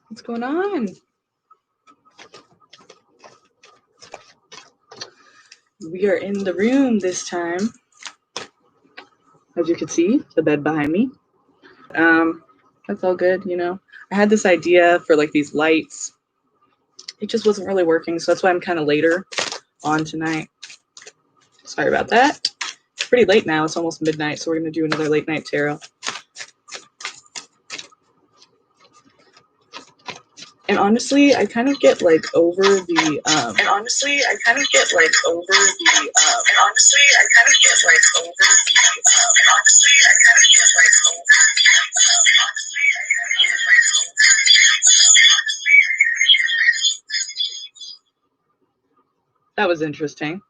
What's going on? We are in the room this time. As you can see, the bed behind me. That's all good, you know. I had this idea for like these lights. It just wasn't really working, so that's why I'm kind of later on tonight. Sorry about that. It's pretty late now. It's almost midnight, so we're going to do another late night tarot. And honestly, I kind of get like over the That was interesting.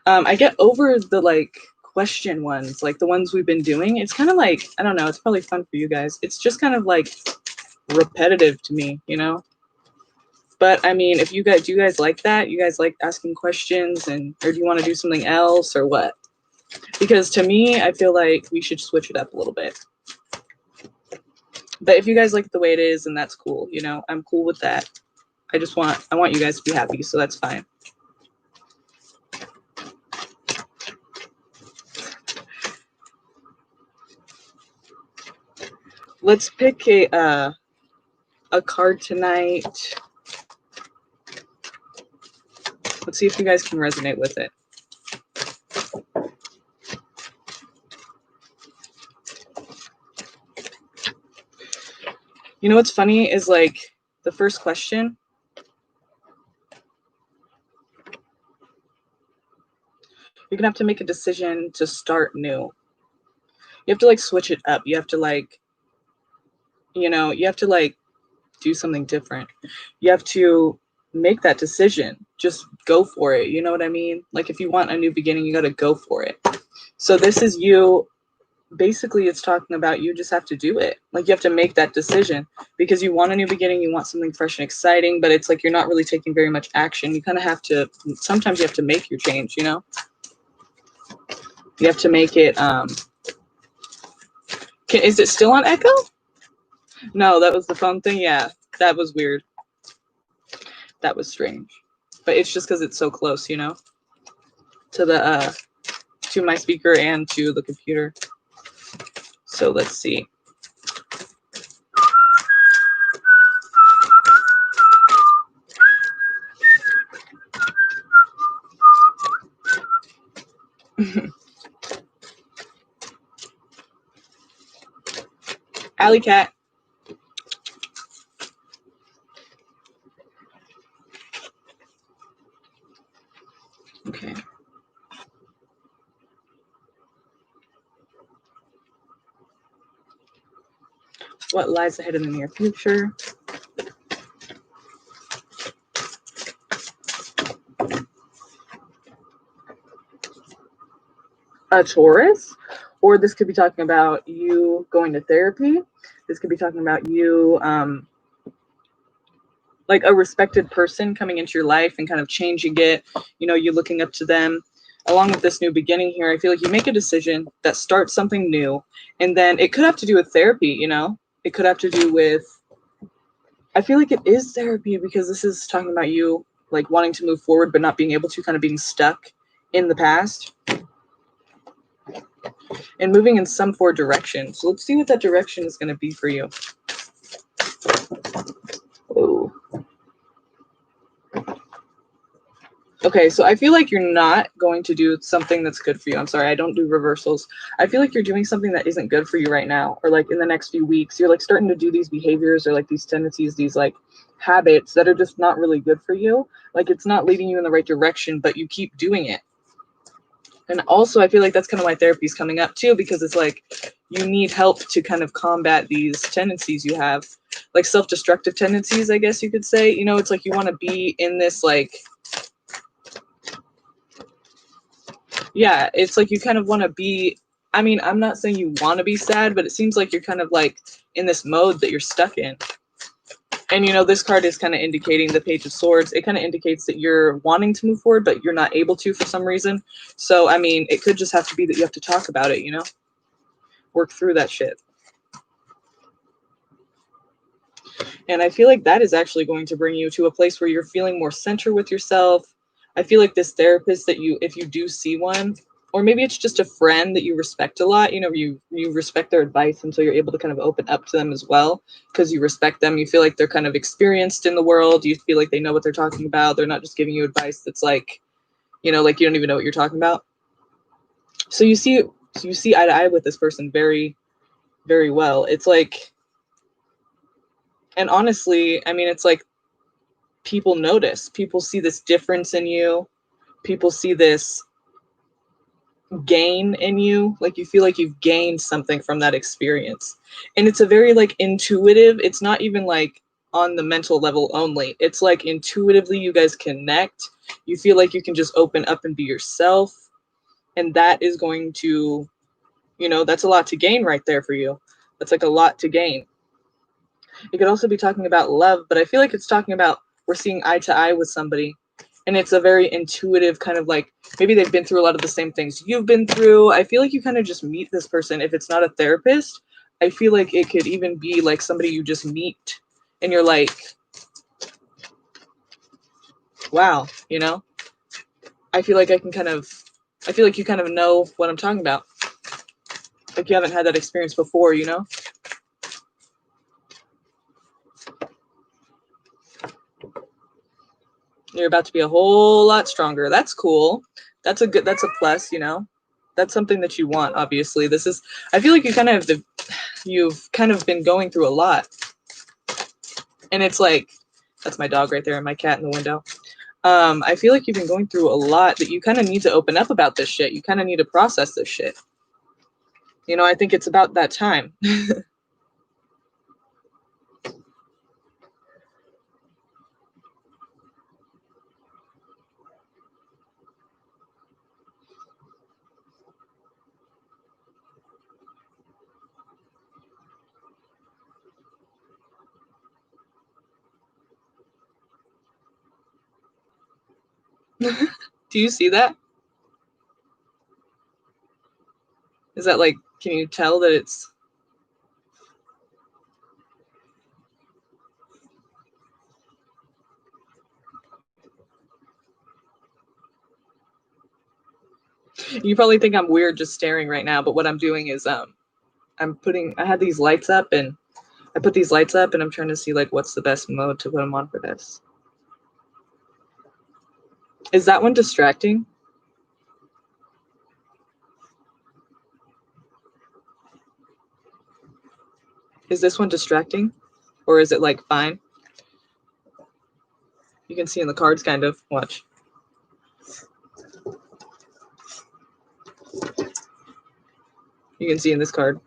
I get over the like question ones, like the ones we've been doing. It's kind of like, I don't know, it's probably fun for you guys. It's just kind of like repetitive to me, you know? But I mean, if you guys, do you guys like that? You guys like asking questions, and or do you want to do something else or what? Because to me, I feel like we should switch it up a little bit. But if you guys like it the way it is, and that's cool, you know, I'm cool with that. I want you guys to be happy, so that's fine. Let's pick a card tonight. Let's see if you guys can resonate with it. You know what's funny is like the first question. You're gonna have to make a decision to start new. You have to like switch it up. You have to like, you know, you have to like do something different. You have to make that decision. Just go for it. You know what I mean? Like if you want a new beginning, you got to go for it. So this is you. Basically, it's talking about you just have to do it. Like you have to make that decision because you want a new beginning. You want something fresh and exciting, but it's like you're not really taking very much action. You kind of have to, sometimes you have to make your change, you know? You have to make it, is it still on echo? No, that was the phone thing. Yeah, that was weird. That was strange. But it's just because it's so close, you know, to the to my speaker and to the computer. So let's see. Alley cat. Okay. What lies ahead in the near future? A Taurus, or this could be talking about you going to therapy. This could be talking about you, like a respected person coming into your life and kind of changing it. You know, you looking up to them. Along with this new beginning here, I feel like you make a decision that starts something new, and then it could have to do with therapy. You know, it could have to do with. I feel like it is therapy because this is talking about you like wanting to move forward but not being able to, kind of being stuck in the past and moving in some forward direction. So let's see what that direction is going to be for you. Oh. Okay, so I feel like you're not going to do something that's good for you. I'm sorry, I don't do reversals. I feel like you're doing something that isn't good for you right now, or like in the next few weeks, you're like starting to do these behaviors or like these tendencies, these like habits that are just not really good for you. Like it's not leading you in the right direction, but you keep doing it. And also, I feel like that's kind of why therapy is coming up too, because it's like you need help to kind of combat these tendencies you have, like self-destructive tendencies, I guess you could say. You know, it's like you want to be in this like, yeah, it's like you kind of want to be, I mean, I'm not saying you want to be sad, but it seems like you're kind of like in this mode that you're stuck in. And, you know, this card is kind of indicating the Page of Swords. It kind of indicates that you're wanting to move forward, but you're not able to for some reason. So, I mean, it could just have to be that you have to talk about it, you know? Work through that shit. And I feel like that is actually going to bring you to a place where you're feeling more centered with yourself. I feel like this therapist that you, if you do see one, or maybe it's just a friend that you respect a lot, you know, you respect their advice, and so you're able to kind of open up to them as well because you respect them. You feel like they're kind of experienced in the world. You feel like they know what they're talking about. They're not just giving you advice that's like, you know, like you don't even know what you're talking about. So you see eye to eye with this person very, very well. It's like, and honestly, I mean, it's like people notice, people see this difference in you, people see this gain in you, like you feel like you've gained something from that experience. And it's a very like intuitive, it's not even like on the mental level only, it's like intuitively you guys connect. You feel like you can just open up and be yourself, and that is going to, you know, that's a lot to gain right there for you. That's like a lot to gain. It could also be talking about love, but I feel like it's talking about we're seeing eye to eye with somebody, and it's a very intuitive kind of like, maybe they've been through a lot of the same things you've been through. I feel like you kind of just meet this person. If it's not a therapist, I feel like it could even be like somebody you just meet and you're like, wow, you know, I feel like I feel like you kind of know what I'm talking about. Like you haven't had that experience before, you know? You're about to be a whole lot stronger. That's cool. That's a plus, you know? That's something that you want, obviously. This is, I feel like you've kind of been going through a lot. And it's like, that's my dog right there and my cat in the window. I feel like you've been going through a lot, that you kind of need to open up about this shit. You kind of need to process this shit. You know, I think it's about that time. Do you see that? Is that like, can you tell that it's, you probably think I'm weird just staring right now, but what I'm doing is I had these lights up, and I put these lights up and I'm trying to see like what's the best mode to put them on for this. Is that one distracting? Is this one distracting? Or is it like fine? You can see in the cards kind of. Watch. You can see in this card.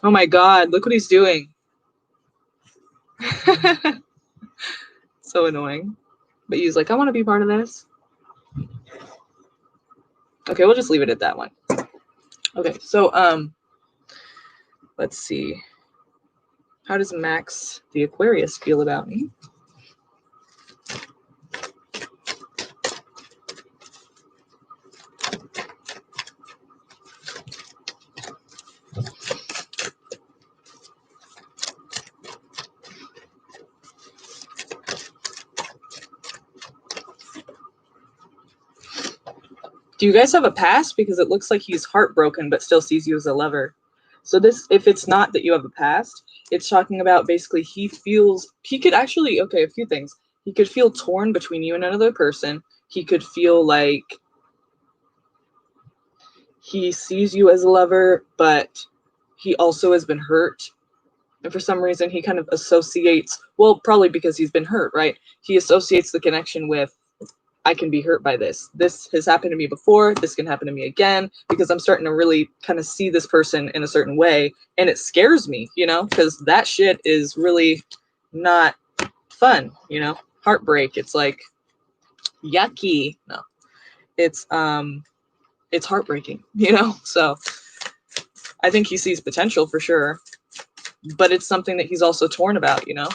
Oh my god, look what he's doing. So annoying. But he's like, I want to be part of this. Okay, we'll just leave it at that one. Okay, so let's see. How does Max the Aquarius feel about me? Do you guys have a past? Because it looks like he's heartbroken but still sees you as a lover. So this, if it's not that you have a past, it's talking about basically he could actually, okay, a few things. He could feel torn between you and another person. He could feel like he sees you as a lover, but he also has been hurt. And for some reason, he kind of associates, well, probably because he's been hurt, right? He associates the connection with, I can be hurt by this. This has happened to me before. This can happen to me again, because I'm starting to really kind of see this person in a certain way. And it scares me, you know, because that shit is really not fun, you know, heartbreak. It's like yucky. No, it's heartbreaking, you know? So I think he sees potential for sure, but it's something that he's also torn about, you know?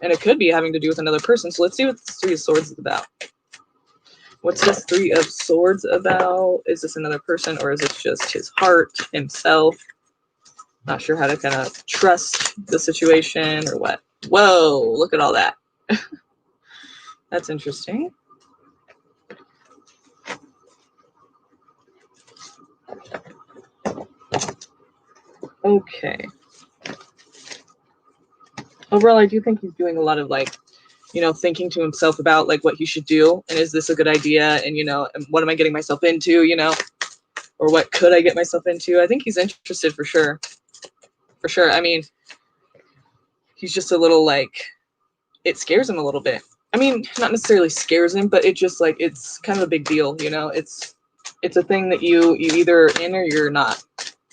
And it could be having to do with another person. So let's see what the Three of Swords is about. What's this Three of Swords about? Is this another person or is this just his heart, himself? Not sure how to kind of trust the situation or what. Whoa, look at all that. That's interesting. Okay. Overall, I do think he's doing a lot of like, you know, thinking to himself about like what he should do. And is this a good idea? And, you know, and what am I getting myself into, you know, or what could I get myself into? I think he's interested for sure. For sure. I mean, he's just a little like, it scares him a little bit. I mean, not necessarily scares him, but it just like, it's kind of a big deal, you know, it's a thing that you either in or you're not.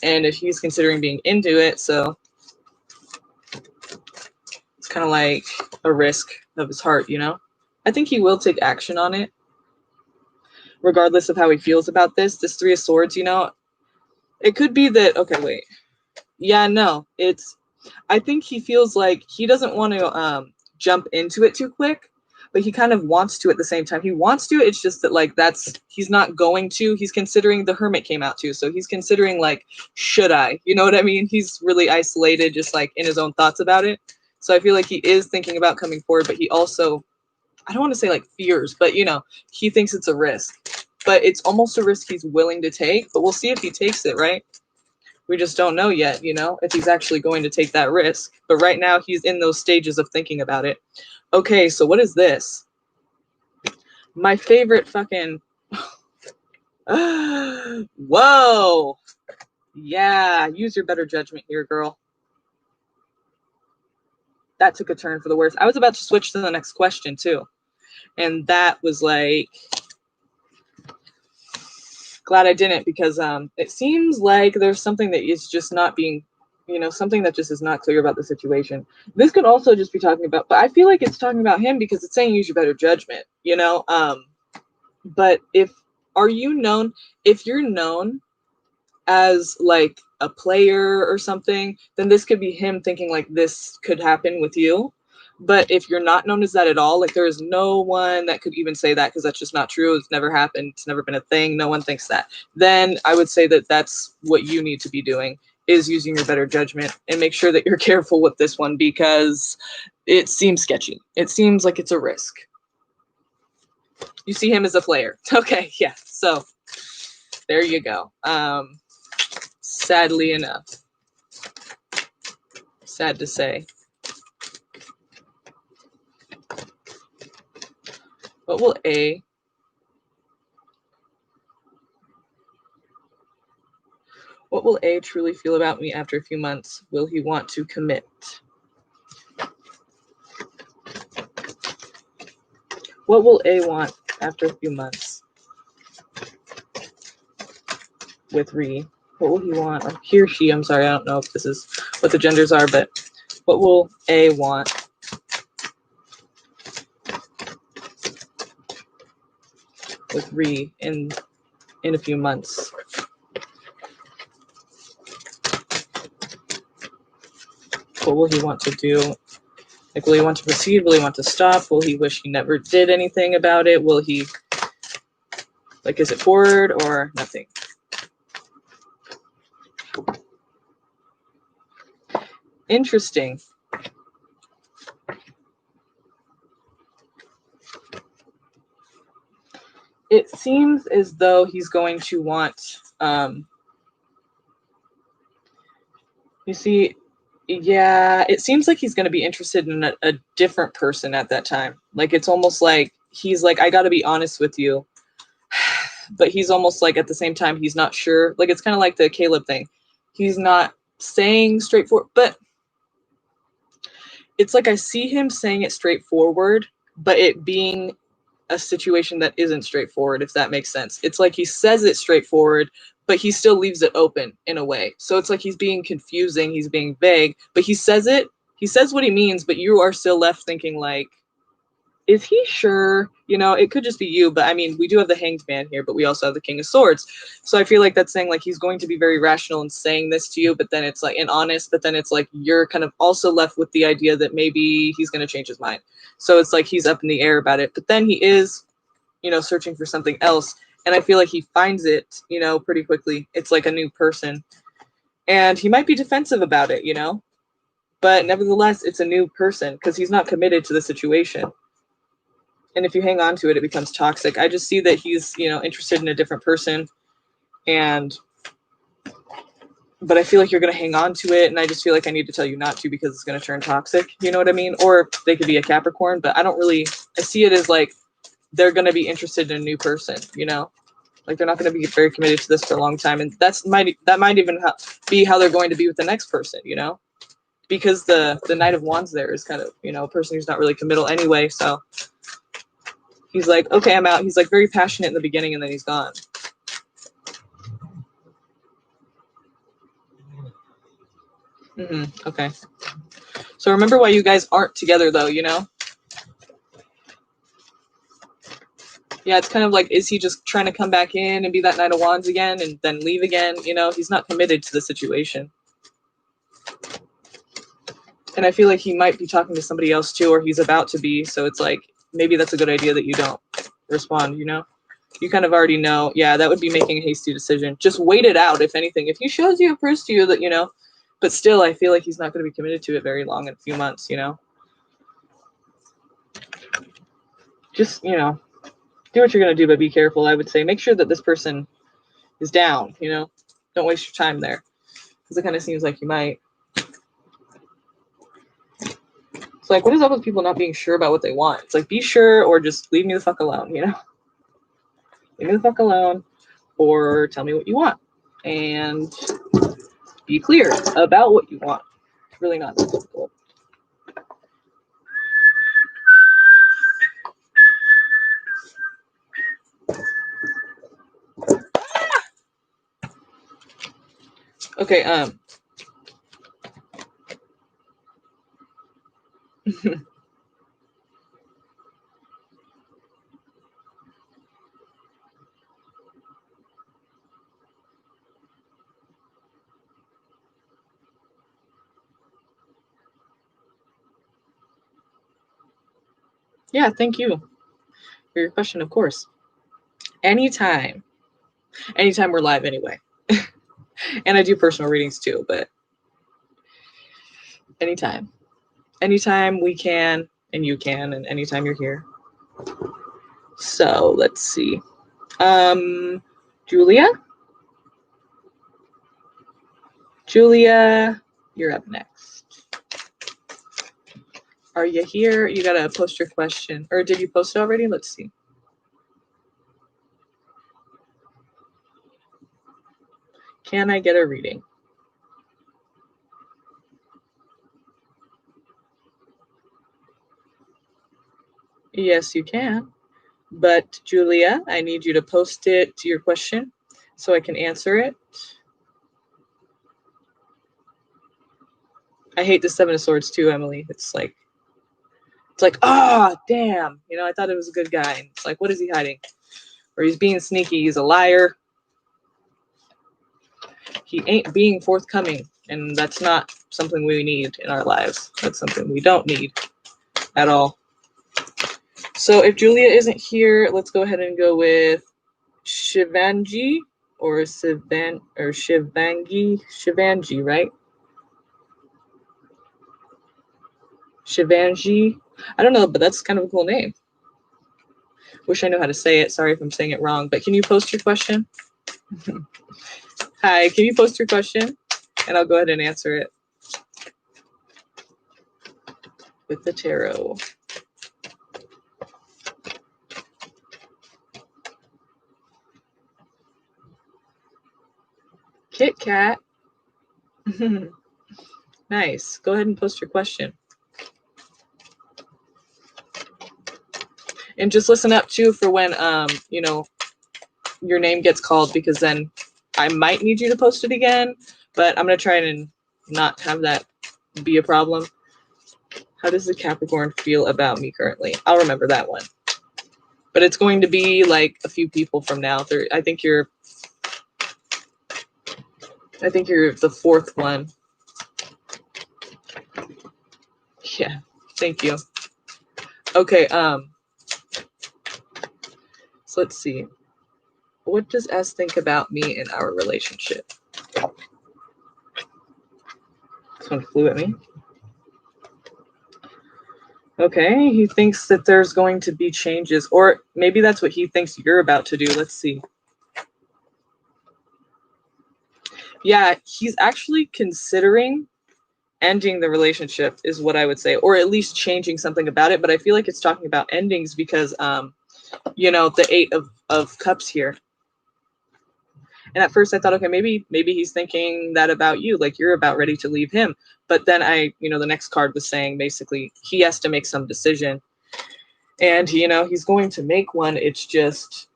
And if he's considering being into it, so it's kind of like a risk of his heart, you know? I think he will take action on it, regardless of how he feels about this. This Three of Swords, you know, it could be that, okay, wait. Yeah, no, I think he feels like he doesn't want to jump into it too quick, but he kind of wants to at the same time. He wants to, it's just that like he's not going to. He's considering, the Hermit came out too, so he's considering like, should I? You know what I mean? He's really isolated, just like in his own thoughts about it. So I feel like he is thinking about coming forward, but he also, I don't want to say like fears, but you know, he thinks it's a risk. But it's almost a risk he's willing to take, but we'll see if he takes it, right? We just don't know yet, you know, if he's actually going to take that risk. But right now he's in those stages of thinking about it. Okay, so what is this? My favorite fucking... Whoa! Yeah, use your better judgment here, girl. That took a turn for the worse. I was about to switch to the next question, too. And that was like... Glad I didn't, because it seems like there's something that is just not being, you know, something that just is not clear about the situation. This could also just be talking about, but I feel like it's talking about him because it's saying use your better judgment, you know? But if you're known as like a player or something, then this could be him thinking like this could happen with you. But if you're not known as that at all, like there is no one that could even say that because that's just not true. It's never happened. It's never been a thing. No one thinks that. Then I would say that that's what you need to be doing, is using your better judgment, and make sure that you're careful with this one because it seems sketchy. It seems like it's a risk. You see him as a player. Okay, yeah. So there you go. Sadly enough. Sad to say. What will A truly feel about me after a few months? Will he want to commit? What will A want after a few months with Ree? What will he want? Or he or she, I'm sorry, I don't know if this is what the genders are, but what will A want with Ree in a few months? What will he want to do? Like, will he want to proceed? Will he want to stop? Will he wish he never did anything about it? Will he, like, is it forward or nothing? Interesting. It seems as though he's going to want, you see, yeah, it seems like he's going to be interested in a different person at that time. Like, it's almost like he's like, I got to be honest with you. But he's almost like at the same time, he's not sure. Like, it's kind of like the Caleb thing. He's not saying straightforward, but it's like I see him saying it straightforward, but it being a situation that isn't straightforward, if that makes sense. It's like he says it straightforward, but he still leaves it open in a way. So it's like he's being confusing, he's being vague, but he says what he means, but you are still left thinking like, is he sure? You know, it could just be you, but I mean, we do have the Hanged Man here, but we also have the King of Swords. So I feel like that's saying like he's going to be very rational in saying this to you, but then it's like, and honest, but then it's like you're kind of also left with the idea that maybe he's going to change his mind. So it's like he's up in the air about it, but then he is, you know, searching for something else. And I feel like he finds it, you know, pretty quickly. It's like a new person. And he might be defensive about it, you know, but nevertheless, it's a new person because he's not committed to the situation. And if you hang on to it, it becomes toxic. I just see that he's, you know, interested in a different person. And but I feel like you're going to hang on to it. And I just feel like I need to tell you not to because it's going to turn toxic. You know what I mean? Or they could be a Capricorn, but I don't really, I see it as like they're going to be interested in a new person, you know? Like they're not going to be very committed to this for a long time. And that might even be how they're going to be with the next person, you know? Because the Knight of Wands there is kind of, you know, a person who's not really committal anyway. So he's like, okay, I'm out. He's like very passionate in the beginning and then he's gone. Okay. So remember why you guys aren't together though, you know? Yeah, it's kind of like, is he just trying to come back in and be that Knight of Wands again and then leave again? You know, he's not committed to the situation. And I feel like he might be talking to somebody else too, or he's about to be. So it's like, maybe that's a good idea that you don't respond, you know? You kind of already know, yeah, that would be making a hasty decision. Just wait it out, if anything. If he shows you, proves to you that, you know, but still, I feel like he's not going to be committed to it very long in a few months, you know? Just, you know, do what you're going to do, but be careful, I would say. Make sure that this person is down, you know? Don't waste your time there. Because it kind of seems like you might. It's like, what is up with people not being sure about what they want? It's like, be sure or just leave me the fuck alone, you know? Leave me the fuck alone or tell me what you want. And be clear about what you want. It's really not that difficult. Okay, yeah, thank you for your question, of course. Anytime we're live anyway. And I do personal readings too, but anytime we can, and you can, and anytime you're here. So let's see. Julia, you're up next. Are you here? You gotta post your question. Or did you post it already? Let's see. Can I get a reading? Yes, you can. But Julia, I need you to post it to your question so I can answer it. I hate the Seven of Swords too, Emily. It's like, damn. You know, I thought it was a good guy. It's like, what is he hiding? Or he's being sneaky. He's a liar. He ain't being forthcoming. And that's not something we need in our lives. That's something we don't need at all. So if Julia isn't here, let's go ahead and go with Shivangi or Shivangi, right? Shivangi. I don't know, but that's kind of a cool name. Wish I knew how to say it. Sorry if I'm saying it wrong, but can you post your question? Hi, can you post your question? And I'll go ahead and answer it with the tarot. Kit Kat. Nice. Go ahead and post your question. And just listen up too for when you know, your name gets called, because then I might need you to post it again, but I'm gonna try and not have that be a problem. How does the Capricorn feel about me currently? I'll remember that one. But it's going to be like a few people from now. I think you're the fourth one. Yeah, thank you. Okay, So let's see. What does S think about me in our relationship? This one flew at me. Okay, he thinks that there's going to be changes, or maybe that's what he thinks you're about to do. Let's see. Yeah, he's actually considering ending the relationship is what I would say, or at least changing something about it. But I feel like it's talking about endings because, the Eight of Cups here. And at first I thought, okay, maybe he's thinking that about you, like you're about ready to leave him. But then the next card was saying basically he has to make some decision. And, he's going to make one. It's just,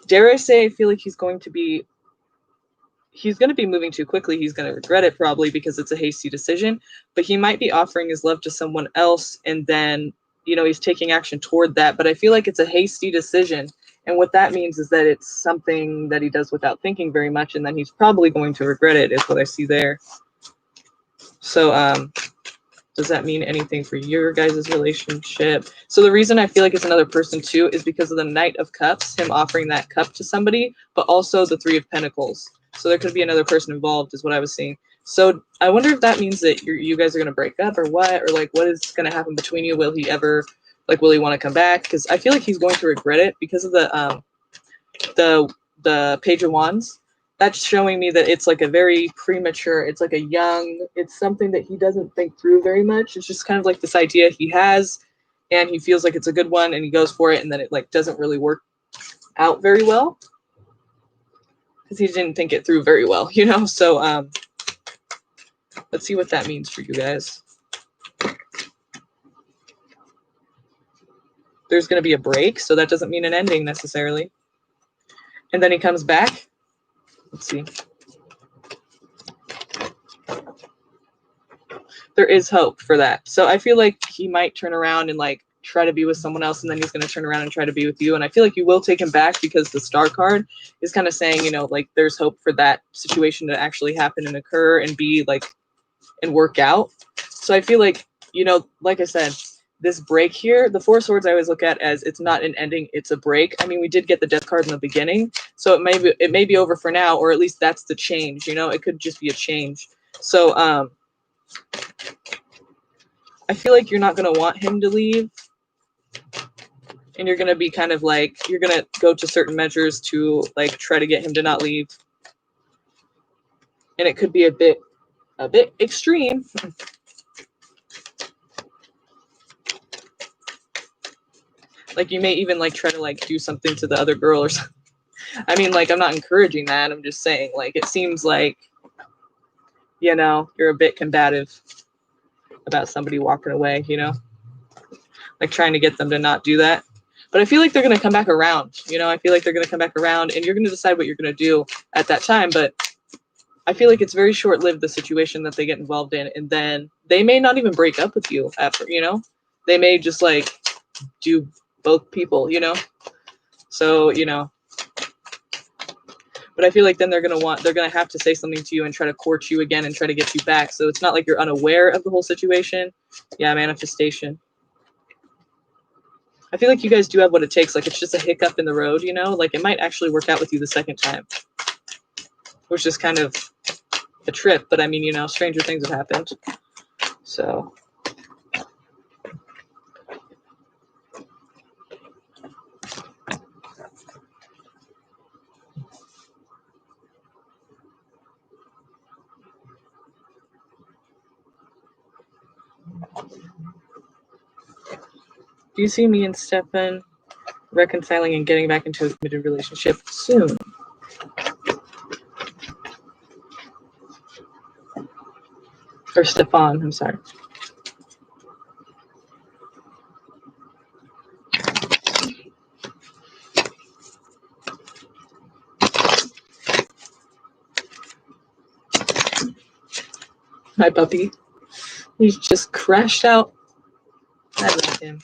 dare I say, I feel like he's going to be moving too quickly. He's going to regret it probably because it's a hasty decision. But he might be offering his love to someone else. And then, he's taking action toward that. But I feel like it's a hasty decision. And what that means is that it's something that he does without thinking very much, and then he's probably going to regret it, is what I see there. So does that mean anything for your guys' relationship? So the reason I feel like it's another person too is because of the Knight of Cups, him offering that cup to somebody, but also the Three of Pentacles. So there could be another person involved is what I was seeing. So I wonder if that means that you guys are going to break up or what? Or like what is going to happen between you? Will he ever... will he want to come back? Because I feel like he's going to regret it because of the Page of Wands. That's showing me that it's like a very premature, it's like it's something that he doesn't think through very much. It's just kind of like this idea he has and he feels like it's a good one and he goes for it and then it like doesn't really work out very well because he didn't think it through very well, So let's see what that means for you guys. There's going to be a break, so that doesn't mean an ending necessarily. And then he comes back. Let's see. There is hope for that. So I feel like he might turn around and like try to be with someone else, and then he's going to turn around and try to be with you. And I feel like you will take him back because the Star card is kind of saying, like there's hope for that situation to actually happen and occur and be like and work out. So I feel like, like I said, this break here, the Four of Swords I always look at as it's not an ending, it's a break. I mean, we did get the Death card in the beginning, so it may be over for now, or at least that's the change, it could just be a change. So I feel like you're not going to want him to leave, and you're going to be kind of like, you're going to go to certain measures to like try to get him to not leave. And it could be a bit extreme. Like you may even like try to like do something to the other girl or something. I mean, like, I'm not encouraging that. I'm just saying, like, it seems like, you're a bit combative about somebody walking away, like trying to get them to not do that. But I feel like they're going to come back around, I feel like they're going to come back around and you're going to decide what you're going to do at that time. But I feel like it's very short-lived, the situation that they get involved in. And then they may not even break up with you after, they may just like do both people, so, but I feel like then they're going to have to say something to you and try to court you again and try to get you back. So it's not like you're unaware of the whole situation. Yeah, manifestation. I feel like you guys do have what it takes. Like it's just a hiccup in the road, like it might actually work out with you the second time, which is kind of a trip. But I mean, stranger things have happened. So. Do you see me and Stefan reconciling and getting back into a committed relationship soon? Or Stefan, I'm sorry. My puppy. He's just crashed out. I love him.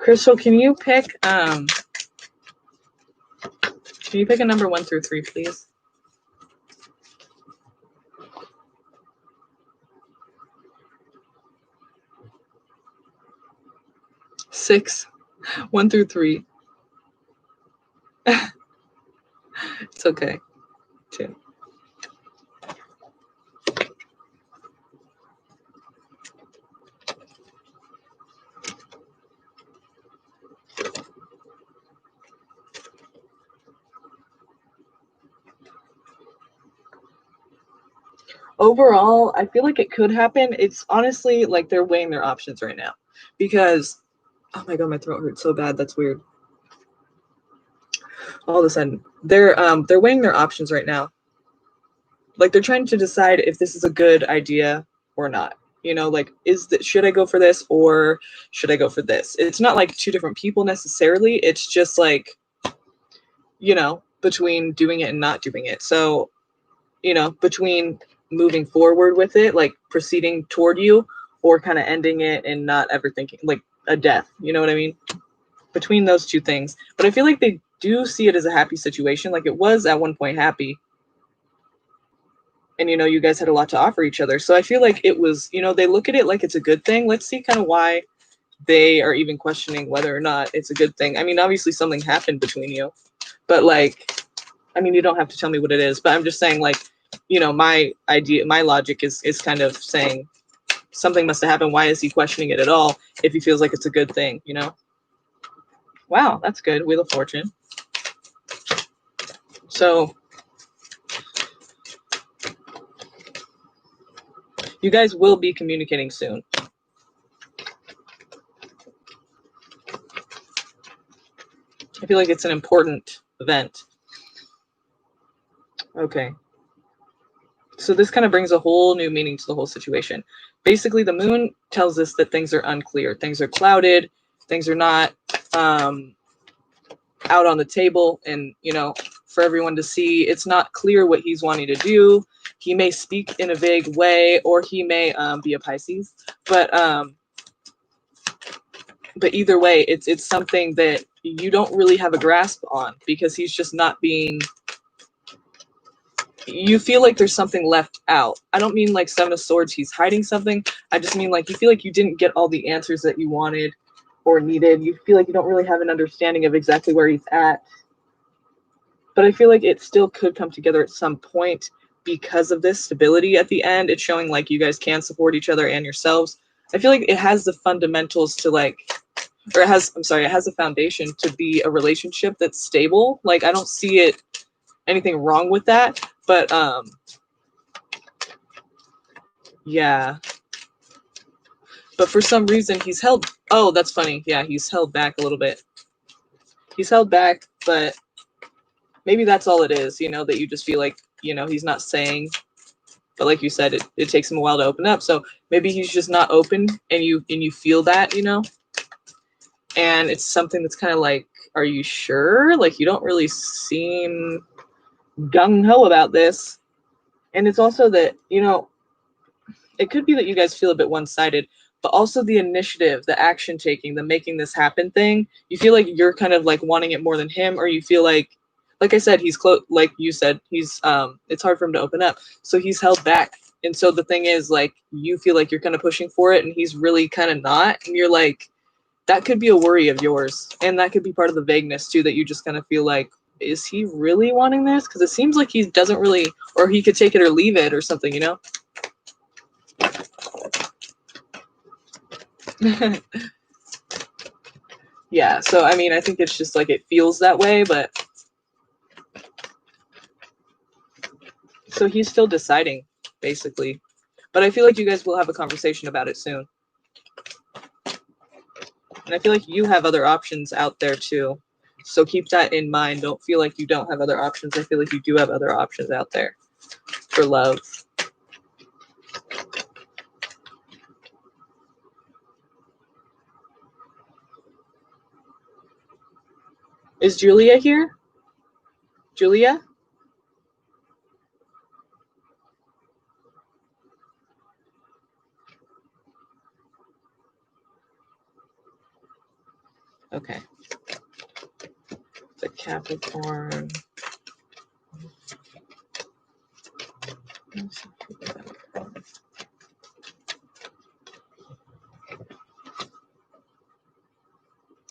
Crystal, can you pick a number 1 through 3, please? Six. 1 through 3. It's okay. 2. Overall, I feel like it could happen. It's honestly like they're weighing their options right now because, oh my god, my throat hurts so bad. That's weird. All of a sudden, they're weighing their options right now. Like they're trying to decide if this is a good idea or not. You know, like should I go for this or should I go for this? It's not like two different people necessarily. It's just like, you know, between doing it and not doing it. So, you know, between moving forward with it, like proceeding toward you, or kind of ending it and not ever thinking like a death. You know what I mean? Between those two things. But I feel like they do see it as a happy situation. Like it was at one point happy. And, you know, you guys had a lot to offer each other. So I feel like it was, you know, they look at it like it's a good thing. Let's see kind of why they are even questioning whether or not it's a good thing. I mean, obviously something happened between you, but like, I mean, you don't have to tell me what it is, but I'm just saying like, you know, my logic is kind of saying something must have happened. Why is he questioning it at all if he feels like it's a good thing, you know? Wow, that's good. Wheel of Fortune. So you guys will be communicating soon. I feel like it's an important event. Okay. So this kind of brings a whole new meaning to the whole situation. Basically, the moon tells us that things are unclear. Things are clouded. Things are not out on the table and, you know, for everyone to see. It's not clear what he's wanting to do. He may speak in a vague way, or he may be a Pisces. But either way, it's something that you don't really have a grasp on because he's just not being. You feel like there's something left out. I don't mean like Seven of Swords, he's hiding something. I just mean like you feel like you didn't get all the answers that you wanted or needed. You feel like you don't really have an understanding of exactly where he's at. But I feel like it still could come together at some point because of this stability at the end. It's showing like you guys can support each other and yourselves. I feel like it has the fundamentals to like, or it has a foundation to be a relationship that's stable. Like I don't see it anything wrong with that. But yeah. But for some reason he's held. Oh, that's funny. Yeah, he's held back a little bit. He's held back, but maybe that's all it is, you know, that you just feel like, you know, he's not saying. But like you said, it takes him a while to open up. So maybe he's just not open and you feel that, you know? And it's something that's kind of like, are you sure? Like you don't really seem gung-ho about this. And it's also that, you know, it could be that you guys feel a bit one-sided, but also the initiative, the action taking, the making this happen thing. You feel like you're kind of like wanting it more than him, or you feel like I said, he's close. Like you said, he's it's hard for him to open up, so he's held back. And so the thing is, like, you feel like you're kind of pushing for it, and he's really kind of not. And you're like, that could be a worry of yours, and that could be part of the vagueness too. That you just kind of feel like, is he really wanting this? Because it seems like he doesn't really, or he could take it or leave it or something, you know. Yeah, so I mean, I think it's just like it feels that way, but so he's still deciding, basically. But I feel like you guys will have a conversation about it soon. And I feel like you have other options out there too. So keep that in mind. Don't feel like you don't have other options. I feel like you do have other options out there for love. Is Julia here? Julia? Okay. The Capricorn.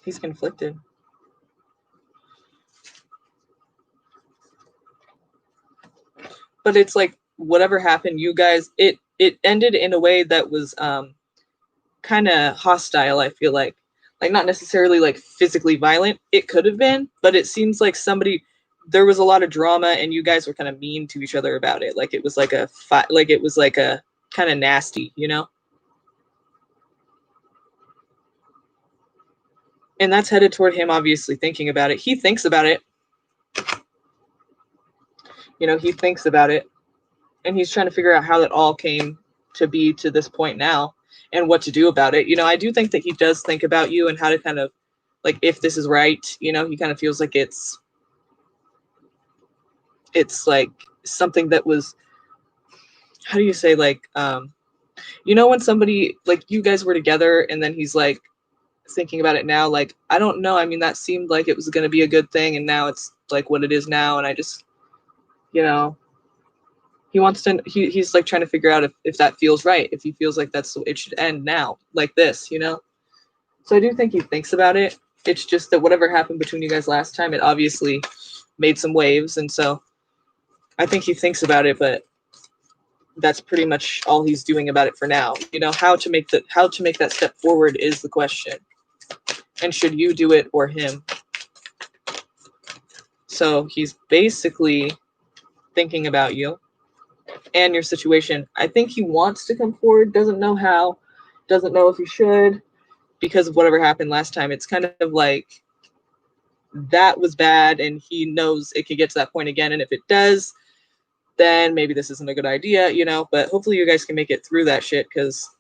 He's conflicted. But it's like whatever happened, you guys, it ended in a way that was kind of hostile, I feel like not necessarily like physically violent. It could have been, but it seems like there was a lot of drama and you guys were kind of mean to each other about it. Like it was like a fight, like it was like a kind of nasty, you know? And that's headed toward him obviously thinking about it. He thinks about it. You know, he thinks about it and he's trying to figure out how that all came to be to this point now and what to do about it. You know, I do think that he does think about you and how to kind of like, if this is right, you know, he kind of feels like it's like something that was, how do you say, like, you know, when somebody, like you guys were together and then he's like thinking about it now, like, I don't know. I mean, that seemed like it was going to be a good thing. And now it's like what it is now. And I just, you know, he's like trying to figure out if that feels right, if he feels like it should end now like this, you know? So I do think he thinks about it. It's just that whatever happened between you guys last time, it obviously made some waves. And so I think he thinks about it, but that's pretty much all he's doing about it for now. You know, how to make that step forward is the question. And should you do it or him? So he's basically thinking about you and your situation. I think he wants to come forward, doesn't know how, doesn't know if he should, because of whatever happened last time. It's kind of like that was bad and he knows it could get to that point again. And if it does, then maybe this isn't a good idea, you know, but hopefully you guys can make it through that shit. Cause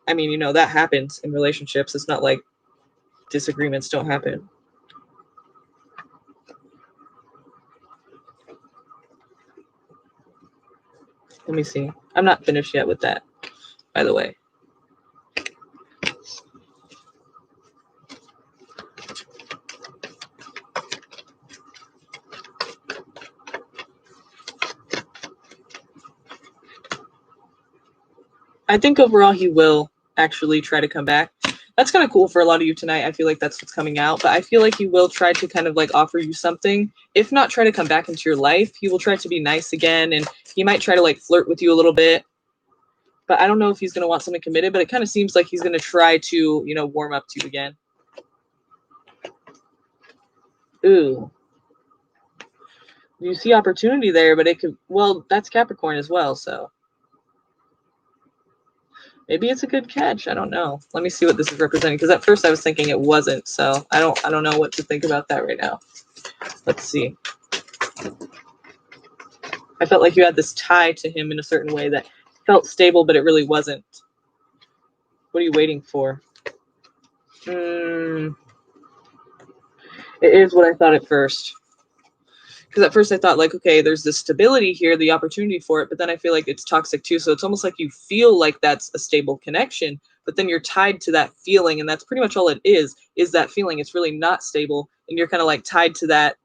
I mean, you know, that happens in relationships. It's not like disagreements don't happen. Let me see. I'm not finished yet with that, by the way. I think overall he will actually try to come back. That's kind of cool for a lot of you tonight. I feel like that's what's coming out, but I feel like he will try to kind of like offer you something. If not try to come back into your life, he will try to be nice again, and he might try to like flirt with you a little bit. But I don't know if he's going to want something committed, but it kind of seems like he's going to try to, you know, warm up to you again. Ooh. You see opportunity there, but it could, well, that's Capricorn as well, so. Maybe it's a good catch. I don't know. Let me see what this is representing, because at first I was thinking it wasn't, so I don't know what to think about that right now. Let's see. I felt like you had this tie to him in a certain way that felt stable, but it really wasn't. What are you waiting for? It is what I thought at first. Because at first I thought like, okay, there's this stability here, the opportunity for it, but then I feel like it's toxic too. So it's almost like you feel like that's a stable connection, but then you're tied to that feeling, and that's pretty much all it is that feeling. It's really not stable, and you're kind of like tied to that,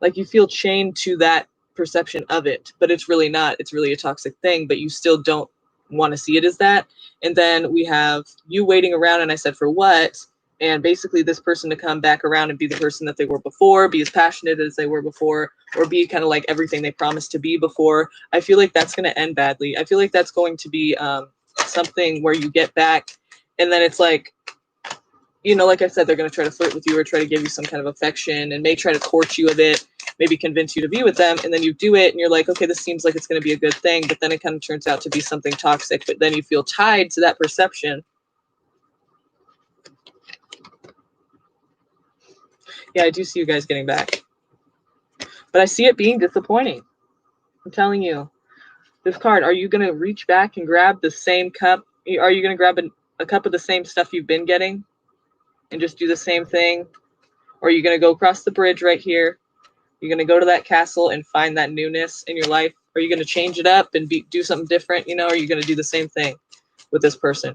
like you feel chained to that perception of it, but it's really not. It's really a toxic thing, but you still don't want to see it as that. And then we have you waiting around, and I said, for what? And basically this person to come back around and be the person that they were before, be as passionate as they were before, or be kind of like everything they promised to be before. I feel like that's going to end badly. I feel like that's going to be something where you get back and then it's like, you know, like I said, they're going to try to flirt with you or try to give you some kind of affection and may try to court you a bit, maybe convince you to be with them. And then you do it and you're like, okay, this seems like it's going to be a good thing. But then it kind of turns out to be something toxic. But then you feel tied to that perception. Yeah, I do see you guys getting back. But I see it being disappointing. I'm telling you. This card, are you going to reach back and grab the same cup? Are you going to grab a cup of the same stuff you've been getting and just do the same thing? Or are you going to go across the bridge right here? You're going to go to that castle and find that newness in your life? Are you going to change it up and do something different? You know, are you going to do the same thing with this person?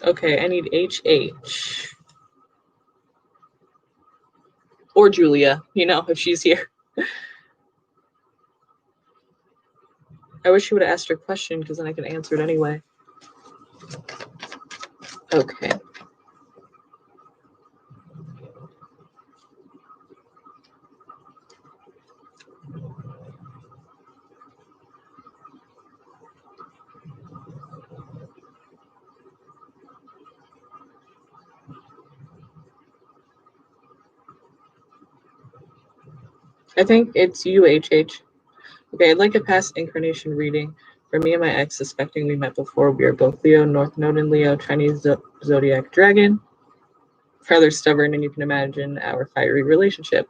Okay, I need HH. Or Julia, you know, if she's here. I wish you would have asked her question because then I could answer it anyway. Okay. I think it's you, HH. Okay, I'd like a past incarnation reading. For me and my ex, suspecting we met before. We are both Leo, North Node in Leo, Chinese zodiac dragon. Rather stubborn, and you can imagine our fiery relationship.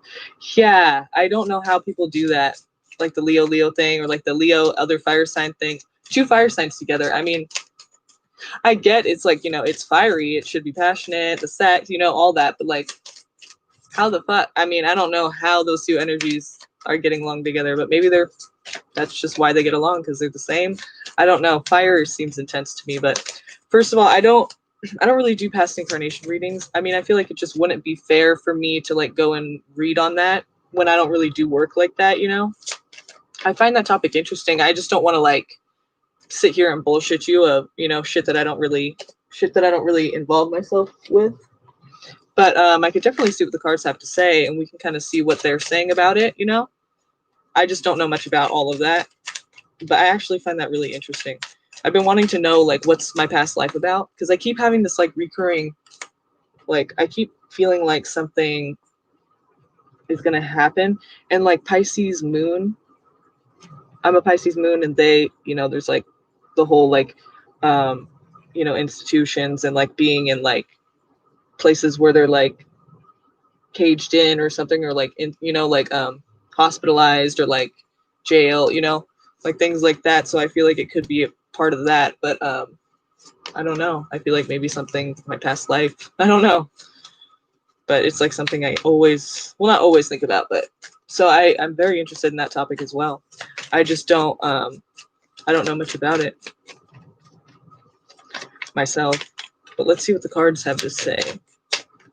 Yeah, I don't know how people do that, like the Leo thing, or like the Leo other fire sign thing. Two fire signs together. I mean, I get it's like, you know, it's fiery, it should be passionate, the sex, you know, all that, but like, how the fuck? I mean, I don't know how those two energies are getting along together, but maybe that's just why they get along, because they're the same. I don't know. Fire seems intense to me, but first of all, I don't really do past incarnation readings. I mean, I feel like it just wouldn't be fair for me to like go and read on that when I don't really do work like that, you know? I find that topic interesting. I just don't want to like sit here and bullshit you of, you know, shit that I don't really involve myself with. But I could definitely see what the cards have to say, and we can kind of see what they're saying about it, you know? I just don't know much about all of that, but I actually find that really interesting. I've been wanting to know, like, what's my past life about? Because I keep having this, like, recurring, like, I keep feeling like something is going to happen. And, like, Pisces moon, I'm a Pisces moon, and they, you know, there's, like, the whole, like, um, you know, institutions and, like, being in, like, places where they're, like, caged in or something, or, like, in, you know, like, hospitalized or, like, jail, you know, like, things like that. So I feel like it could be a part of that, but I don't know. I feel like maybe something my past life. I don't know, but it's like something I always, well, not always think about, but so I'm very interested in that topic as well. I just don't I don't know much about it myself, but let's see what the cards have to say.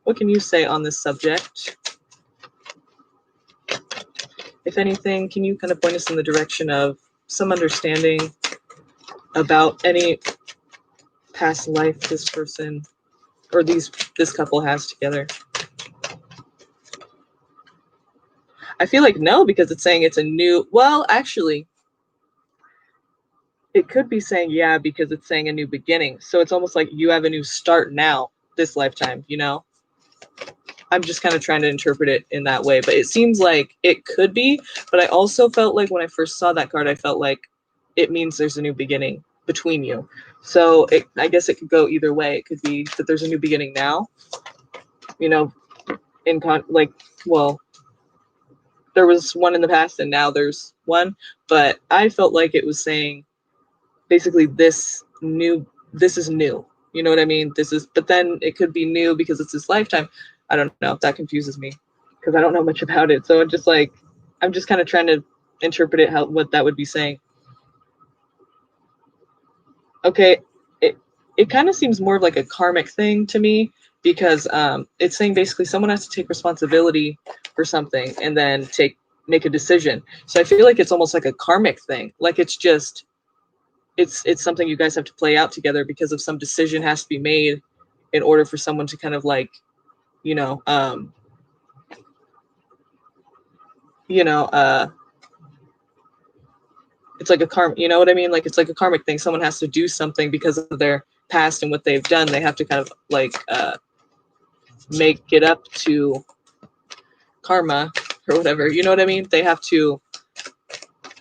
What can you say on this subject? If anything, can you kind of point us in the direction of some understanding about any past life this person or this couple has together? I feel like no, because it's saying it's a new, well, actually, it could be saying yeah, because it's saying a new beginning. So it's almost like you have a new start now, this lifetime, you know? I'm just kind of trying to interpret it in that way, but it seems like it could be, but I also felt like when I first saw that card, I felt like it means there's a new beginning between you. So I guess it could go either way. It could be that there's a new beginning now, you know, well, there was one in the past and now there's one, but I felt like it was saying basically this is new. You know what I mean? But then it could be new because it's this lifetime. I don't know. That confuses me because I don't know much about it. So I'm just kind of trying to interpret it, what that would be saying. Okay. It kind of seems more of like a karmic thing to me, because it's saying basically someone has to take responsibility for something and then make a decision. So I feel like it's almost like a karmic thing. Like it's something you guys have to play out together because of some decision has to be made in order for someone to kind of like, you know, you know, it's like you know what I mean? Like it's like a karmic thing. Someone has to do something because of their past and what they've done. They have to kind of like make it up to karma or whatever. You know what I mean? They have to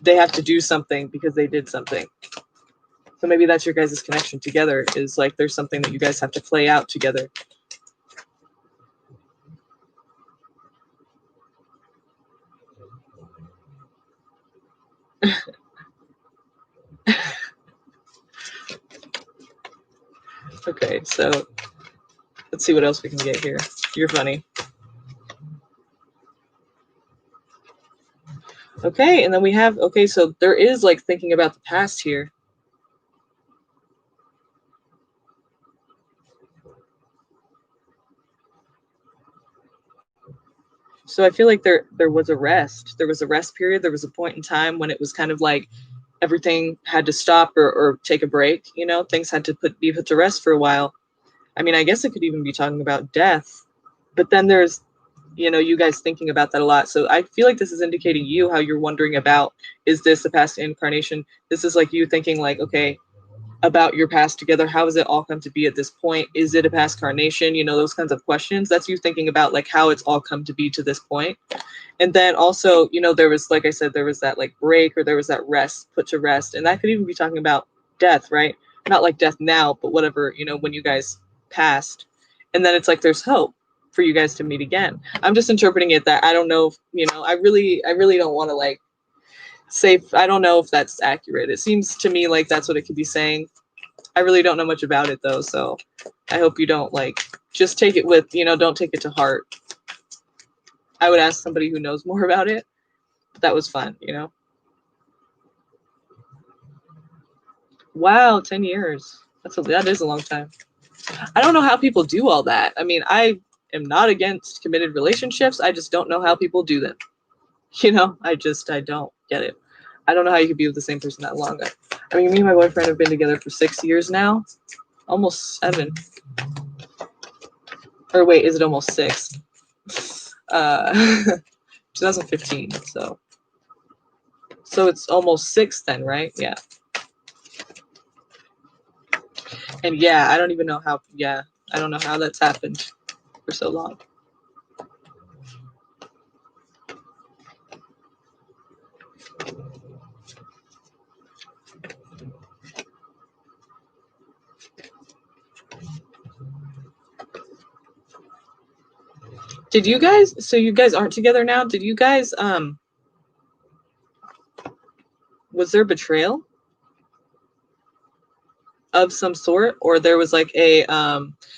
do something because they did something. So maybe that's your guys' connection together, is like there's something that you guys have to play out together. Okay, so let's see what else we can get here. You're funny. Okay, and then we have, okay, so there is like thinking about the past here. So I feel like there was a rest. There was a rest period. There was a point in time when it was kind of like everything had to stop or take a break. You know, things had to be put to rest for a while. I mean, I guess it could even be talking about death. But then there's, you know, you guys thinking about that a lot. So I feel like this is indicating you how you're wondering about, is this a past incarnation? This is like you thinking like, okay, about your past together. How has it all come to be at this point? Is it a past incarnation? You know, those kinds of questions. That's you thinking about like how it's all come to be to this point. And then also, you know, there was, like I said, there was that like break, or there was that rest, put to rest. And that could even be talking about death, right? Not like death now, but whatever, you know, when you guys passed. And then it's like there's hope for you guys to meet again. I'm just interpreting it that I don't know if, you know, I really don't want to like say, I don't know if that's accurate. It seems to me like that's what it could be saying. I really don't know much about it though, so I hope you don't like just take it with, you know, don't take it to heart. I would ask somebody who knows more about it, but that was fun, you know. Wow, 10 years. That is a long time. I don't know how people do all that. I mean, I am not against committed relationships. I just don't know how people do them. You know, I don't get it. I don't know how you could be with the same person that long. I mean, me and my boyfriend have been together for 6 years now, almost 7. Or wait, is it almost 6? 2015. So it's almost 6 then, right? Yeah. And yeah, I don't even know how. Yeah, I don't know how that's happened for so long. Did you guys? So you guys aren't together now? Did you guys? Was there betrayal of some sort, or there was like a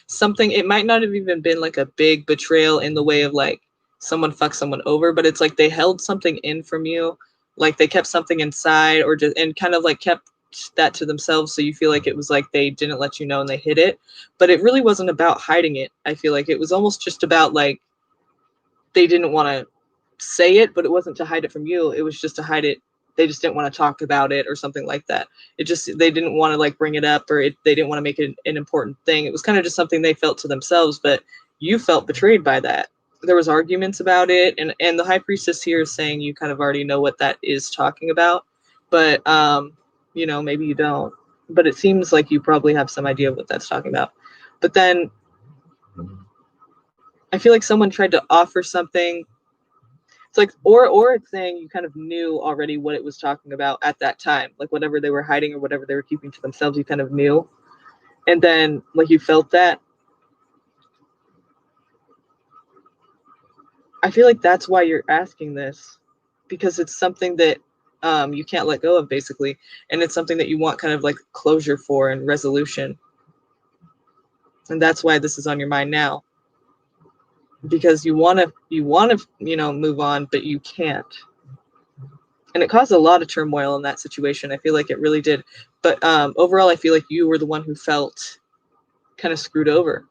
something? It might not have even been like a big betrayal in the way of like someone fucked someone over, but it's like they held something in from you, like they kept something inside, or just and kind of like kept that to themselves, so you feel like it was like they didn't let you know and they hid it, but it really wasn't about hiding it. I feel like it was almost just about like they didn't want to say it, but it wasn't to hide it from you. It was just to hide it. They just didn't want to talk about it or something like that. It just, they didn't want to like bring it up, or they didn't want to make it an important thing. It was kind of just something they felt to themselves, but you felt betrayed by that. There was arguments about it. And the high priestess here is saying you kind of already know what that is talking about, but, you know, maybe you don't, but it seems like you probably have some idea of what that's talking about. But then I feel like someone tried to offer something. It's like, or it's saying you kind of knew already what it was talking about at that time, like whatever they were hiding or whatever they were keeping to themselves, you kind of knew, and then like you felt that. I feel like that's why you're asking this, because it's something that you can't let go of, basically, and it's something that you want kind of like closure for and resolution, and that's why this is on your mind now, because you want to you know, move on, but you can't. And it caused a lot of turmoil in that situation. I feel like it really did. But overall, I feel like you were the one who felt kind of screwed over.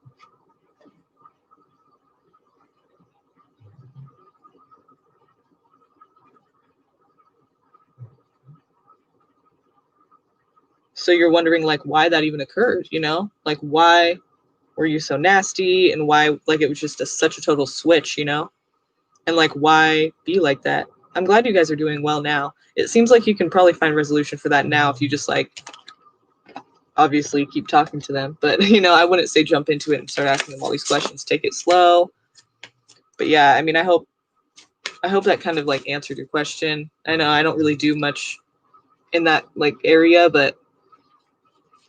So you're wondering like why that even occurred, you know? Like why were you so nasty, and why like it was just such a total switch, you know? And like why be like that? I'm glad you guys are doing well now. It seems like you can probably find resolution for that now if you just like obviously keep talking to them. But you know, I wouldn't say jump into it and start asking them all these questions. Take it slow. But yeah, I mean, I hope that kind of like answered your question. I know I don't really do much in that like area, but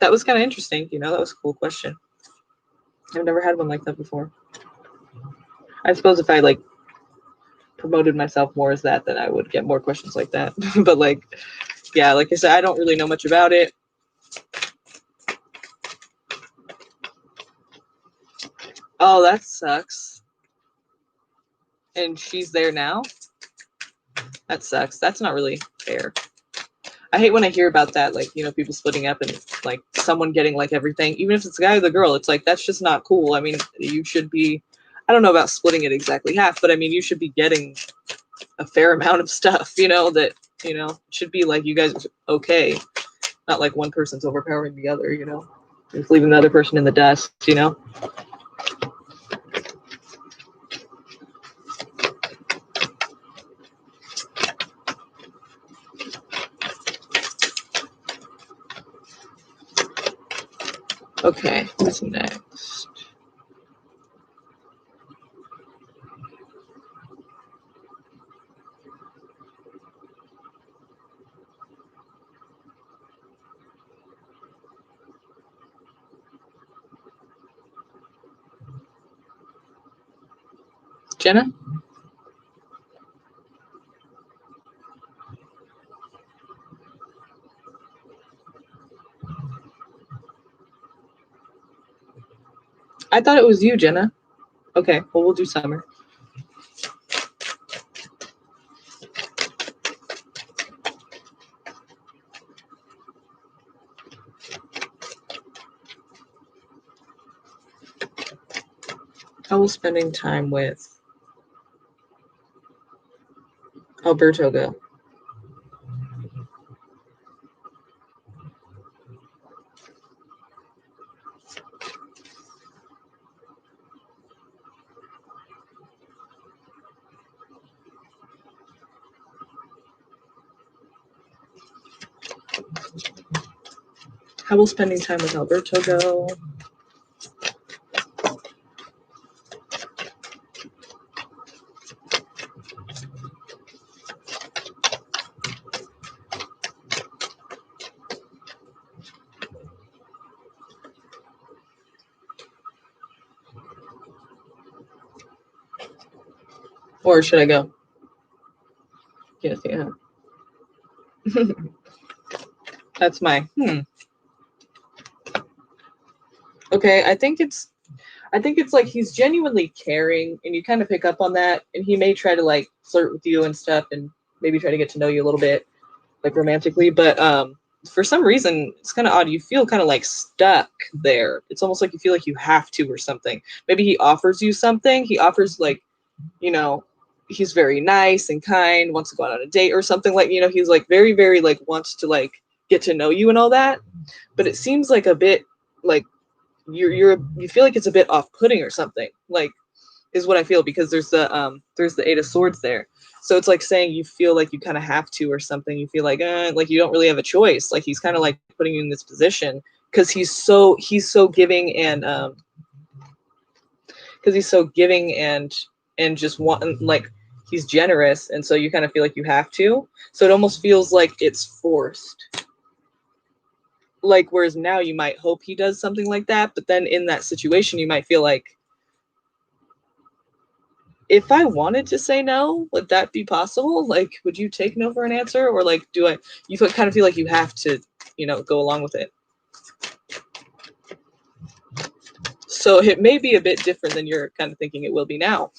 that was kind of interesting. You know, that was a cool question. I've never had one like that before. I suppose if I like promoted myself more as that, then I would get more questions like that. But like, yeah, like I said, I don't really know much about it. Oh, that sucks. And she's there now? That sucks. That's not really fair. I hate when I hear about that, like, you know, people splitting up and like someone getting like everything, even if it's the guy or the girl. It's like, that's just not cool. I mean, you should be, I don't know about splitting it exactly half, but I mean, you should be getting a fair amount of stuff, you know, that, you know, should be like you guys are okay. Not like one person's overpowering the other, you know, just leaving the other person in the dust, you know. Okay, what's next? Jenna? I thought it was you, Jenna. Okay, well, we'll do Summer. How will spending time with Alberto go? How will spending time with Alberto go? Or should I go? Yes, yeah. That's my Okay, I think it's like he's genuinely caring, and you kind of pick up on that, and he may try to like flirt with you and stuff, and maybe try to get to know you a little bit, like romantically, but for some reason it's kind of odd. You feel kind of like stuck there. It's almost like you feel like you have to or something. Maybe he offers you something. He offers like, you know, he's very nice and kind, wants to go out on a date or something, like, you know, he's like very, very like wants to like get to know you and all that. But it seems like a bit like you feel like it's a bit off-putting or something, like, is what I feel, because there's the Eight of Swords there. So it's like saying you feel like you kind of have to or something. You feel like you don't really have a choice. Like he's kind of like putting you in this position because he's so giving, and because he's so giving and just want, like, he's generous, and so you kind of feel like you have to. So it almost feels like it's forced. Like, whereas now you might hope he does something like that, but then in that situation you might feel like, if I wanted to say no, would that be possible? Like, would you take no for an answer? Or like, you kind of feel like you have to, you know, go along with it. So it may be a bit different than you're kind of thinking it will be now.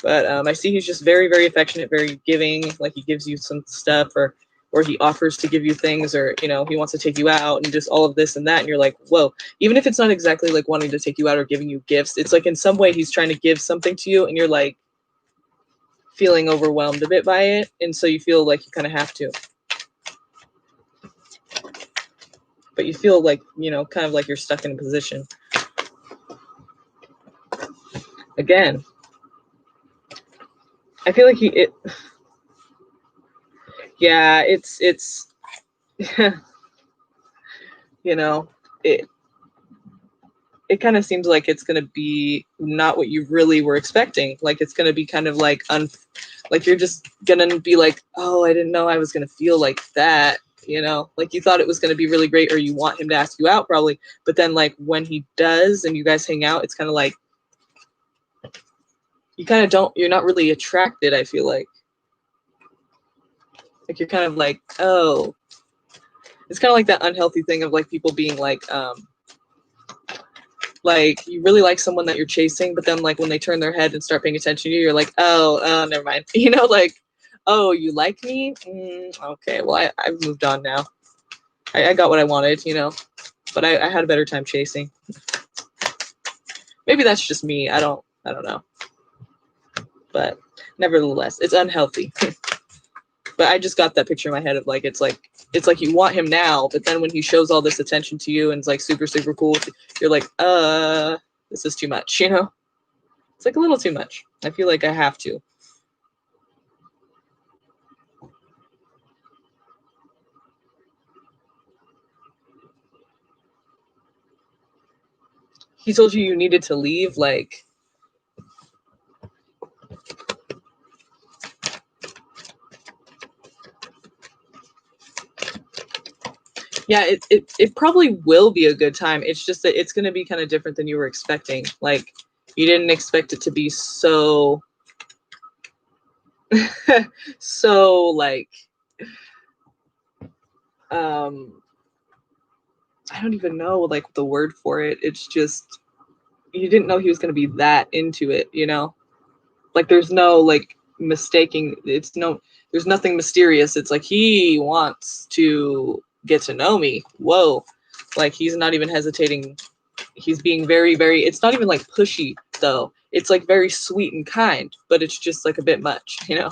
But I see he's just very, very affectionate, very giving. Like he gives you some stuff, or he offers to give you things, or, you know, he wants to take you out and just all of this and that. And you're like, whoa, even if it's not exactly like wanting to take you out or giving you gifts, it's like in some way he's trying to give something to you, and you're like feeling overwhelmed a bit by it. And so you feel like you kind of have to. But you feel like, you know, kind of like you're stuck in a position. Again, I feel like yeah, it's you know, it kind of seems like it's going to be not what you really were expecting. Like it's going to be kind of like like you're just going to be like, oh, I didn't know I was going to feel like that, you know, like you thought it was going to be really great, or you want him to ask you out probably, but then like when he does and you guys hang out, it's kind of like you kind of you're not really attracted. I feel like you're kind of like, oh, it's kind of like that unhealthy thing of like people being like you really like someone that you're chasing, but then like when they turn their head and start paying attention to you, you're like, oh, never mind. You know, like, oh, you like me? Okay, well, I've moved on now. I got what I wanted, you know, but I had a better time chasing. Maybe that's just me. I don't I don't know. But nevertheless, it's unhealthy. But I just got that picture in my head of like it's like you want him now, but then when he shows all this attention to you and it's like super, super cool, you're like, this is too much, you know? It's like a little too much. I feel like I have to. He told you needed to leave, like, yeah, it probably will be a good time. It's just that it's going to be kind of different than you were expecting. Like, you didn't expect it to be so, so like, I don't even know like the word for it. It's just, you didn't know he was going to be that into it, you know? Like, there's no like mistaking. There's nothing mysterious. It's like he wants to get to know me. Whoa. Like, he's not even hesitating. He's being very, very, it's not even like pushy though. It's like very sweet and kind, but it's just like a bit much, you know?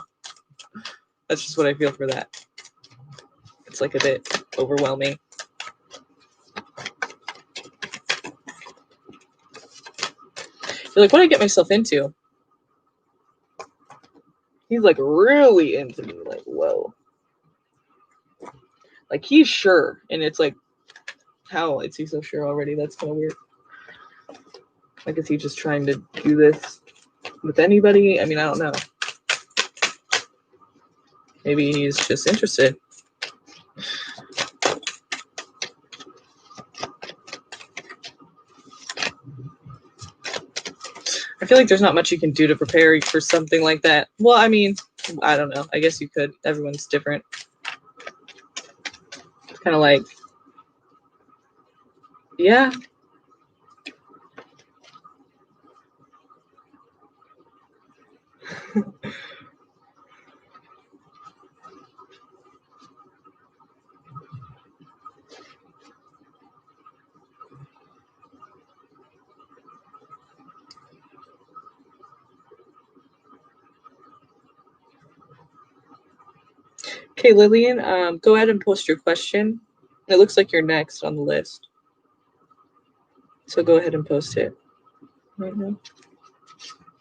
That's just what I feel for that. It's like a bit overwhelming. You're like, what did I get myself into? He's like really into me, like, whoa. Like, he's sure, and it's like, how is he so sure already? That's kind of weird. Like, is he just trying to do this with anybody? I mean, I don't know. Maybe he's just interested. I feel like there's not much you can do to prepare for something like that. Well, I mean, I don't know. I guess you could. Everyone's different. It's kind of like, yeah. Okay, Lillian, go ahead and post your question. It looks like you're next on the list. So go ahead and post it right now.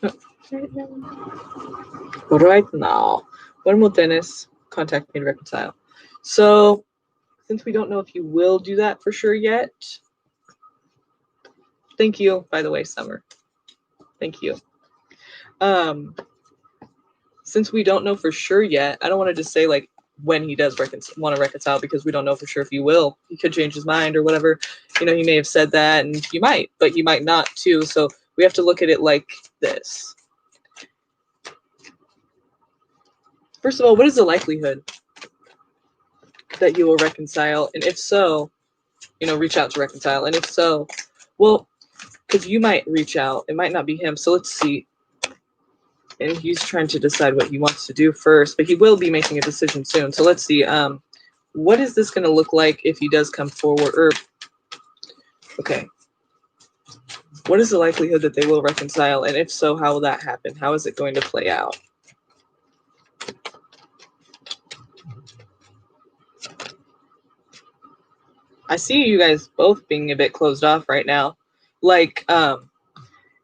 Oh, right now. Bueno tennis, contact me to reconcile. So, since we don't know if you will do that for sure yet, thank you, by the way, Summer. Thank you. Since we don't know for sure yet, I don't want to just say like when he does want to reconcile, because we don't know for sure if he will. He could change his mind or whatever. You know, he may have said that, and he might, but he might not too. So we have to look at it like this. First of all, what is the likelihood that you will reconcile? And if so, you know, reach out to reconcile. And if so, well, because you might reach out, it might not be him. So let's see. And he's trying to decide what he wants to do first, but he will be making a decision soon. So let's see. What is this going to look like if he does come forward? Or, okay. What is the likelihood that they will reconcile? And if so, how will that happen? How is it going to play out? I see you guys both being a bit closed off right now. Like,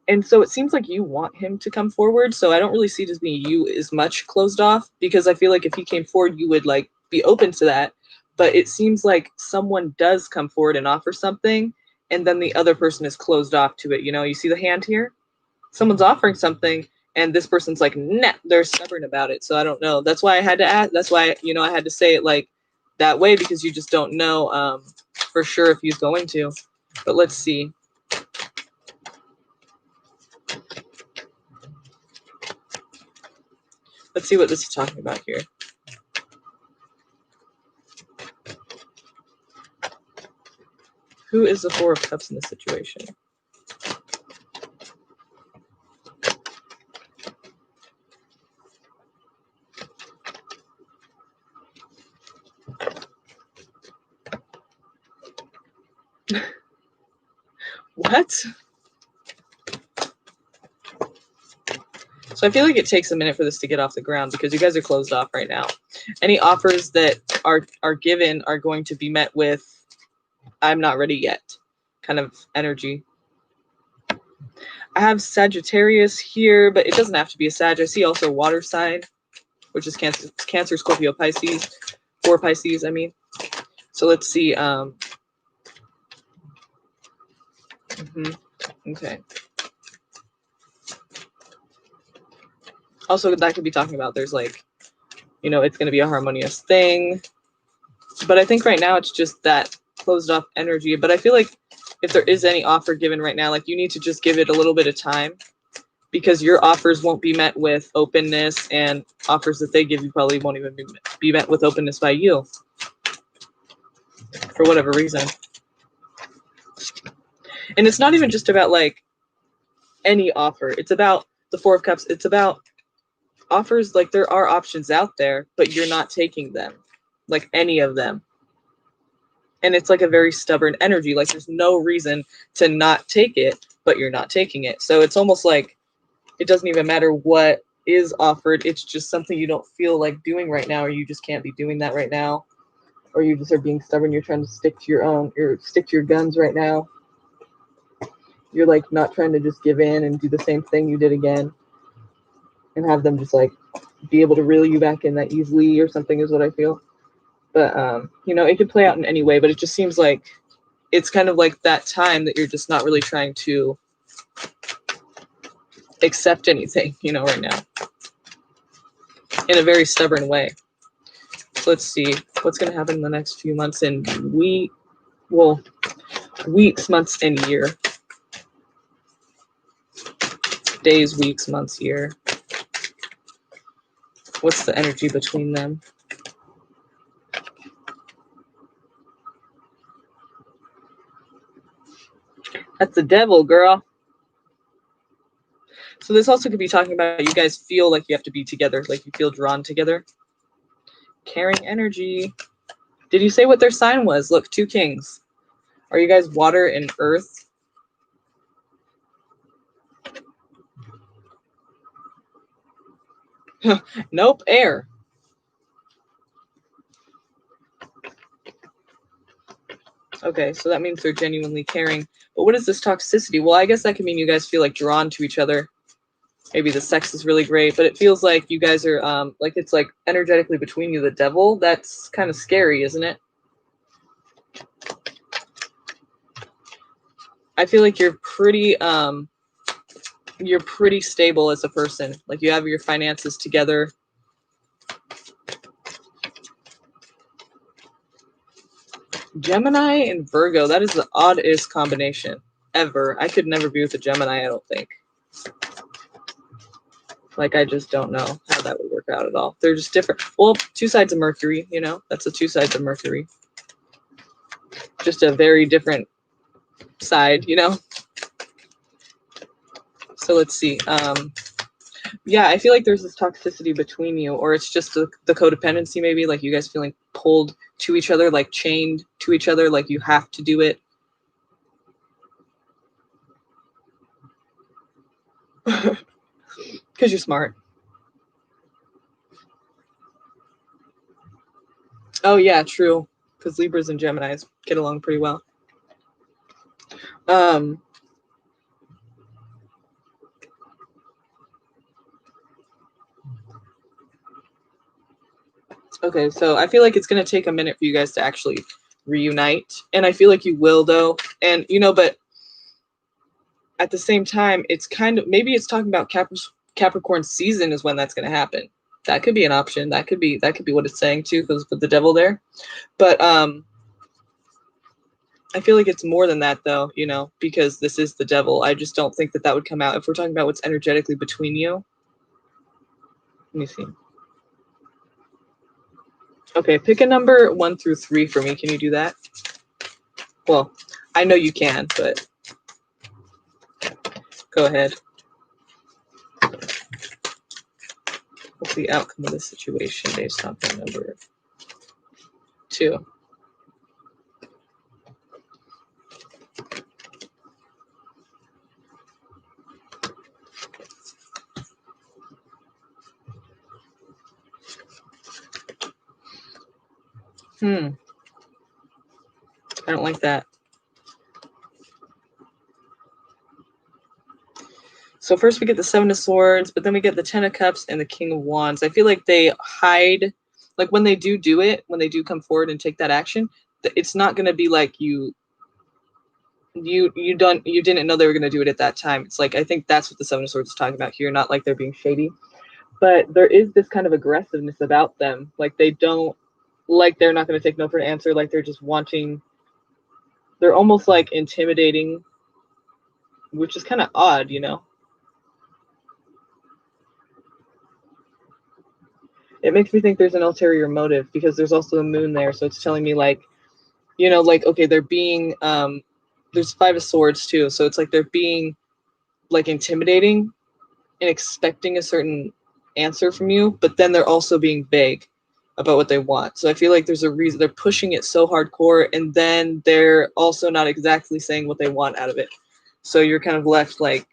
and so it seems like you want him to come forward. So I don't really see it as being you as much closed off, because I feel like if he came forward, you would like be open to that. But it seems like someone does come forward and offer something, and then the other person is closed off to it. You know, you see the hand here? Someone's offering something, and this person's like, nah, they're stubborn about it. So I don't know. That's why I had to ask. That's why, you know, I had to say it like that way, because you just don't know for sure if he's going to. But let's see. Let's see what this is talking about here. Who is the Four of Cups in this situation? What? So I feel like it takes a minute for this to get off the ground because you guys are closed off right now. Any offers that are given are going to be met with, I'm not ready yet kind of energy. I have Sagittarius here, but it doesn't have to be a Sag. I see also water sign, which is Cancer, Scorpio, Pisces, for Pisces, I mean. So let's see. Okay. Also, that could be talking about there's like, you know, it's going to be a harmonious thing. But I think right now it's just that closed off energy. But I feel like if there is any offer given right now, like you need to just give it a little bit of time because your offers won't be met with openness, and offers that they give you probably won't even be met with openness by you for whatever reason. And it's not even just about like any offer. It's about the Four of Cups. It's about offers, like there are options out there, but you're not taking them, like any of them. And it's like a very stubborn energy. Like there's no reason to not take it, but you're not taking it. So it's almost like it doesn't even matter what is offered. It's just something you don't feel like doing right now, or you just can't be doing that right now, or you just are being stubborn. You're trying to stick to your guns right now. You're like not trying to just give in and do the same thing you did again and have them just like be able to reel you back in that easily or something is what I feel. But you know, it could play out in any way, but it just seems like it's kind of like that time that you're just not really trying to accept anything, you know, right now in a very stubborn way. So let's see what's going to happen in the next few months and weeks, months, and year. Days, weeks, months, year. What's the energy between them? That's the devil, girl. So this also could be talking about you guys feel like you have to be together, like you feel drawn together. Caring energy. Did you say what their sign was? Look, 2 kings. Are you guys water and earth? Nope, air. Okay, so that means they're genuinely caring. But what is this toxicity? Well, I guess that could mean you guys feel like drawn to each other. Maybe the sex is really great, but it feels like you guys are like it's like energetically between you, the devil. That's kind of scary, isn't it? I feel like you're pretty stable as a person. Like you have your finances together. Gemini and Virgo, that is the oddest combination ever. I could never be with a Gemini, I don't think. Like, I just don't know how that would work out at all. They're just different. Well, 2 sides of Mercury, you know? That's the 2 sides of Mercury. Just a very different side, you know? So let's see. Yeah, I feel like there's this toxicity between you, or it's just the codependency maybe, like you guys feeling pulled to each other, like chained to each other, like you have to do it. Because you're smart. Oh yeah, true. Because Libras and Geminis get along pretty well. Okay, so I feel like it's going to take a minute for you guys to actually reunite. And I feel like you will, though. And, you know, but at the same time, it's kind of, maybe it's talking about Capricorn season is when that's going to happen. That could be an option. That could be what it's saying too, because with the devil there. But I feel like it's more than that, though, you know, because this is the devil. I just don't think that that would come out. If we're talking about what's energetically between you. Let me see. Okay, pick a number 1 through 3 for me. Can you do that? Well, I know you can, but go ahead. What's the outcome of the situation based on the number 2? I don't like that. So first we get the Seven of Swords, but then we get the Ten of Cups and the King of Wands. I feel like they hide, like when they do it, when they do come forward and take that action, it's not going to be like you didn't know they were going to do it at that time. It's like, I think that's what the Seven of Swords is talking about here, not like they're being shady. But there is this kind of aggressiveness about them. Like they're not going to take no for an answer. Like they're just wanting, they're almost like intimidating, which is kind of odd, you know? It makes me think there's an ulterior motive because there's also a moon there. So it's telling me like, you know, like, okay, they're being, there's Five of Swords too. So it's like they're being like intimidating and expecting a certain answer from you, but then they're also being vague about what they want. So I feel like there's a reason they're pushing it so hardcore, and then they're also not exactly saying what they want out of it. So you're kind of left like,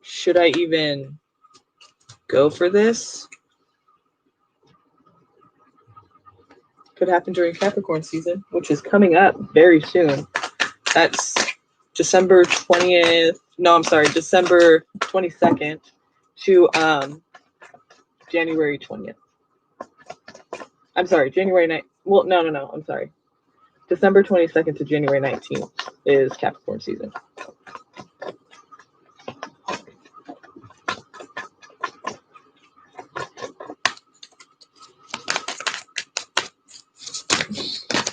should I even go for this? Could happen during Capricorn season, which is coming up very soon. That's December 20th. No, I'm sorry, December 22nd to January 20th. I'm sorry, January 9th. Well, no. I'm sorry. December 22nd to January 19th is Capricorn season.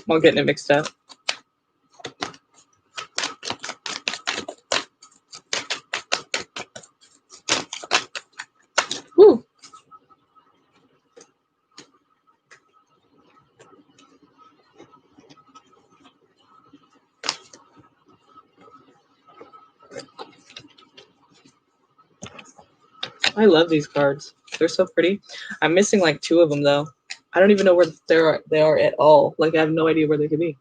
I'm all getting it mixed up. Woo! I love these cards. They're so pretty. I'm missing like 2 of them though. I don't even know where they are at all. Like I have no idea where they could be.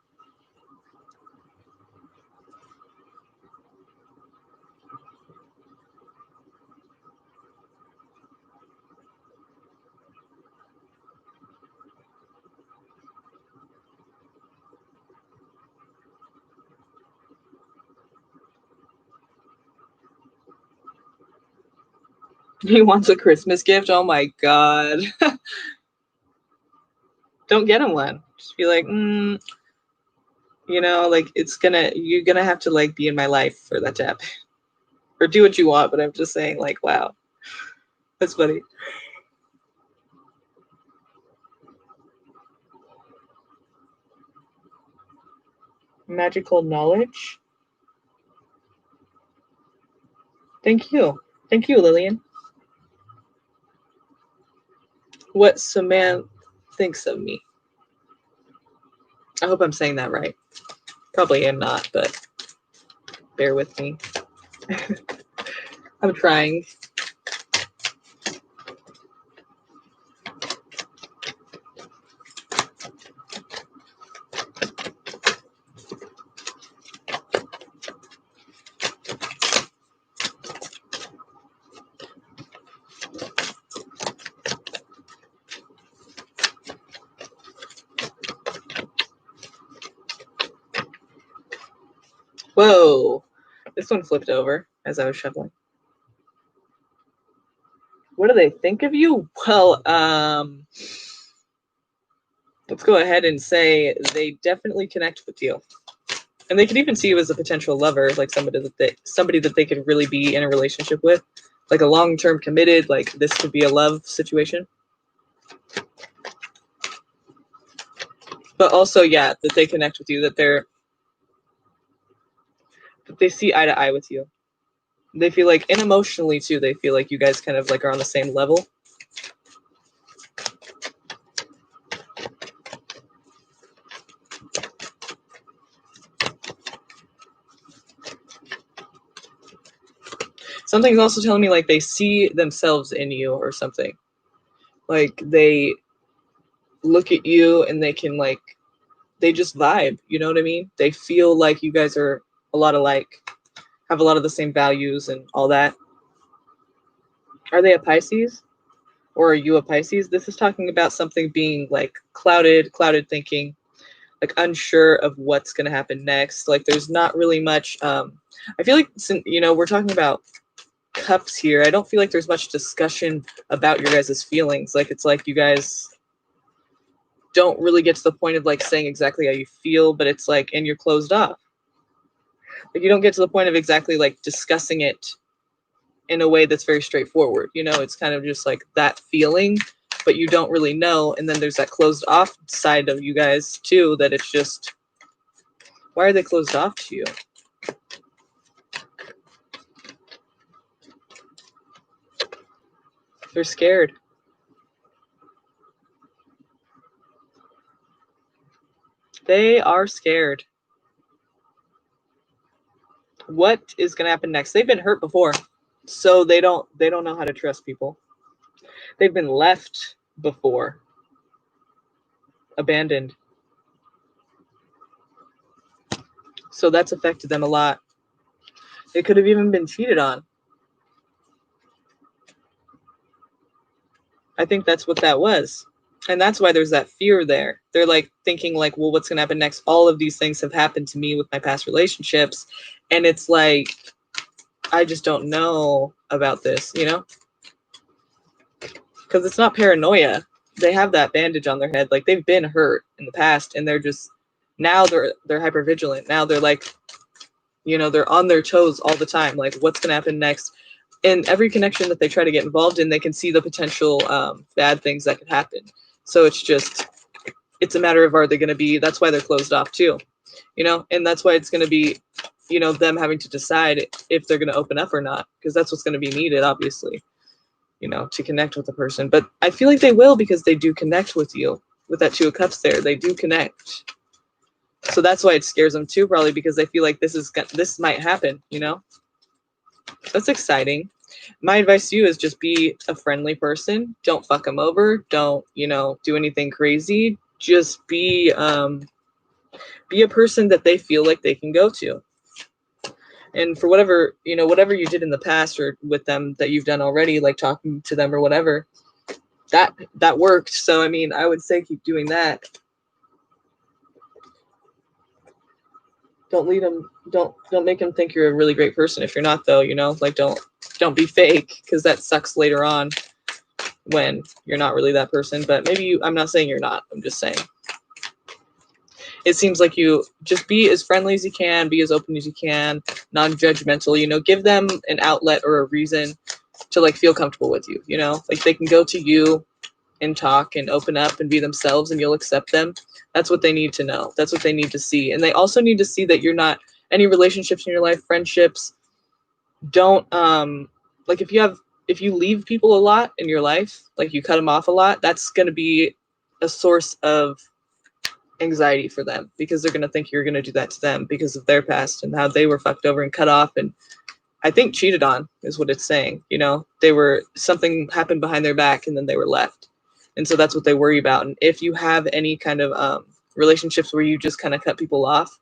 He wants a Christmas gift. Oh my god. Don't get him one. Just be like, you know, like you're gonna have to like be in my life for that to happen. Or do what you want, but I'm just saying, like, wow. That's funny. Magical knowledge. Thank you. Thank you, Lillian. What Samantha thinks of me. I hope I'm saying that right. Probably am not, but bear with me. I'm trying. Whoa. This one flipped over as I was shuffling. What do they think of you? Well, let's go ahead and say they definitely connect with you. And they could even see you as a potential lover, like somebody that they could really be in a relationship with, like a long-term committed, like this could be a love situation. But also, yeah, that they connect with you, that they see eye to eye with you. They feel like, and emotionally too, they feel like you guys kind of like are on the same level. Something's also telling me like they see themselves in you or something. Like they look at you and they can like, they just vibe, you know what I mean? They feel like you guys are a lot alike, have a lot of the same values and all that. Are they a Pisces? Or are you a Pisces? This is talking about something being like clouded thinking, like unsure of what's going to happen next. Like there's not really much, I feel like, you know, we're talking about cups here. I don't feel like there's much discussion about your guys' feelings. Like it's like you guys don't really get to the point of like saying exactly how you feel, but it's like, and you're closed off. Like you don't get to the point of exactly like discussing it in a way that's very straightforward. You know, it's kind of just like that feeling, but you don't really know. And then there's that closed off side of you guys too, that it's just, why are they closed off to you? They're scared. They are scared. What is going to happen next? They've been hurt before, so they don't know how to trust people. They've been left before, abandoned. So that's affected them a lot. They could have even been cheated on. I think that's what that was. And that's why there's that fear there. They're like thinking like, well, what's going to happen next? All of these things have happened to me with my past relationships. And it's like, I just don't know about this, you know? Because it's not paranoia. They have that bandage on their head. Like they've been hurt in the past and they're just, now they're hyper vigilant. Now they're like, you know, they're on their toes all the time. Like what's going to happen next? In every connection that they try to get involved in, they can see the potential bad things that could happen. So it's a matter of, are they going to be, that's why they're closed off too, you know, and that's why it's going to be, you know, them having to decide if they're going to open up or not, because that's what's going to be needed, obviously, you know, to connect with the person. But I feel like they will, because they do connect with you with that Two of Cups there. They do connect. So that's why it scares them too, probably because they feel like this might happen, you know. That's exciting. My advice to you is just be a friendly person. Don't fuck them over. Don't, you know, do anything crazy. Just be a person that they feel like they can go to. And for whatever, you know, whatever you did in the past or with them that you've done already, like talking to them or whatever, that worked. So, I mean, I would say keep doing that. Don't lead them. Don't make them think you're a really great person if you're not, though, you know, like don't be fake, because that sucks later on when you're not really that person. But maybe you, I'm not saying you're not, I'm just saying it seems like you just be as friendly as you can, be as open as you can, non-judgmental, you know, give them an outlet or a reason to like feel comfortable with you, you know, like they can go to you and talk and open up and be themselves and you'll accept them. That's what they need to know. That's what they need to see. And they also need to see that you're not, any relationships in your life, friendships, don't like if you leave people a lot in your life, like you cut them off a lot, that's going to be a source of anxiety for them, because they're going to think you're going to do that to them because of their past and how they were fucked over and cut off, and I think cheated on is what it's saying. You know, something happened behind their back and then they were left, and so that's what they worry about. And if you have any kind of relationships where you just kind of cut people off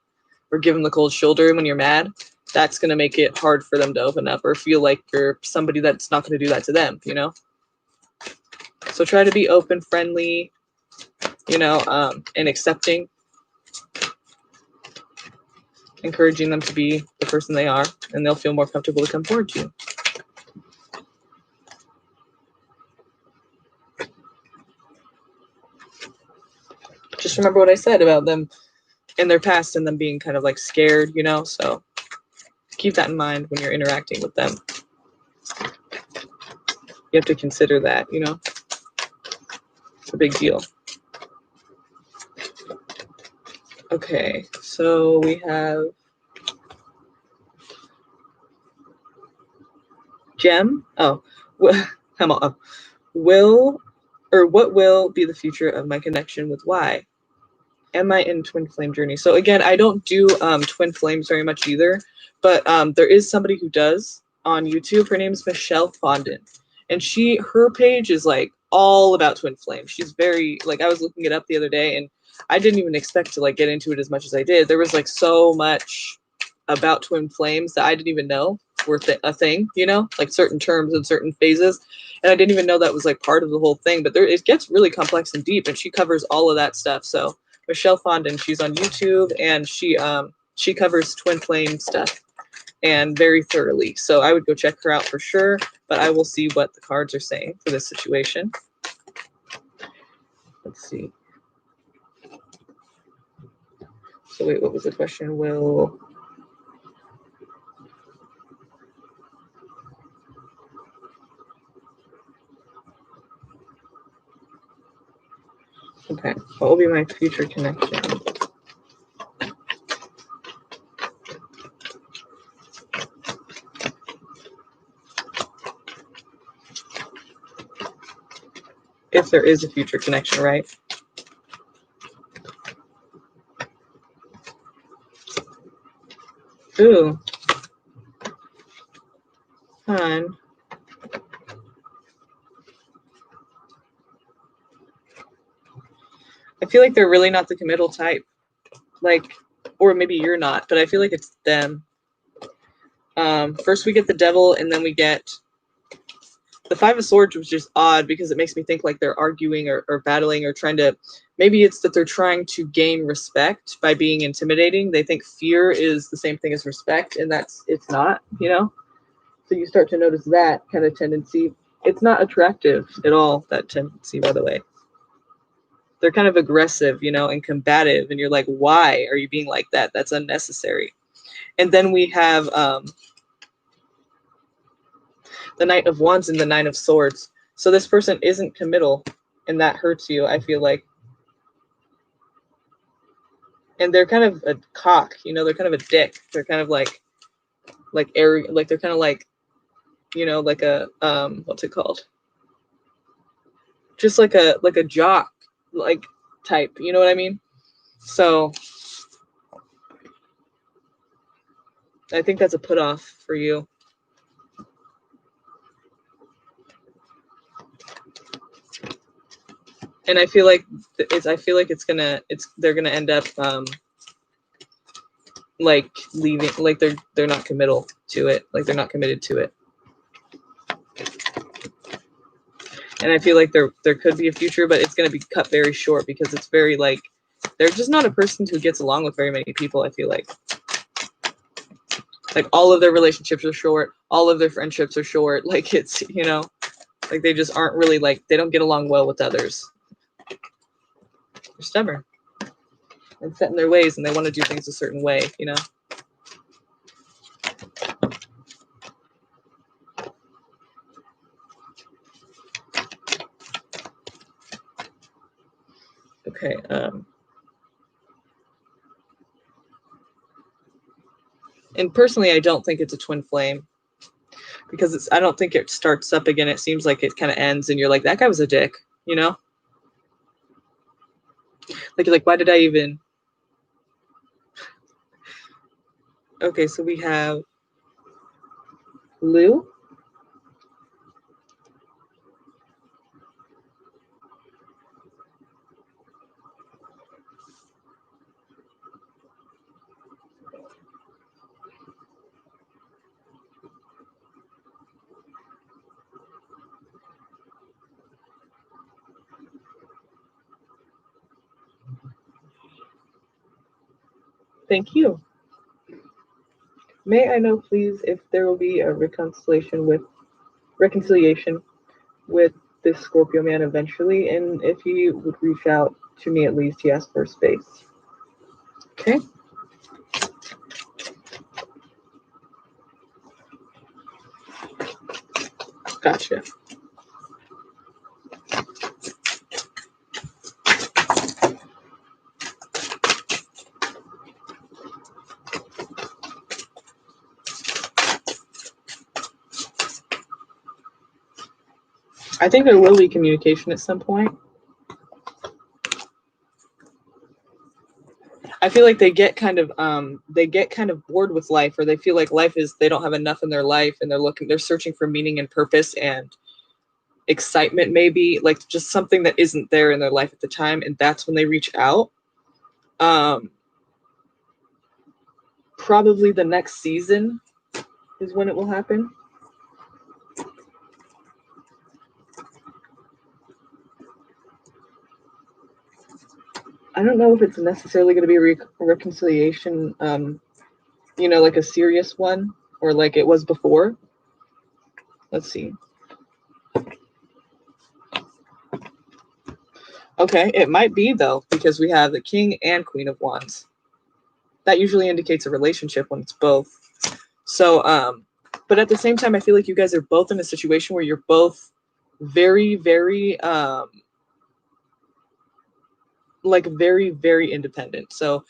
or give them the cold shoulder when you're mad, that's going to make it hard for them to open up or feel like you're somebody that's not going to do that to them, you know. So try to be open, friendly, you know, and accepting, encouraging them to be the person they are, and they'll feel more comfortable to come forward to you. Just remember what I said about them in their past and them being kind of like scared, you know, so keep that in mind when you're interacting with them. You have to consider that, you know, it's a big deal. Okay, so we have Gem. Oh, come on. What will be the future of my connection with Y? Am I in twin flame journey? So again, I don't do twin flames very much either, but there is somebody who does on YouTube. Her name is Michelle Fondant, and her page is like all about twin flames. She's very, like, I was looking it up the other day and I didn't even expect to like get into it as much as I did. There was like so much about twin flames that I didn't even know. were a thing, you know, like certain terms and certain phases. And I didn't even know that was like part of the whole thing, but it gets really complex and deep, and she covers all of that stuff. So Michelle Fondon, she's on YouTube, and she covers twin flame stuff and very thoroughly. So I would go check her out for sure, but I will see what the cards are saying for this situation. Let's see. So wait, what was the question? Okay, what will be my future connection? If there is a future connection, right? Ooh. Hun. I feel like they're really not the committal type. Like, or maybe you're not, but I feel like it's them. First we get the devil, and then we get the Five of Swords, which is odd because it makes me think like they're arguing or battling or trying to, maybe it's that they're trying to gain respect by being intimidating. They think fear is the same thing as respect, and it's not, you know? So you start to notice that kind of tendency. It's not attractive at all, that tendency, by the way. They're kind of aggressive, you know, and combative, and you're like, why are you being like that? That's unnecessary. And then we have the Knight of Wands and the Nine of Swords. So this person isn't committal, and that hurts you, I feel like. And they're kind of a cock, you know, they're kind of a dick. They're kind of like arrogant, like they're kind of like, you know, like a what's it called? Just like a jock, like type, you know what I mean? So I think that's a put off for you. And I feel like they're gonna end up like leaving, like they're not committal to it, like they're not committed to it. And I feel like there could be a future, but it's gonna be cut very short because it's very like they're just not a person who gets along with very many people. I feel like all of their relationships are short, all of their friendships are short. Like it's, you know, like they just aren't really like, they don't get along well with others. They're stubborn and set in their ways, and they want to do things a certain way, you know. Okay. And personally, I don't think it's a twin flame because I don't think it starts up again. It seems like it kind of ends, and you're like, that guy was a dick, you know. Like, you're like, why did I even? Okay, so we have Lou. Thank you. May I know, please, if there will be a reconciliation with this Scorpio man eventually, and if he would reach out to me, at least he asked for space. Okay. Gotcha. I think there will be communication at some point. I feel like they get kind of bored with life, or they feel like they don't have enough in their life, and they're searching for meaning and purpose and excitement, maybe like just something that isn't there in their life at the time, and that's when they reach out. Probably the next season, is when it will happen. I don't know if it's necessarily going to be a reconciliation, like a serious one, or like it was before. Let's see. Okay, it might be though, because we have the King and Queen of Wands. That usually indicates a relationship when it's both. So, but at the same time, I feel like you guys are both in a situation where you're both very, very, very, very independent. So,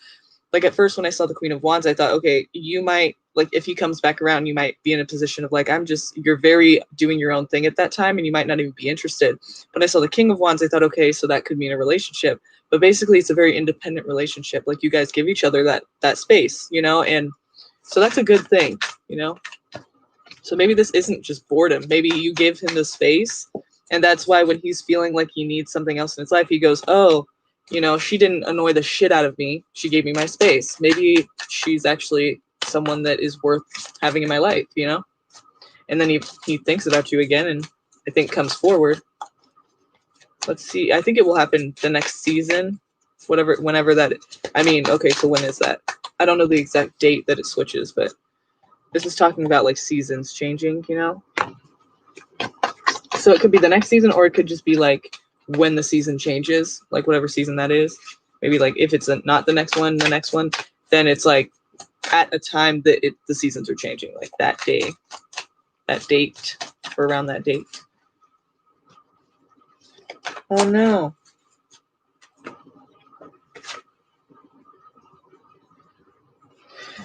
like at first when I saw the Queen of Wands, I thought, okay, you might, like, if he comes back around, you might be in a position of like, you're very doing your own thing at that time and you might not even be interested. But I saw the King of Wands, I thought, okay, so that could mean a relationship. But basically it's a very independent relationship. Like you guys give each other that space, and so that's a good thing. So maybe this isn't just boredom. Maybe you give him the space, and that's why when he's feeling like he needs something else in his life, he goes, oh, she didn't annoy the shit out of me. She gave me my space. Maybe she's actually someone that is worth having in my life. And then he thinks about you again, and I think comes forward. Let's see. I think it will happen the next season, whenever that. I mean, okay, so when is that? I don't know the exact date that it switches, but this is talking about like seasons changing. So it could be the next season, or it could just be like when the season changes, like whatever season that is. Maybe like if it's not the next one, then it's like at a time that the seasons are changing, like that day, that date, or around that date. Oh no.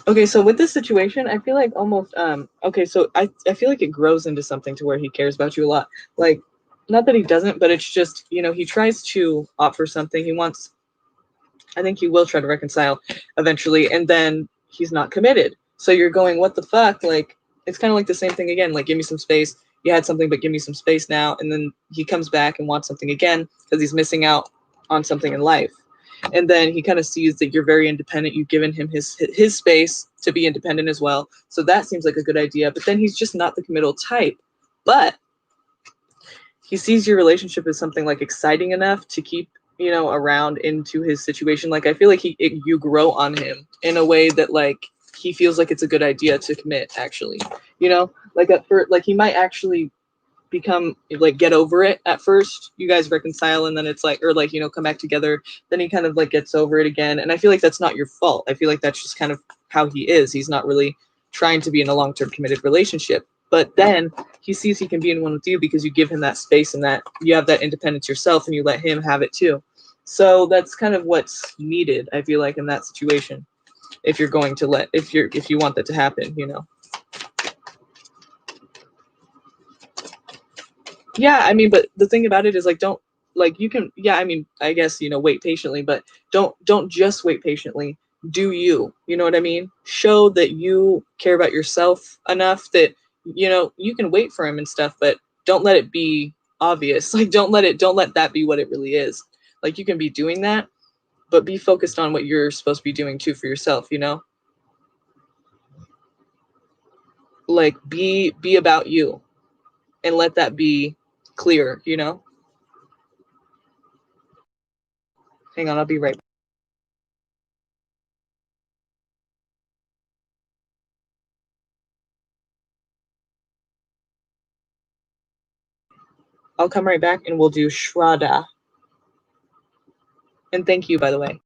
Okay, so with this situation, I feel like almost okay, so I feel like it grows into something to where he cares about you a lot. Like, not that he doesn't, but it's just, he tries to offer something. I think he will try to reconcile eventually, and then he's not committed. So you're going, what the fuck? Like, it's kind of like the same thing again. Like, give me some space. You had something, but give me some space now. And then he comes back and wants something again because he's missing out on something in life. And then he kind of sees that you're very independent. You've given him his space to be independent as well. So that seems like a good idea. But then he's just not the committal type. But he sees your relationship as something like exciting enough to keep around into his situation. Like I feel like you grow on him in a way that like he feels like it's a good idea to commit actually. Like at first, like he might actually become like get over it at first, you guys reconcile, and then it's like, or like come back together, then he kind of like gets over it again, and I feel like that's not your fault. I feel like that's just kind of how he is. He's not really trying to be in a long-term committed relationship, but then he sees he can be in one with you because you give him that space and that you have that independence yourself and you let him have it too. So that's kind of what's needed, I feel like, in that situation, if you're going to if you want that to happen. Yeah, I mean, but the thing about it is like don't like you can, yeah, I mean, I guess wait patiently, but don't just wait patiently. Do you know what I mean? Show that you care about yourself enough that you can wait for him and stuff, but don't let it be obvious. Like don't let that be what it really is. Like you can be doing that, but be focused on what you're supposed to be doing too for yourself. Like be about you and let that be clear. Hang on, I'll be right back. I'll come right back and we'll do Shraddha. And thank you, by the way.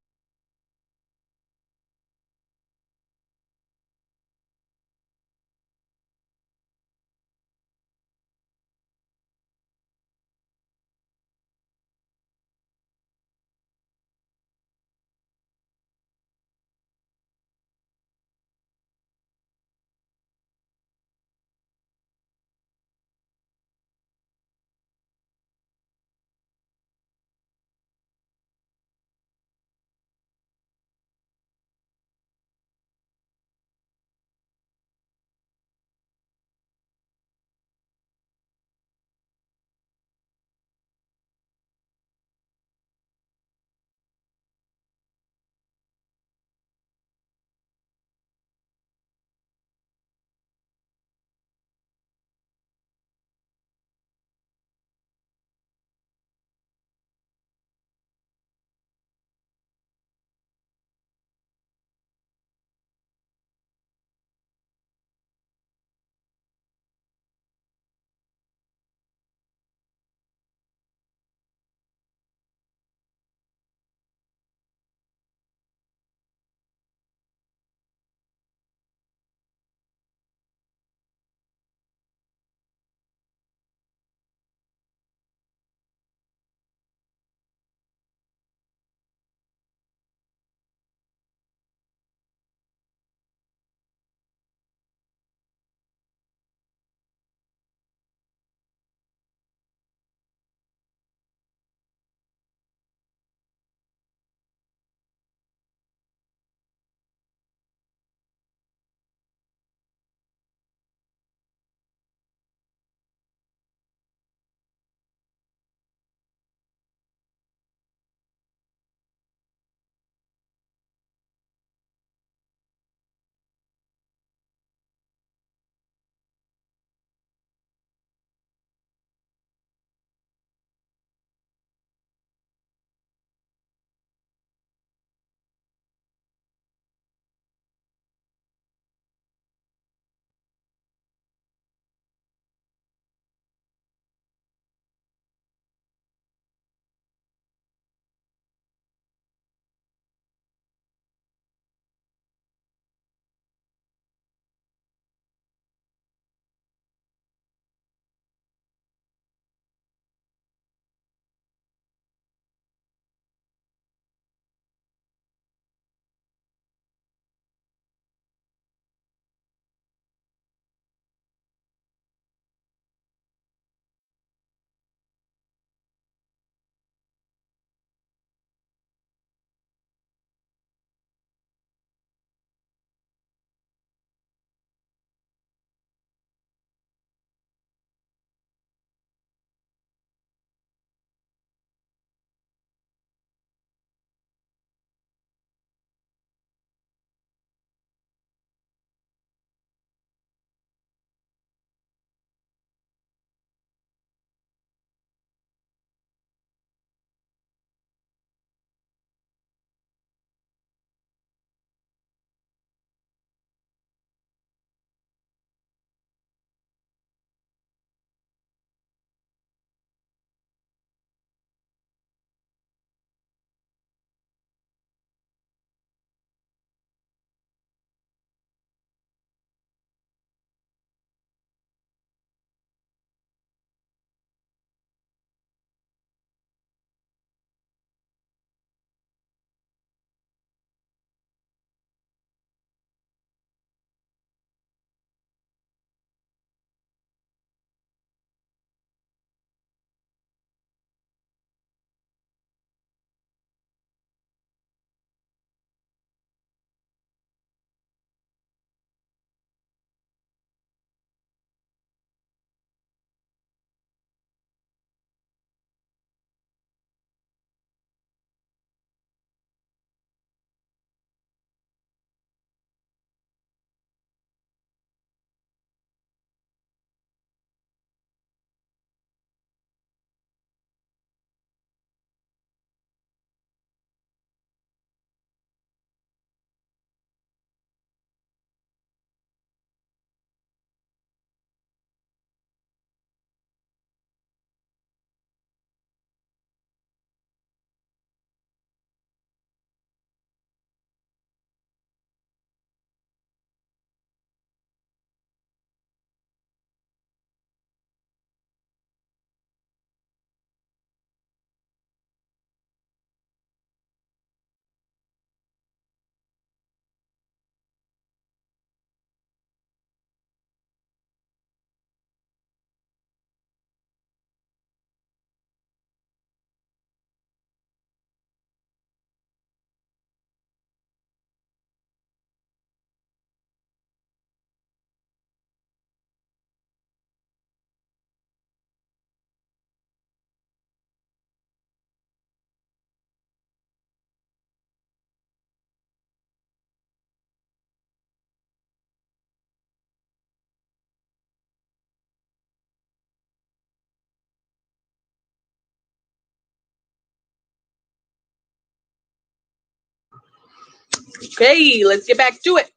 Okay, let's get back to it.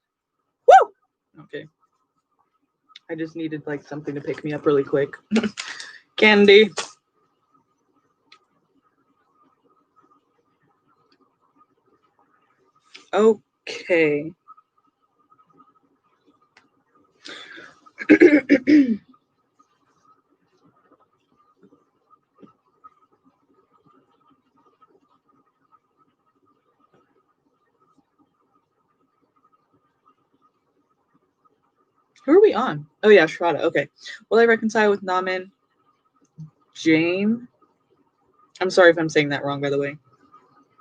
Woo! Okay. I just needed like something to pick me up really quick. Candy. Okay. Who are we on? Oh yeah, Shraddha. Okay. Will I reconcile with Naman? Jane? I'm sorry if I'm saying that wrong, by the way,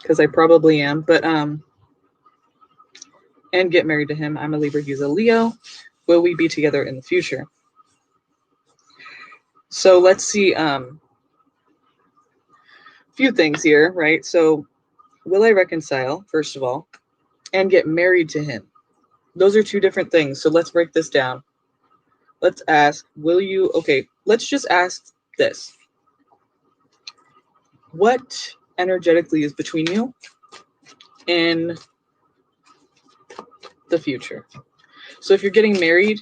because I probably am. But and get married to him. I'm a Libra. He's a Leo. Will we be together in the future? So let's see. Few things here, right? So, will I reconcile first of all, and get married to him? Those are two different things. So let's break this down. Let's ask, will you, okay, let's just ask this. What energetically is between you in the future? So if you're getting married,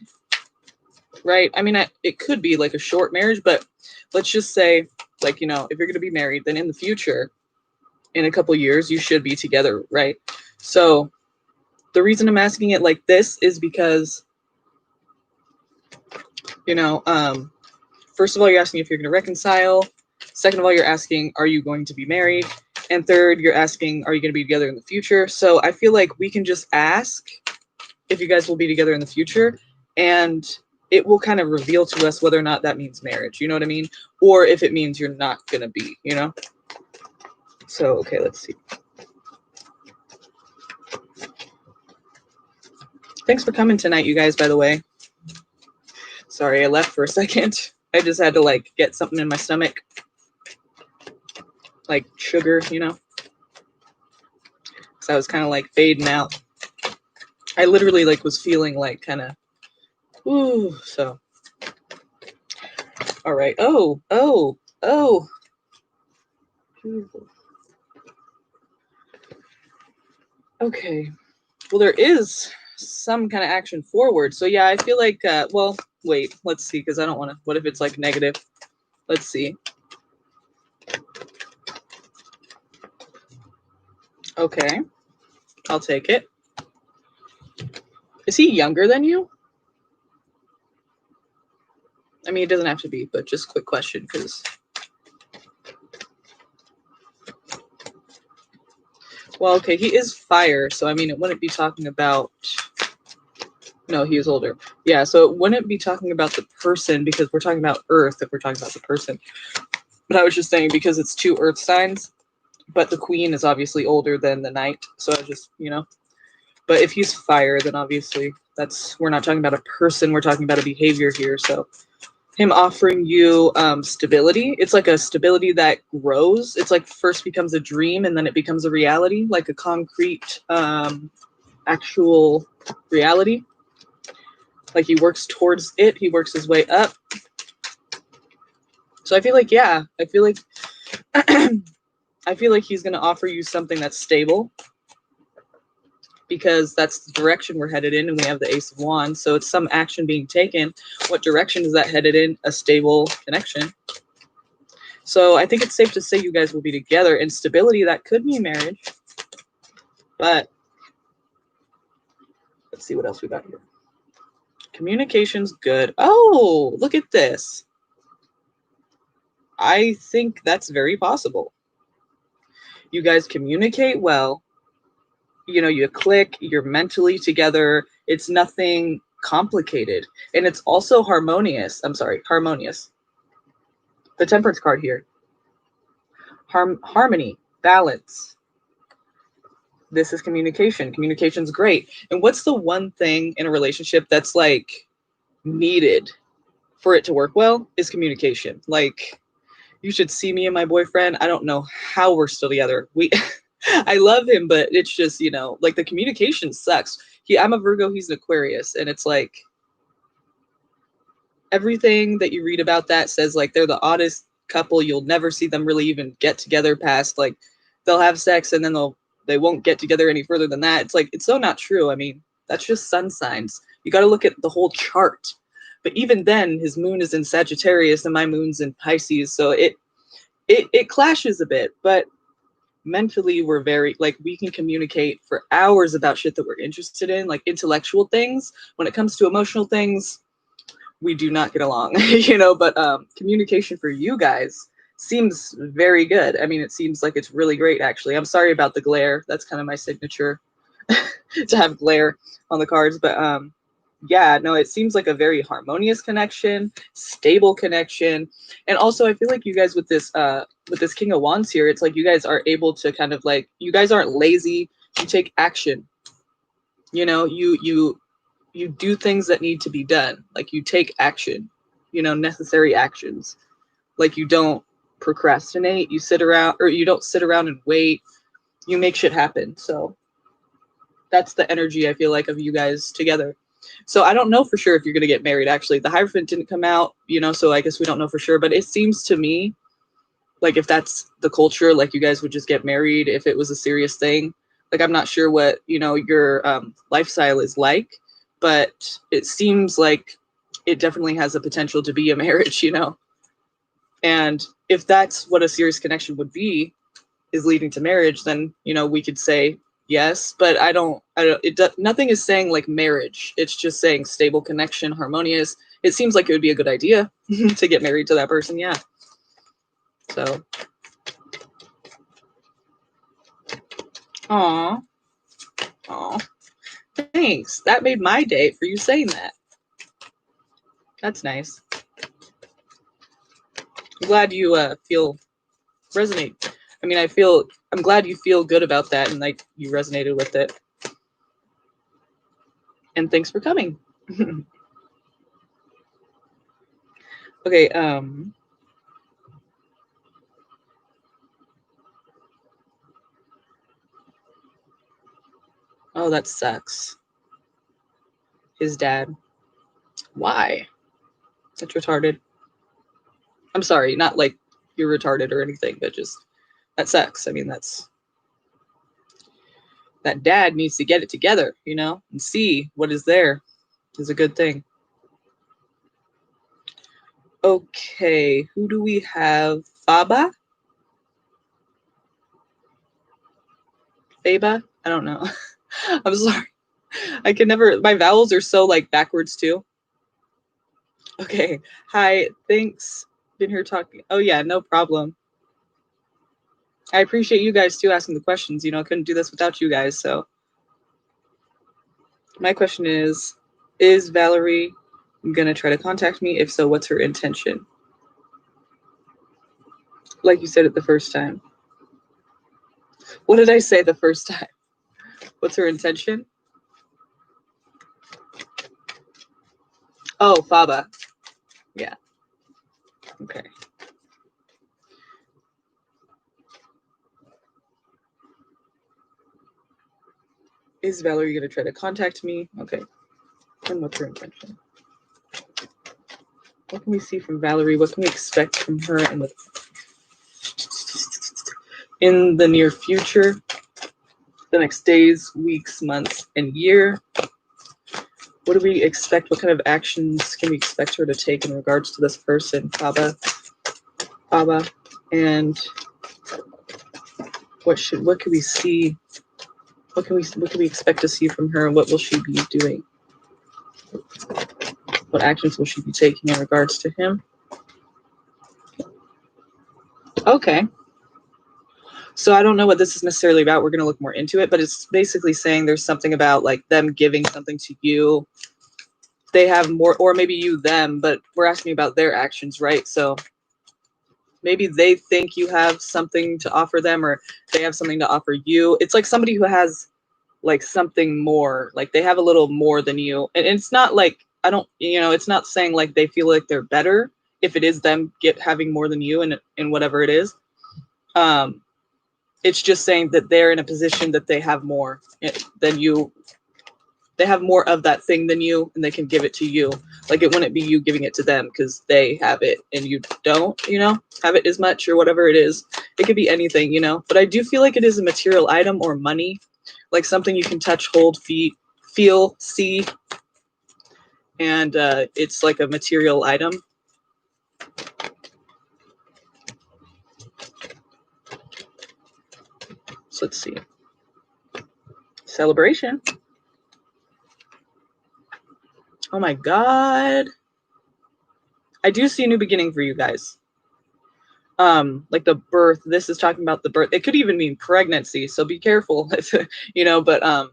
right? I mean, it could be like a short marriage, but let's just say, like, you know, if you're going to be married, then in the future, in a couple years, you should be together, right? So the reason I'm asking it like this is because, you know, first of all, you're asking if you're going to reconcile. Second of all, you're asking, are you going to be married? And third, you're asking, are you going to be together in the future? So I feel like we can just ask if you guys will be together in the future, and it will kind of reveal to us whether or not that means marriage. You know what I mean? Or if it means you're not going to be, you know? So, okay, let's see. Thanks for coming tonight, you guys, by the way. Sorry, I left for a second. I just had to, like, get something in my stomach. Like sugar, you know? So I was kind of, like, fading out. I literally, like, was feeling, like, kind of, ooh, so. All right. Oh. Jesus. Okay. Well, there is some kind of action forward. So yeah, I feel like, well, wait, let's see, because I don't want to, what if it's like negative? Let's see. Okay. I'll take it. Is he younger than you? I mean, it doesn't have to be, but just quick question, because. Well, okay, he is fire, so I mean, it wouldn't be talking about. No, he is older. Yeah, so it wouldn't be talking about the person because we're talking about Earth if we're talking about the person. But I was just saying because it's two Earth signs, but the Queen is obviously older than the Knight, so I just, you know. But if he's fire, then obviously we're not talking about a person, we're talking about a behavior here. So him offering you stability, it's like a stability that grows. It's like first becomes a dream and then it becomes a reality, like a concrete actual reality. Like he works towards it, he works his way up. So I feel like, yeah, I feel like I feel like he's going to offer you something that's stable, because that's the direction we're headed in, and we have the Ace of Wands, so it's some action being taken. What direction is that headed in? A stable connection. So I think it's safe to say you guys will be together. And stability, that could mean marriage, but let's see what else we got here. Communication's good. Oh, look at this. I think that's very possible. You guys communicate well. You know, you click, you're mentally together. It's nothing complicated. And it's also harmonious. I'm sorry, harmonious. The Temperance card here. Harmony, balance. This is communication. Communication's great. And what's the one thing in a relationship that's like needed for it to work well is communication. Like, you should see me and my boyfriend. I don't know how we're still together. I love him, but it's just, you know, like the communication sucks. I'm a Virgo, he's an Aquarius, and it's like everything that you read about that says like they're the oddest couple. You'll never see them really even get together past like they'll have sex and then they'll they won't get together any further than that. It's like, it's so not true. I mean, that's just sun signs. You got to look at the whole chart. But even then, his moon is in Sagittarius and my moon's in Pisces, so it clashes a bit. But mentally, we're very, like, we can communicate for hours about shit that we're interested in, like intellectual things. When it comes to emotional things, we do not get along, you know. But communication for you guys seems very good. I mean, it seems like it's really great, actually. I'm sorry about the glare. That's kind of my signature to have glare on the cards. But yeah, no, it seems like a very harmonious connection, stable connection. And also, I feel like you guys with this King of Wands here, it's like you guys are able to kind of like, you guys aren't lazy. You take action. You know, you do things that need to be done. Like, you take action, you know, necessary actions. Like, you don't procrastinate. You sit around, or you don't sit around and wait. You make shit happen. So that's the energy I feel like of you guys together. So I don't know for sure if you're going to get married. Actually, the Hierophant didn't come out, you know, so I guess we don't know for sure. But it seems to me like if that's the culture, like you guys would just get married if it was a serious thing. Like, I'm not sure what, you know, your lifestyle is like, but it seems like it definitely has the potential to be a marriage, you know. And if that's what a serious connection would be, is leading to marriage, then, you know, we could say yes. But nothing is saying like marriage. It's just saying stable connection, harmonious. It seems like it would be a good idea to get married to that person. Yeah. So, aw, thanks. That made my day for you saying that. That's nice. I'm glad you feel resonate. I mean, I'm glad you feel good about that and like you resonated with it. And thanks for coming. Okay, oh, that sucks. His dad. Why? That's retarded. I'm sorry, not like you're retarded or anything, but just that sucks. I mean, that dad needs to get it together, you know, and see what is there is a good thing. Okay, who do we have? Faba? Faba? I don't know. I'm sorry. I can never, my vowels are so like backwards too. Okay. Hi, thanks. Been here talking. Oh yeah, no problem. I appreciate you guys too asking the questions. You know, I couldn't do this without you guys. So my question is Valerie gonna try to contact me? If so, what's her intention? Like you said it the first time. What did I say the first time? What's her intention? Oh, Faba. Yeah. Okay. Is Valerie gonna try to contact me? Okay. And what's her intention? What can we see from Valerie? What can we expect from her in the near future? The next days, weeks, months, and year. What do we expect? What kind of actions can we expect her to take in regards to this person, Faba? And what can we see? What can we expect to see from her? What will she be doing? What actions will she be taking in regards to him? Okay. So I don't know what this is necessarily about. We're going to look more into it, but it's basically saying there's something about like them giving something to you. They have more, or maybe you them, but we're asking about their actions, right? So maybe they think you have something to offer them, or they have something to offer you. It's like somebody who has like something more, like they have a little more than you. And it's not like, I don't, you know, it's not saying like they feel like they're better if it is them having more than you in whatever it is. It's just saying that they're in a position that they have more than you they have more of that thing than you, and they can give it to you. Like it wouldn't be you giving it to them because they have it and you don't, have it as much or whatever it is. It could be anything, but I do feel like it is a material item or money, like something you can touch, hold, feel, see, and it's like a material item. So let's see. Celebration. Oh my God. I do see a new beginning for you guys. Like the birth, this is talking about the birth. It could even mean pregnancy, so be careful, but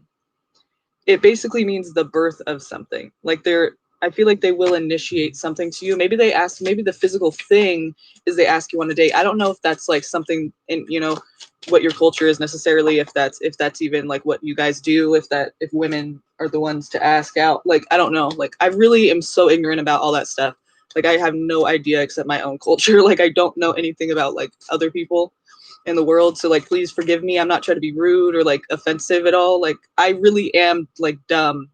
it basically means the birth of something. Like I feel like they will initiate something to you. Maybe maybe the physical thing is they ask you on a date. I don't know if that's like something in, what your culture is necessarily, if that's even like what you guys do, if women are the ones to ask out. Like, I don't know. Like, I really am so ignorant about all that stuff. Like, I have no idea except my own culture. Like, I don't know anything about like other people in the world. So like, please forgive me. I'm not trying to be rude or like offensive at all. Like, I really am like dumb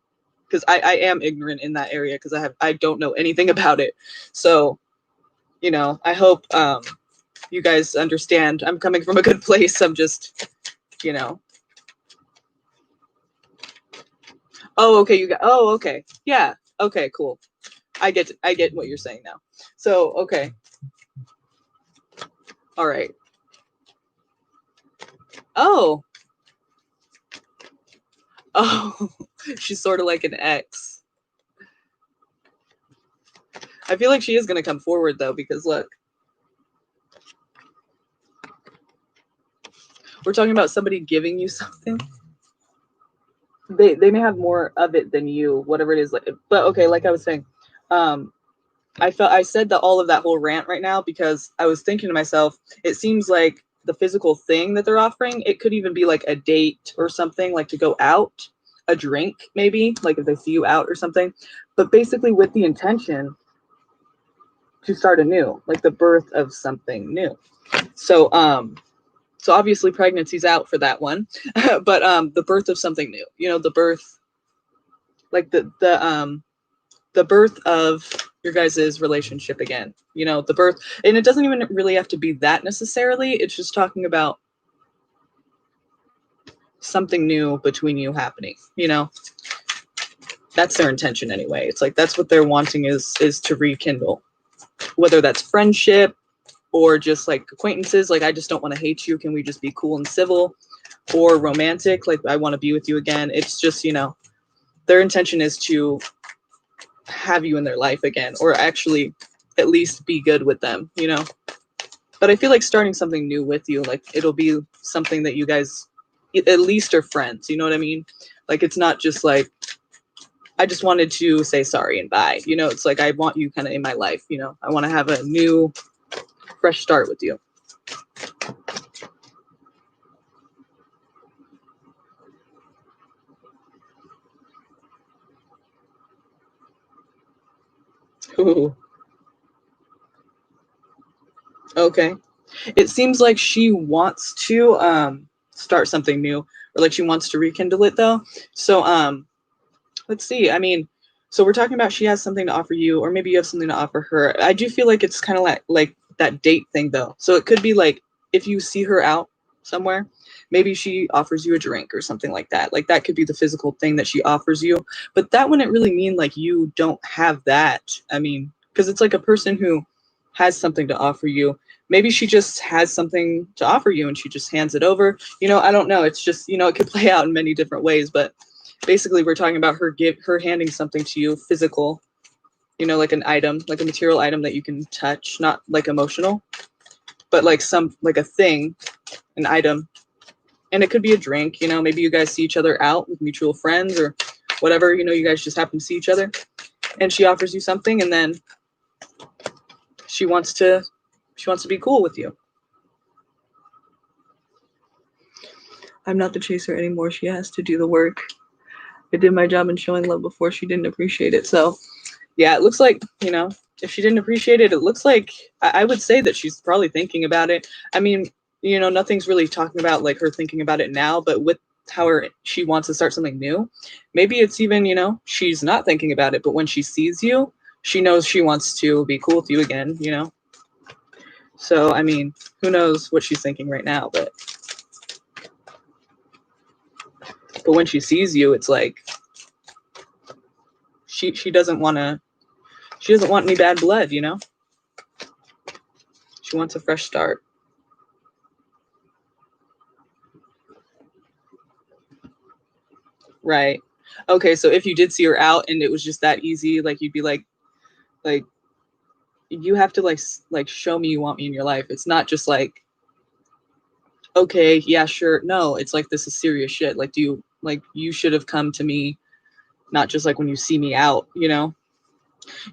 because I am ignorant in that area because I don't know anything about it. So, I hope you guys understand. I'm coming from a good place. I'm just, Oh, okay. Oh, okay. Yeah. Okay, cool. I get what you're saying now. So, okay. All right. Oh. Oh, she's sort of like an ex. I feel like she is going to come forward though, because look, we're talking about somebody giving you something. They may have more of it than you, whatever it is. But okay, like I was saying, I said that all of that whole rant right now because I was thinking to myself, it seems like the physical thing that they're offering, it could even be like a date or something, like to go out, a drink maybe, like if they see you out or something, but basically with the intention to start anew, like the birth of something new. So so obviously pregnancy's out for that one, but the birth of something new, the birth, like the birth of your guys' relationship again, the birth, and it doesn't even really have to be that necessarily. It's just talking about something new between you happening, that's their intention anyway. It's like, that's what they're wanting is to rekindle, whether that's friendship or just like acquaintances. Like, I just don't want to hate you. Can we just be cool and civil? Or romantic. Like, I want to be with you again. It's just, their intention is to have you in their life again, or actually at least be good with them, but I feel like starting something new with you, like it'll be something that you guys at least are friends, you know what I mean? Like, it's not just like, I just wanted to say sorry and bye, it's like, I want you kind of in my life, I want to have a new fresh start with you. Ooh. Okay. It seems like she wants to start something new, or like she wants to rekindle it though. So let's see. I mean, so we're talking about she has something to offer you, or maybe you have something to offer her. I do feel like it's kind of like that date thing though. So it could be like, if you see her out somewhere, maybe she offers you a drink or something like that. Like, that could be the physical thing that she offers you. But that wouldn't really mean like you don't have that. I mean, because it's like a person who has something to offer you. Maybe she just has something to offer you and she just hands it over. I don't know. It's just, it could play out in many different ways, but basically we're talking about her handing something to you, physical, like an item, like a material item that you can touch, not like emotional, but like like a thing, an item. And it could be a drink, maybe you guys see each other out with mutual friends or whatever, you guys just happen to see each other, and she offers you something, and then she wants to be cool with you. I'm not the chaser anymore. She has to do the work. I did my job in showing love before. She didn't appreciate it. So yeah, it looks like, if she didn't appreciate it, it looks like I would say that she's probably thinking about it. I mean, nothing's really talking about like her thinking about it now, but with she wants to start something new. Maybe it's even, you know, she's not thinking about it, but when she sees you, she knows she wants to be cool with you again, you know? So, I mean, who knows what she's thinking right now, but when she sees you, it's like she doesn't want any bad blood, you know? She wants a fresh start. Right. Okay, so if you did see her out and it was just that easy, like you'd be like you have to like show me you want me in your life. It's not just like, okay, yeah, sure. No, it's like, this is serious shit. Like, you should have come to me, not just like when you see me out, you know?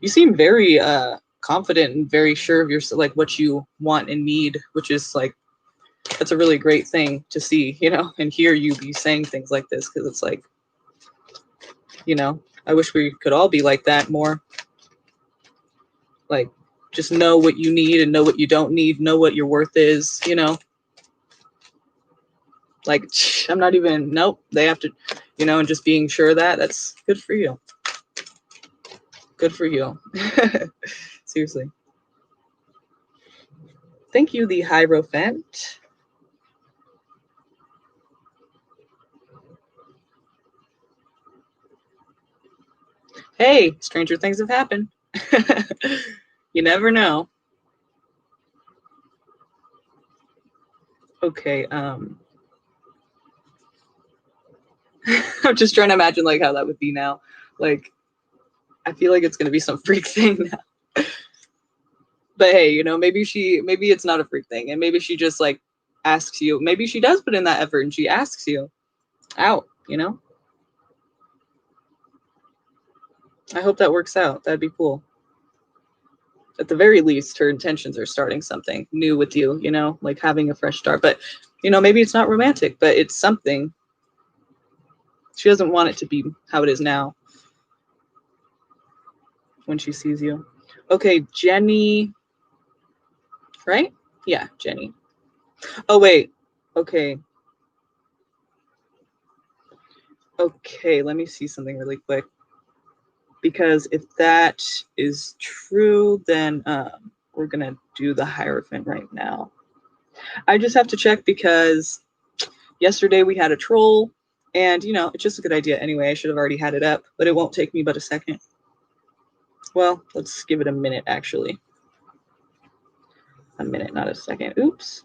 You seem very confident and very sure of yourself, like what you want and need, which is like, that's a really great thing to see, you know, and hear you be saying things like this, because it's like, you know, I wish we could all be like that more. Like, just know what you need and know what you don't need, know what your worth is, you know? Like, I'm not even, nope, they have to, you know, and just being sure of that, that's good for you. Good for you. Seriously. Thank you, the Hierophant. Hey, stranger things have happened. You never know. Okay, I'm just trying to imagine like how that would be now. Like, I feel like it's gonna be some freak thing now. But hey, you know, maybe it's not a freak thing, and maybe she just like asks you. Maybe she does put in that effort and she asks you out, you know? I hope that works out. That'd be cool. At the very least, her intentions are starting something new with you, you know, like having a fresh start. But, you know, maybe it's not romantic, but it's something. She doesn't want it to be how it is now when she sees you. Okay, Jenny, right? Yeah, Jenny. Oh, wait. Okay. Okay, let me see something really quick. Because if that is true, then we're going to do the Hierophant right now. I just have to check because yesterday we had a troll, and you know, it's just a good idea anyway. I should have already had it up, but it won't take me but a second. Well, let's give it a minute actually. A minute, not a second. Oops.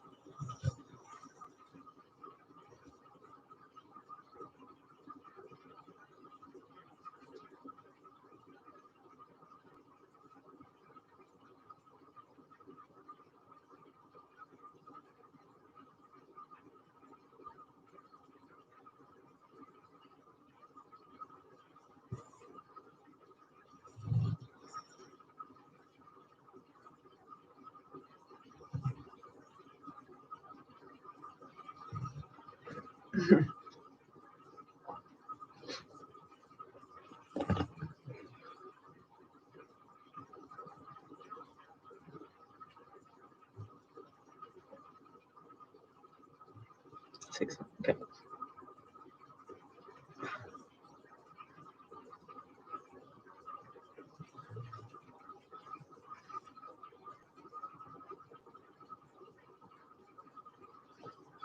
Okay.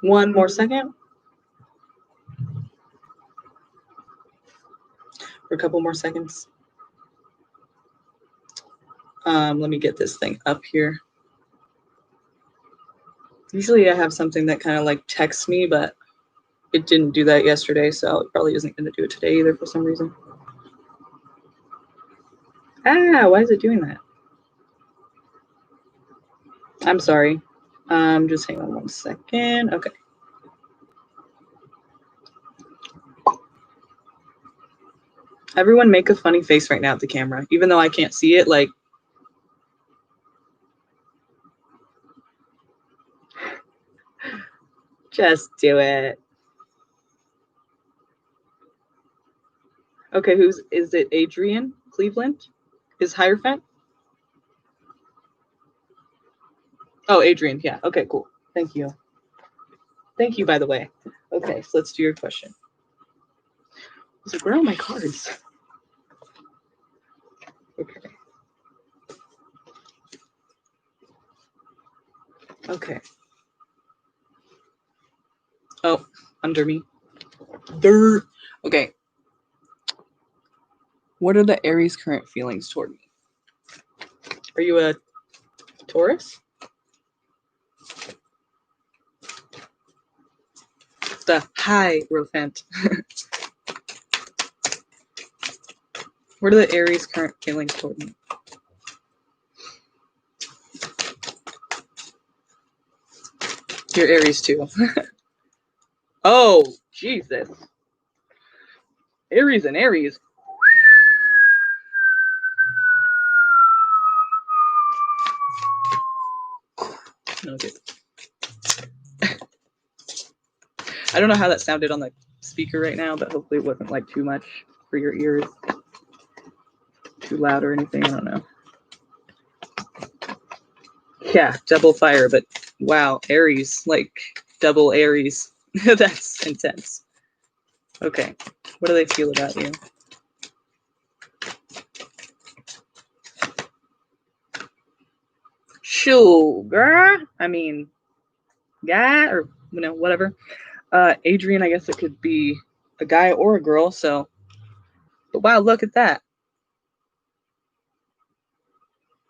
One more second. For a couple more seconds. Let me get this thing up here. Usually I have something that kind of like texts me, but it didn't do that yesterday, so it probably isn't going to do it today either for some reason. Ah, why is it doing that? I'm sorry. Just hang on 1 second. Okay. Everyone make a funny face right now at the camera, even though I can't see it. Like, just do it. Okay, is it? Adrian Cleveland is Hierophant? Oh, Adrian. Yeah. Okay, cool. Thank you. Thank you, by the way. Okay. Okay, so let's do your question. I was like, where are my cards? Okay. Okay. Oh, under me. Durr. Okay. What are the Aries' current feelings toward me? Are you a Taurus? The Hierophant. What are the Aries' current feelings toward me? You're Aries too. Oh, Jesus. Aries and Aries. Okay. I don't know how that sounded on the speaker right now, but hopefully it wasn't like too much for your ears. Too loud or anything, I don't know. Yeah, double fire, but wow, Aries, like double Aries. That's intense. Okay, what do they feel about you? Sugar. I mean, guy or whatever. Adrian, I guess it could be a guy or a girl. So, but wow, look at that.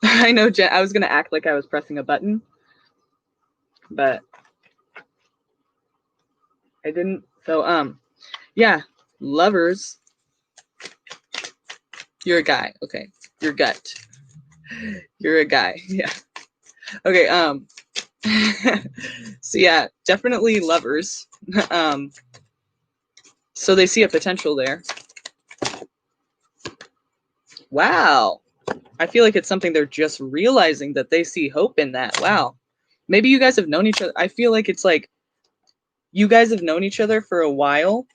I know, Jen. I was gonna act like I was pressing a button, but I didn't. So, yeah, lovers. You're a guy. Okay, your gut. You're a guy. Yeah. Okay. So yeah, definitely lovers. So they see a potential there. Wow. I feel like it's something they're just realizing that they see hope in that. Wow. Maybe you guys have known each other. I feel like it's like you guys have known each other for a while.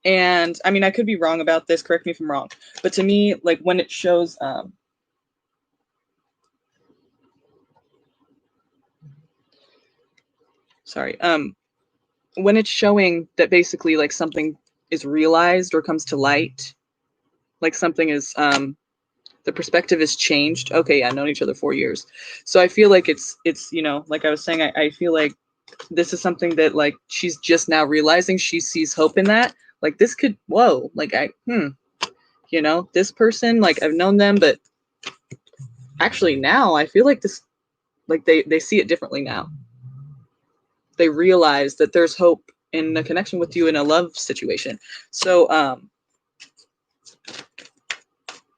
And I mean, I could be wrong about this. Correct me if I'm wrong. But to me, like when it shows, when it's showing that basically like something is realized or comes to light, like something is, the perspective has changed. Okay, yeah, known each other 4 years. So I feel like it's, like I was saying, I feel like this is something that like she's just now realizing. She sees hope in that. Like this could, whoa, like this person, like I've known them, but actually now I feel like this, like they see it differently now. They realize that there's hope in a connection with you in a love situation. So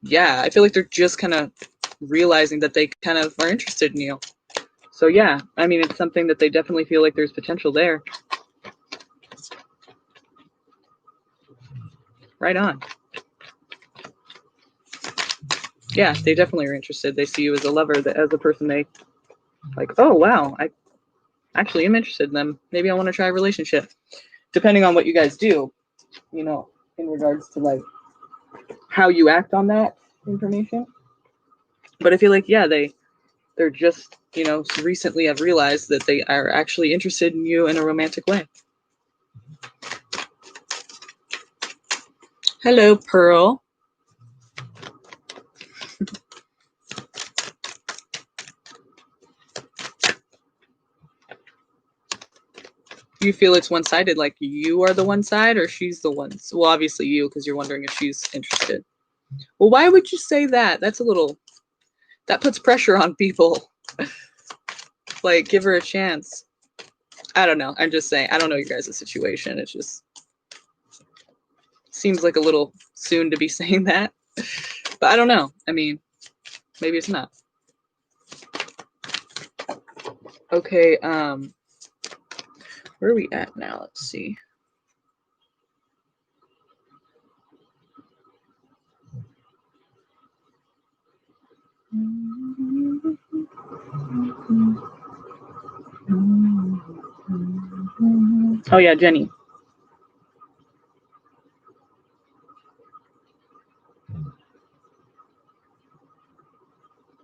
yeah, I feel like they're just kind of realizing that they kind of are interested in you. So yeah, I mean, it's something that they definitely feel like there's potential there. Right on. Yeah, they definitely are interested. They see you as a lover, as a person they like, oh wow, I actually am interested in them. Maybe I want to try a relationship. Depending on what you guys do, in regards to like how you act on that information. But I feel like, yeah, they're just, recently have realized that they are actually interested in you in a romantic way. Hello, Pearl. Do you feel it's one-sided, like you are the one side or she's the one? Well, obviously you, because you're wondering if she's interested. Well, why would you say that? That puts pressure on people. Like, give her a chance. I don't know. I'm just saying, I don't know your guys' situation. It just seems like a little soon to be saying that. But I don't know. I mean, maybe it's not. Okay, where are we at now? Let's see. Oh yeah, Jenny.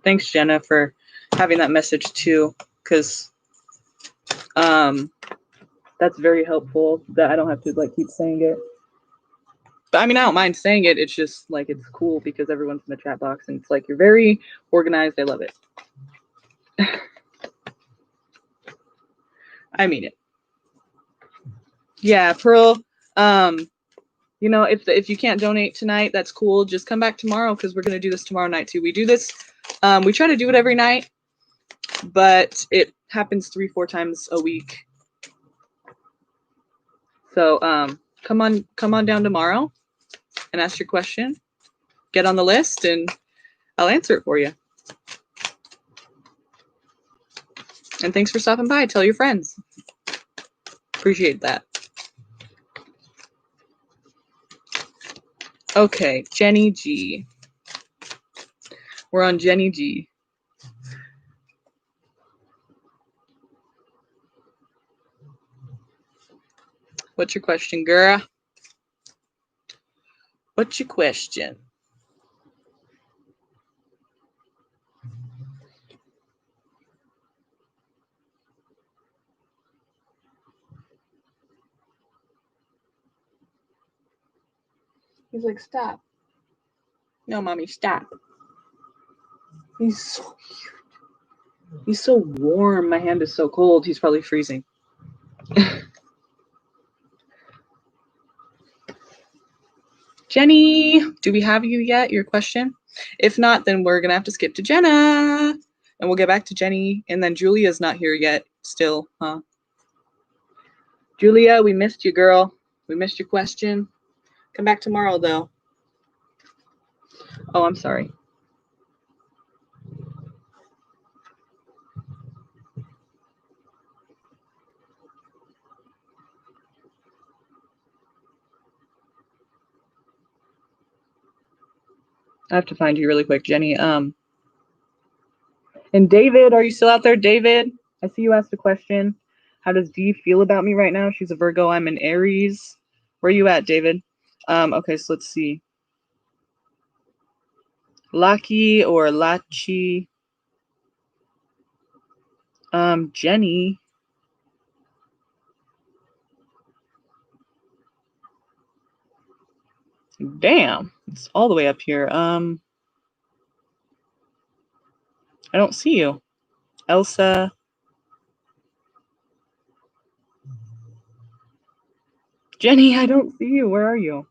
Thanks, Jenna, for having that message too, because that That's very helpful that I don't have to like keep saying it. But I mean, I don't mind saying it. It's just like it's cool because everyone's in the chat box and it's like you're very organized. I love it. I mean it. Yeah, Pearl. You know, if you can't donate tonight, that's cool. Just come back tomorrow because we're gonna do this tomorrow night too. We do this. We try to do it every night, but it happens 3-4 times a week. So come on down tomorrow and ask your question. Get on the list and I'll answer it for you. And thanks for stopping by. Tell your friends. Appreciate that. Okay, Jenny G. We're on Jenny G. What's your question, girl? What's your question? He's like, stop. No, mommy, stop. He's so cute. He's so warm. My hand is so cold. He's probably freezing. Jenny, do we have you yet? Your question? If not, then we're going to have to skip to Jenna. And we'll get back to Jenny. And then Julia's not here yet still, huh? Julia, we missed you, girl. We missed your question. Come back tomorrow, though. Oh, I'm sorry. I have to find you really quick, Jenny. And David, are you still out there, David? I see you asked a question. How does Dee feel about me right now? She's a Virgo. I'm an Aries. Where are you at, David? Okay, so let's see. Lucky or Lachi. Jenny. Damn, it's all the way up here. I don't see you. Elsa. Jenny, I don't see you. Where are you?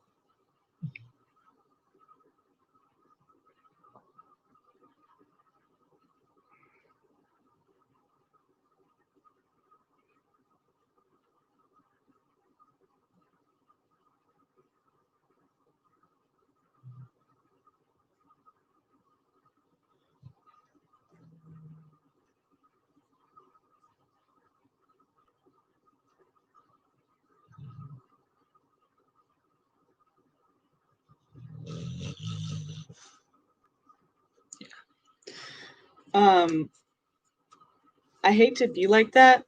I hate to be like that,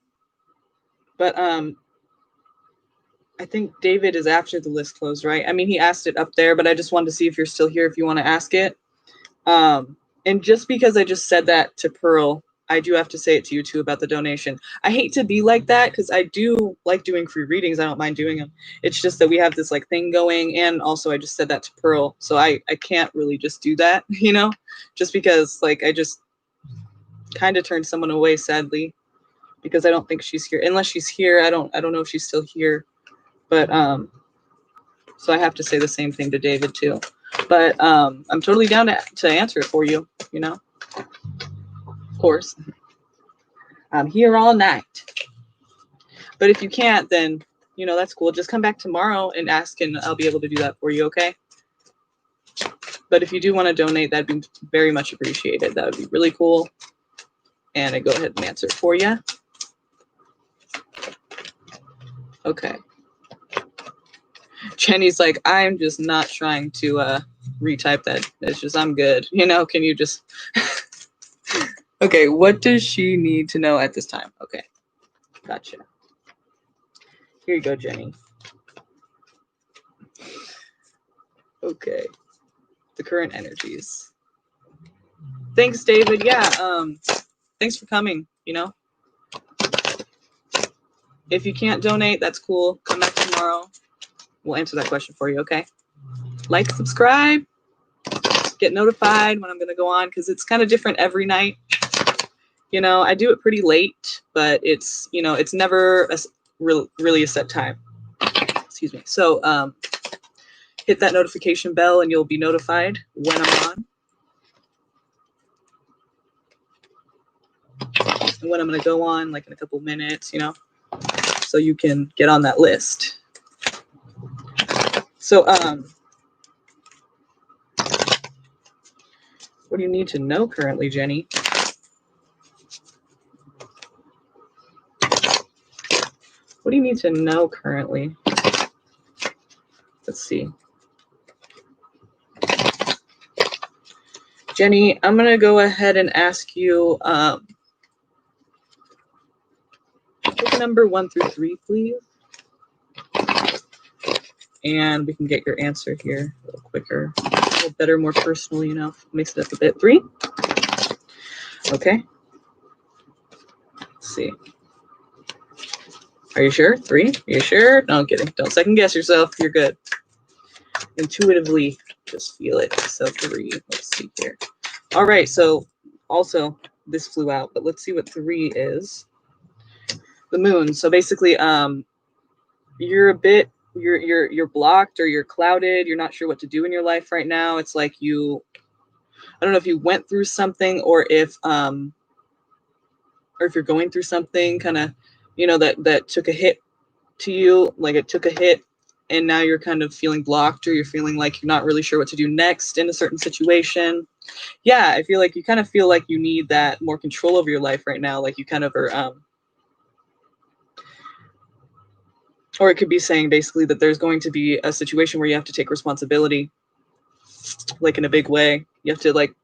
but I think David is after the list closed, right? I mean, he asked it up there, but I just wanted to see if you're still here, if you want to ask it. And just because I just said that to Pearl, I do have to say it to you too about the donation. I hate to be like that because I do like doing free readings. I don't mind doing them. It's just that we have this like thing going, and also I just said that to Pearl, so I can't really just do that, you know, just because like I just kind of turned someone away, sadly, because I don't think she's here. Unless she's here, I don't know if she's still here. But so I have to say the same thing to David too. But I'm totally down to answer it for you, you know. Of course. I'm here all night. But if you can't, then you know that's cool. Just come back tomorrow and ask, and I'll be able to do that for you, okay? But if you do want to donate, that'd be very much appreciated. That would be really cool. And I go ahead and answer it for you. Okay. Jenny's like, I'm just not trying to retype that. It's just, I'm good. You know, can you just... Okay, what does she need to know at this time? Okay, gotcha. Here you go, Jenny. Okay, the current energies. Thanks, David. Yeah, thanks for coming, you know. If you can't donate, that's cool. Come back tomorrow. We'll answer that question for you, okay? Like, subscribe, get notified when I'm going to go on, because it's kind of different every night. You know, I do it pretty late, but it's, you know, it's never really a set time. Excuse me. So hit that notification bell and you'll be notified when I'm on. And when I'm going to go on, like in a couple minutes, you know, so you can get on that list. So, what do you need to know currently, Jenny? What do you need to know currently? Let's see. Jenny, I'm going to go ahead and ask you, pick number 1 through 3, please. And we can get your answer here a little quicker, a little better, more personal, you know, mix it up a bit. 3. Okay. Let's see. Are you sure? 3? Are you sure? No, I'm kidding. Don't second guess yourself. You're good. Intuitively, just feel it. So 3. Let's see here. All right. So also this flew out, but let's see what 3 is. The moon. So basically, you're a bit, you're blocked or you're clouded. You're not sure what to do in your life right now. It's like you, I don't know if you went through something or if you're going through something kind of, you know, that took a hit to you, like it took a hit and now you're kind of feeling blocked or you're feeling like you're not really sure what to do next in a certain situation. Yeah, I feel like you kind of feel like you need that more control over your life right now. Like you kind of are, or it could be saying basically that there's going to be a situation where you have to take responsibility, like in a big way. You have to like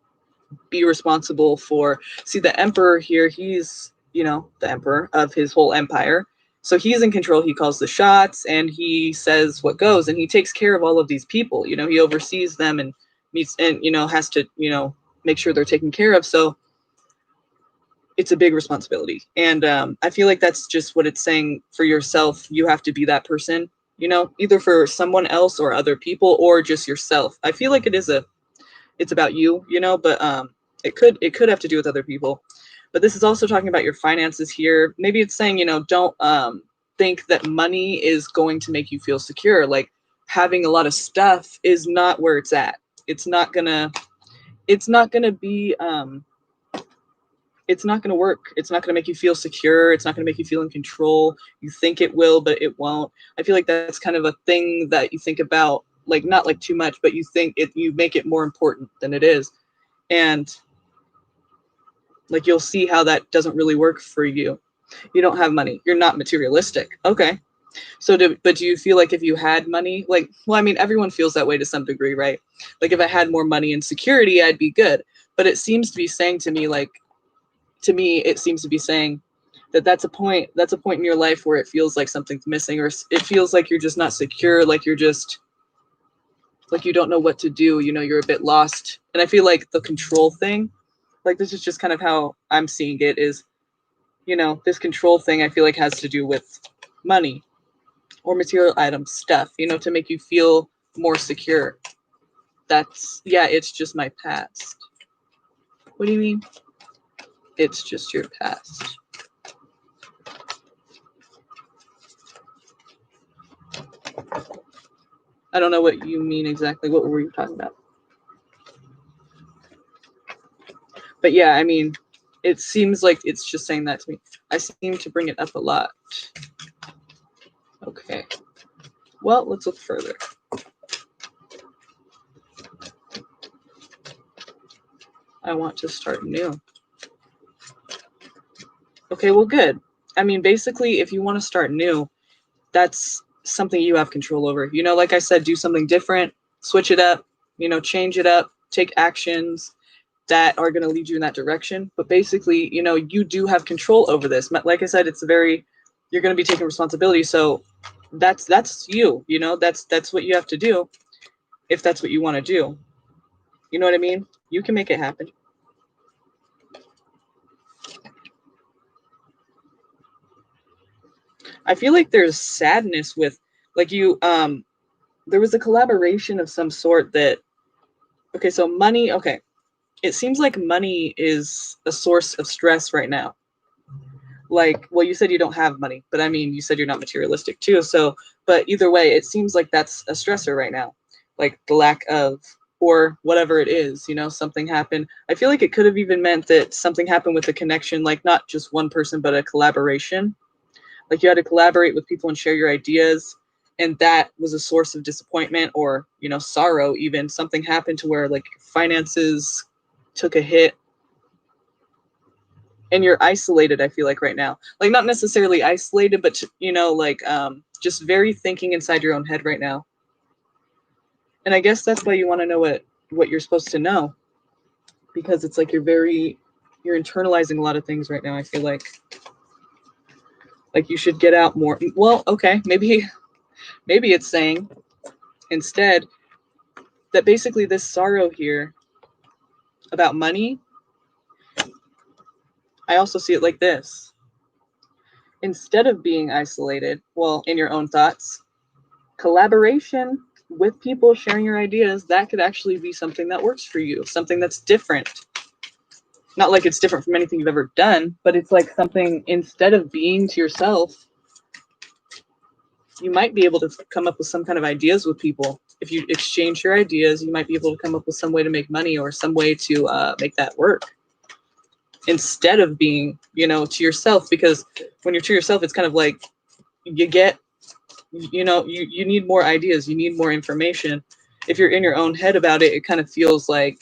be responsible for, see the emperor here, he's, you know, the emperor of his whole empire. So he's in control. He calls the shots and he says what goes and he takes care of all of these people. You know, he oversees them and meets and, you know, has to, you know, make sure they're taken care of. So it's a big responsibility. And I feel like that's just what it's saying for yourself. You have to be that person, you know, either for someone else or other people or just yourself. I feel like it's about you, you know, but it could have to do with other people. But this is also talking about your finances here. Maybe it's saying, you know, don't think that money is going to make you feel secure. Like having a lot of stuff is not where it's at. It's not gonna be it's not going to work. It's not going to make you feel secure. It's not going to make you feel in control. You think it will, but it won't. I feel like that's kind of a thing that you think about, like not like too much, but you think it, you make it more important than it is. And like you'll see how that doesn't really work for you. You don't have money. You're not materialistic. Okay. So but do you feel like if you had money, like, well, I mean, everyone feels that way to some degree, right? Like if I had more money and security, I'd be good. But it seems to be saying to me, like, to me, it seems to be saying that that's a point in your life where it feels like something's missing, or it feels like you're just not secure, like you're just, like you don't know what to do, you know, you're a bit lost. And I feel like the control thing, like this is just kind of how I'm seeing it is, you know, this control thing I feel like has to do with money or material items, stuff, you know, to make you feel more secure. That's, yeah, it's just my past. What do you mean? It's just your past. I don't know what you mean exactly. What were you talking about? But yeah, I mean, it seems like it's just saying that to me. I seem to bring it up a lot. Okay. Well, let's look further. I want to start new. Okay, well, good. I mean, basically, if you want to start new, that's something you have control over. You know, like I said, do something different, switch it up, you know, change it up, take actions that are going to lead you in that direction. But basically, you know, you do have control over this. Like I said, it's you're going to be taking responsibility. So that's you, you know, that's what you have to do if that's what you want to do. You know what I mean? You can make it happen. I feel like there's sadness with, like, you, there was a collaboration of some sort that, okay, so money, okay. It seems like money is a source of stress right now. Like, well, you said you don't have money, but I mean, you said you're not materialistic too. So, but either way, it seems like that's a stressor right now. Like the lack of, or whatever it is, something happened. I feel like it could have even meant that something happened with a connection, like not just one person, but a collaboration. Like you had to collaborate with people and share your ideas. And that was a source of disappointment or, sorrow, even. Something happened to where like finances took a hit and you're isolated. I feel like right now, like not necessarily isolated, but like just very thinking inside your own head right now. And I guess that's why you want to know what you're supposed to know, because it's like you're internalizing a lot of things right now. I feel like you should get out more. Well, okay, maybe it's saying instead that basically this sorrow here about money, I also see it like this. Instead of being isolated, well, in your own thoughts, collaboration with people, sharing your ideas, that could actually be something that works for you, something that's different. Not like it's different from anything you've ever done, but it's like something, instead of being to yourself, you might be able to come up with some kind of ideas with people. If you exchange your ideas, you might be able to come up with some way to make money or some way to make that work. Instead of being, to yourself, because when you're to yourself, it's kind of like you get, you need more ideas, you need more information. If you're in your own head about it, it kind of feels like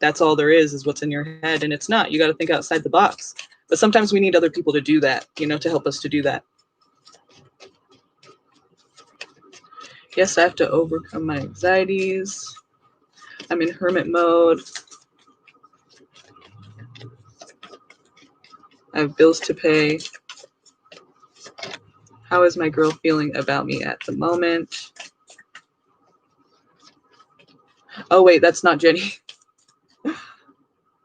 that's all there is what's in your head, and it's not. You got to think outside the box. But sometimes we need other people to do that, to help us to do that. Yes, I have to overcome my anxieties. I'm in hermit mode. I have bills to pay. How is my girl feeling about me at the moment? Oh, wait, that's not Jenny.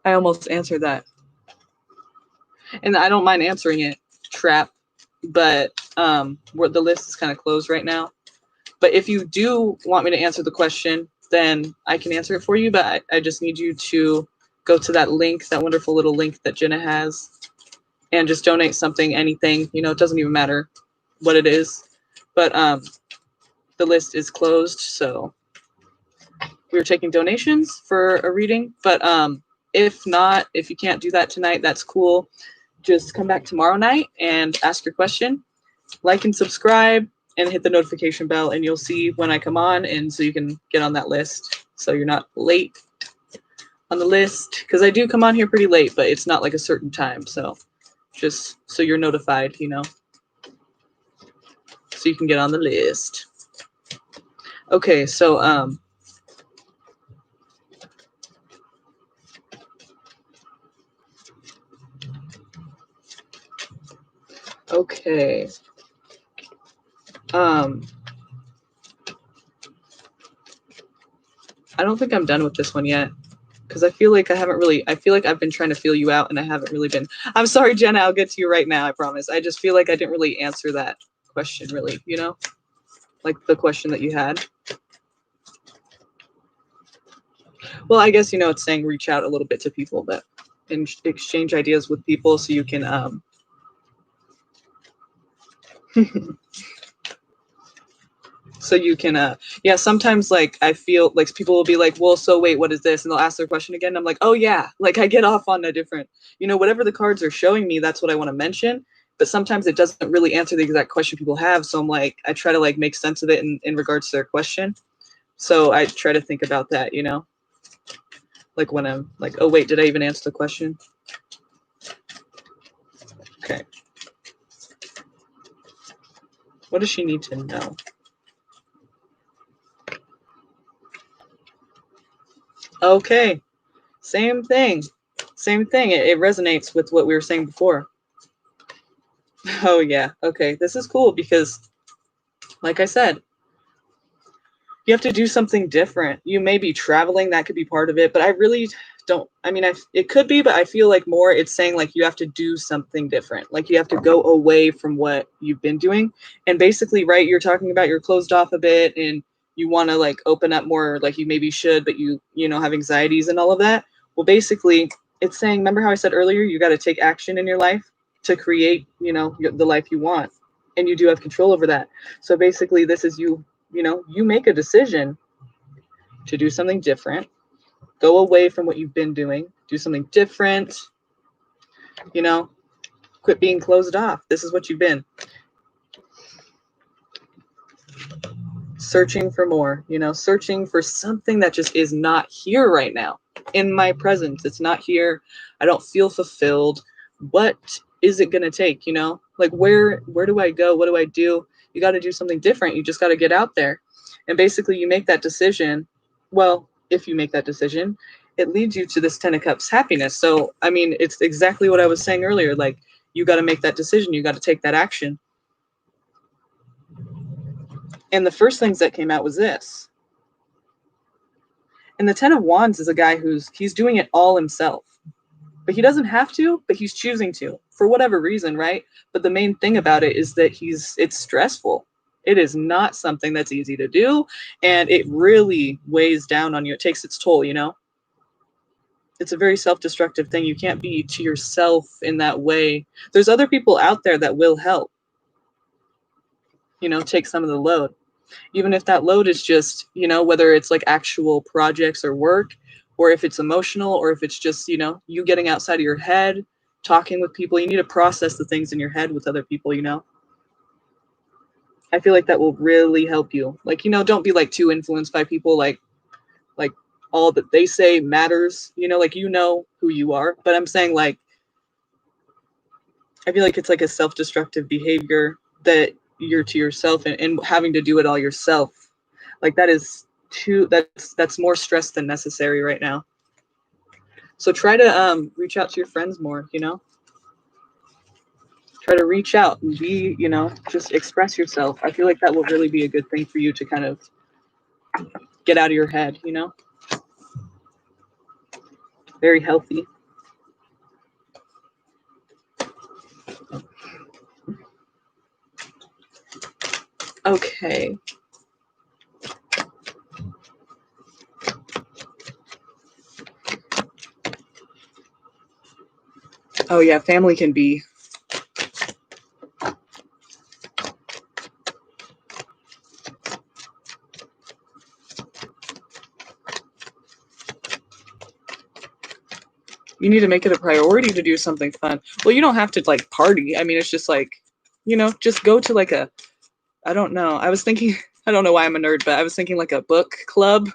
I almost answered that. And I don't mind answering it, Trap, but the list is kind of closed right now. But if you do want me to answer the question, then I can answer it for you. But I just need you to go to that link, that wonderful little link that Jenna has, and just donate something, anything. It doesn't even matter what it is. But the list is closed, so we were taking donations for a reading. But if not, if you can't do that tonight, that's cool. Just come back tomorrow night and ask your question. Like and subscribe and hit the notification bell, and you'll see when I come on, and so you can get on that list so you're not late on the list, because I do come on here pretty late, but it's not like a certain time. So just so you're notified, so you can get on the list. Okay, so okay. I don't think I'm done with this one yet, because I feel like I've been trying to feel you out, and I haven't really been. I'm sorry, Jenna, I'll get to you right now, I promise. I just feel like I didn't really answer that question, really, like the question that you had. Well, I guess, it's saying reach out a little bit to people, and exchange ideas with people so you can, yeah, sometimes like I feel like people will be like, well, so wait, what is this? And they'll ask their question again. And I'm like, oh yeah, like I get off on a different, whatever the cards are showing me, that's what I want to mention. But sometimes it doesn't really answer the exact question people have. So I'm like, I try to like make sense of it in regards to their question. So I try to think about that, like when I'm like, oh wait, did I even answer the question? Okay. What does she need to know? Okay. Same thing. It resonates with what we were saying before. Oh yeah. Okay. This is cool because, like I said, you have to do something different. You may be traveling, that could be part of it, but I really don't, I mean, it could be, but I feel like more it's saying like you have to do something different. Like you have to go away from what you've been doing. And basically, right, you're talking about you're closed off a bit and you want to like open up more like you maybe should, but you know, have anxieties and all of that. Well, basically, it's saying, remember how I said earlier, you got to take action in your life to create, you know, the life you want. And you do have control over that. So basically, this is you, you know, you make a decision to do something different, go away from what you've been doing, do something different, you know, quit being closed off. This is what you've been. Searching for more, you know, searching for something that just is not here right now in my presence. It's not here. I don't feel fulfilled. What is it going to take, you know? Like where do I go? What do I do? You got to do something different. You just got to get out there. And basically you make that decision. Well, if you make that decision, it leads you to this 10 of Cups happiness. So, I mean, it's exactly what I was saying earlier. Like you got to make that decision. You got to take that action. And the first things that came out was this. And the 10 of Wands is a guy he's doing it all himself. But he doesn't have to, but he's choosing to for whatever reason, right? But the main thing about it is that it's stressful. It is not something that's easy to do, and it really weighs down on you. It takes its toll, you know? It's a very self-destructive thing. You can't be to yourself in that way. There's other people out there that will help, you know, take some of the load. Even if that load is just, you know, whether it's like actual projects or work, or if it's emotional, or if it's just, you know, you getting outside of your head, talking with people. You need to process the things in your head with other people, you know? I feel like that will really help you. Like, you know, don't be like too influenced by people like all that they say matters, you know, like you know who you are. But I'm saying like I feel like it's like a self-destructive behavior that you're to yourself and having to do it all yourself. Like that is that's more stress than necessary right now. So try to reach out to your friends more, you know? Try to reach out and be, you know, just express yourself. I feel like that will really be a good thing for you to kind of get out of your head, you know? Very healthy. Okay. Oh yeah, family can be you need to make it a priority to do something fun. Well, you don't have to like party. I mean, it's just like, you know, just go to like I don't know. I was thinking, I don't know why I'm a nerd, but I was thinking like a book club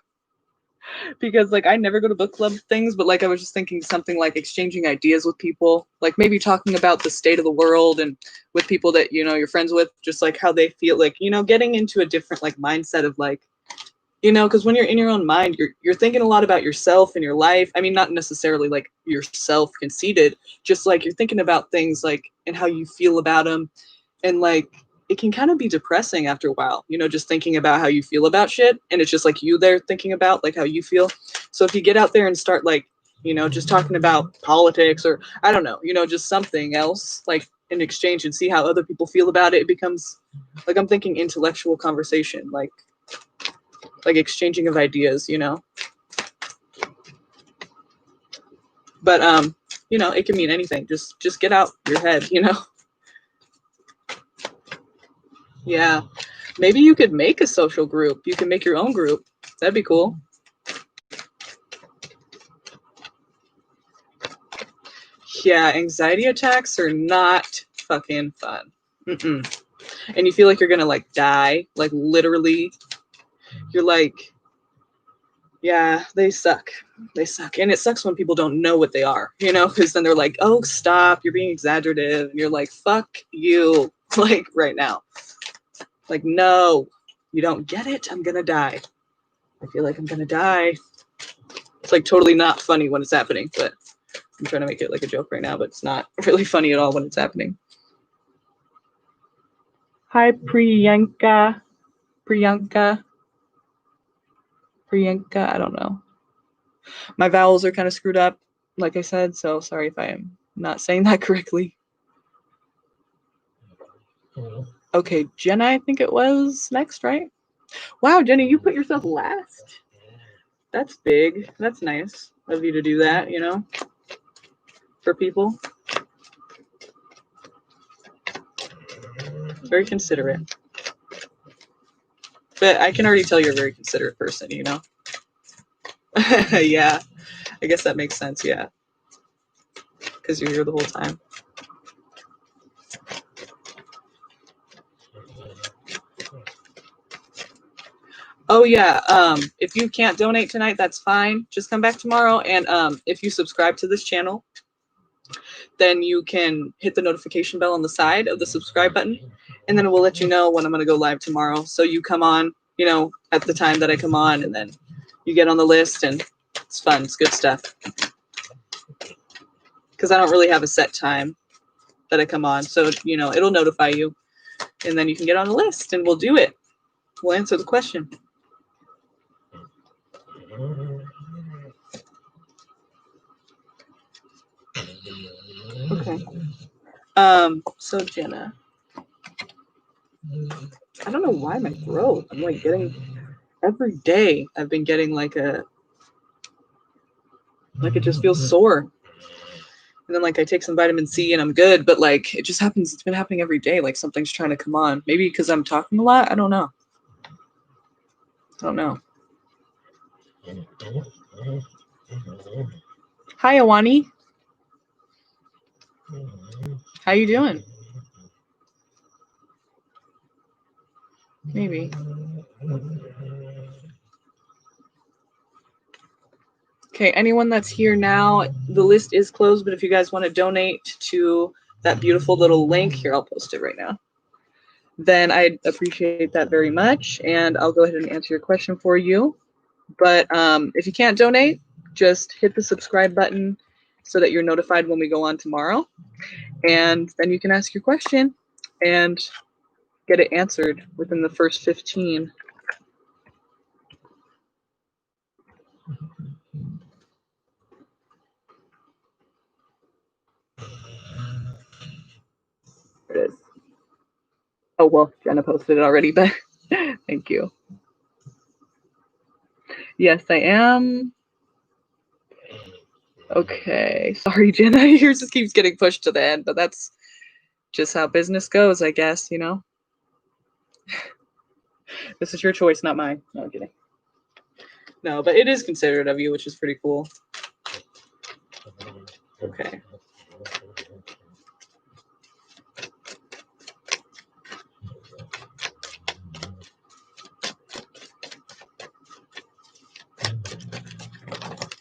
because like I never go to book club things, but like I was just thinking something like exchanging ideas with people, like maybe talking about the state of the world and with people that, you know, you're friends with, just like how they feel, like, you know, getting into a different like mindset of like, you know, because when you're in your own mind, you're thinking a lot about yourself and your life. I mean, not necessarily like yourself conceited, just like you're thinking about things like and how you feel about them, and like it can kind of be depressing after a while, you know, just thinking about how you feel about shit, and it's just like you there thinking about like how you feel. So if you get out there and start like, you know, just talking about politics or I don't know, you know, just something else like in exchange and see how other people feel about it, it becomes like I'm thinking intellectual conversation, like exchanging of ideas, you know. But you know, it can mean anything. Just get out your head, you know. Yeah. Maybe you could make a social group. You can make your own group. That'd be cool. Yeah, anxiety attacks are not fucking fun. Mm-mm. And you feel like you're gonna like die, like literally. You're like, yeah, they suck. They suck. And it sucks when people don't know what they are, you know, because then they're like, oh, stop, you're being exaggerative. And you're like, fuck you, like right now. Like, no, you don't get it. I'm going to die. I feel like I'm going to die. It's like totally not funny when it's happening, but I'm trying to make it like a joke right now, but it's not really funny at all when it's happening. Hi, Priyanka, I don't know. My vowels are kind of screwed up, like I said, so sorry if I am not saying that correctly. Okay, Jenna, I think it was next, right? Wow, Jenny, you put yourself last? That's big. That's nice of you to do that, you know, for people. Very considerate. But I can already tell you're a very considerate person, you know? Yeah, I guess that makes sense, yeah. Because you're here the whole time. Oh yeah, if you can't donate tonight, that's fine. Just come back tomorrow, and if you subscribe to this channel, then you can hit the notification bell on the side of the subscribe button, and then it will let you know when I'm going to go live tomorrow. So you come on, you know, at the time that I come on, and then you get on the list, and it's fun. It's good stuff. Because I don't really have a set time that I come on, so you know it'll notify you, and then you can get on the list, and we'll do it. We'll answer the question. Okay. So Jenna, I don't know why my throat. I'm like getting every day. I've been getting like it just feels sore. And then like I take some vitamin C and I'm good, but like it just happens. It's been happening every day. Like something's trying to come on. Maybe because I'm talking a lot. I don't know. Hi, Awani. How you doing? Maybe. Okay, anyone that's here now, the list is closed, but if you guys want to donate to that beautiful little link, here, I'll post it right now. Then I'd appreciate that very much, and I'll go ahead and answer your question for you. But if you can't donate, just hit the subscribe button so that you're notified when we go on tomorrow. And then you can ask your question and get it answered within the first 15. There it is. Oh, well, Jenna posted it already, but thank you. Yes, I am. Okay. Sorry, Jenna. Yours just keeps getting pushed to the end, but that's just how business goes, I guess, you know? This is your choice, not mine. No, I'm kidding. No, but it is considerate of you, which is pretty cool. Okay.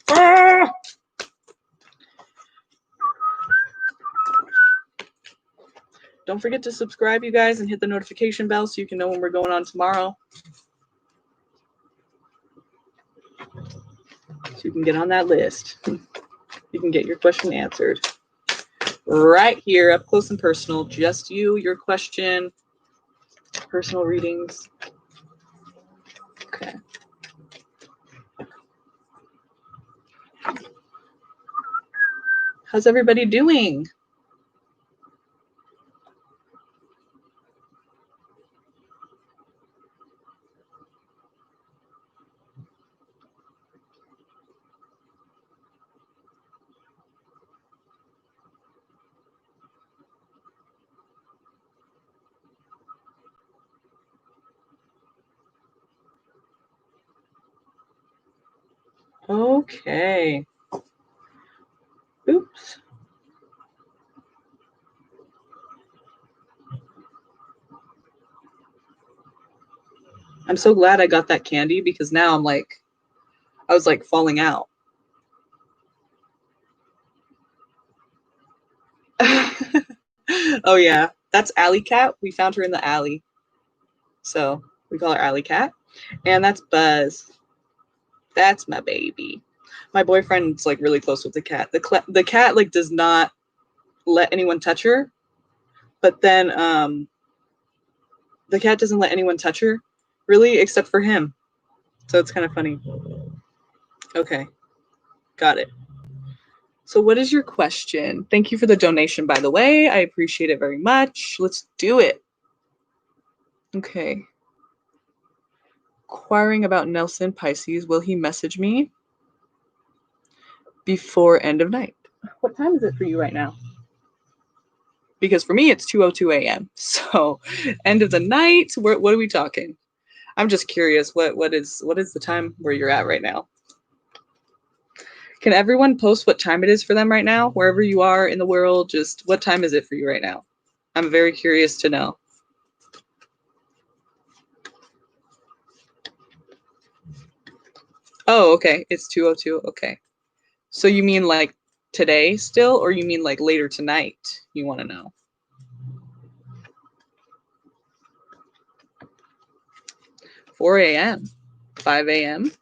Ah! Don't forget to subscribe, you guys, and hit the notification bell so you can know when we're going on tomorrow. So you can get on that list. You can get your question answered. Right here, up close and personal. Just you, your question, personal readings. Okay. How's everybody doing? Okay. Oops. I'm so glad I got that candy because now I'm like, I was like falling out. Oh yeah, that's Alley Cat. We found her in the alley. So we call her Alley Cat. And that's Buzz. That's my baby. My boyfriend's like really close with the cat. The cat like does not let anyone touch her, but then the cat doesn't let anyone touch her, really, except for him. So it's kind of funny. Okay. Got it. So what is your question? Thank you for the donation, by the way. I appreciate it very much. Let's do it. Okay. Inquiring about Nelson Pisces. Will he message me before end of night? What time is it for you right now? Because for me, it's 2:02 a.m. So end of the night, what are we talking? I'm just curious, what is the time where you're at right now? Can everyone post what time it is for them right now? Wherever you are in the world, just what time is it for you right now? I'm very curious to know. Oh, okay. It's 2:02. Okay. So you mean like today still, or you mean like later tonight? You want to know? 4 a.m. 5 a.m.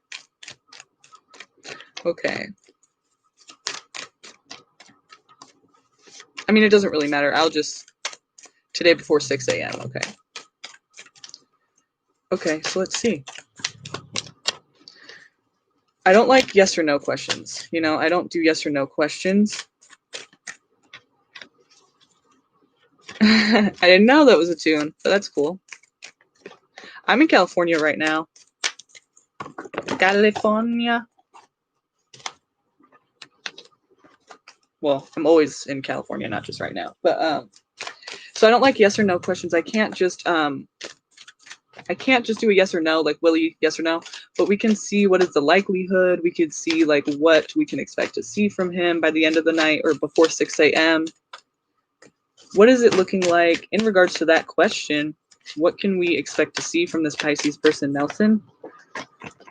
Okay. I mean, it doesn't really matter. I'll just today before 6 a.m. Okay. Okay, so let's see. I don't like yes or no questions. You know, I don't do yes or no questions. I didn't know that was a tune, but that's cool. I'm in California right now. California. Well, I'm always in California, not just right now. But so I don't like yes or no questions. I can't just do a yes or no, like will you, yes or no, but we can see what is the likelihood. We could see like what we can expect to see from him by the end of the night or before 6 a.m. What is it looking like in regards to that question? What can we expect to see from this Pisces person, Nelson?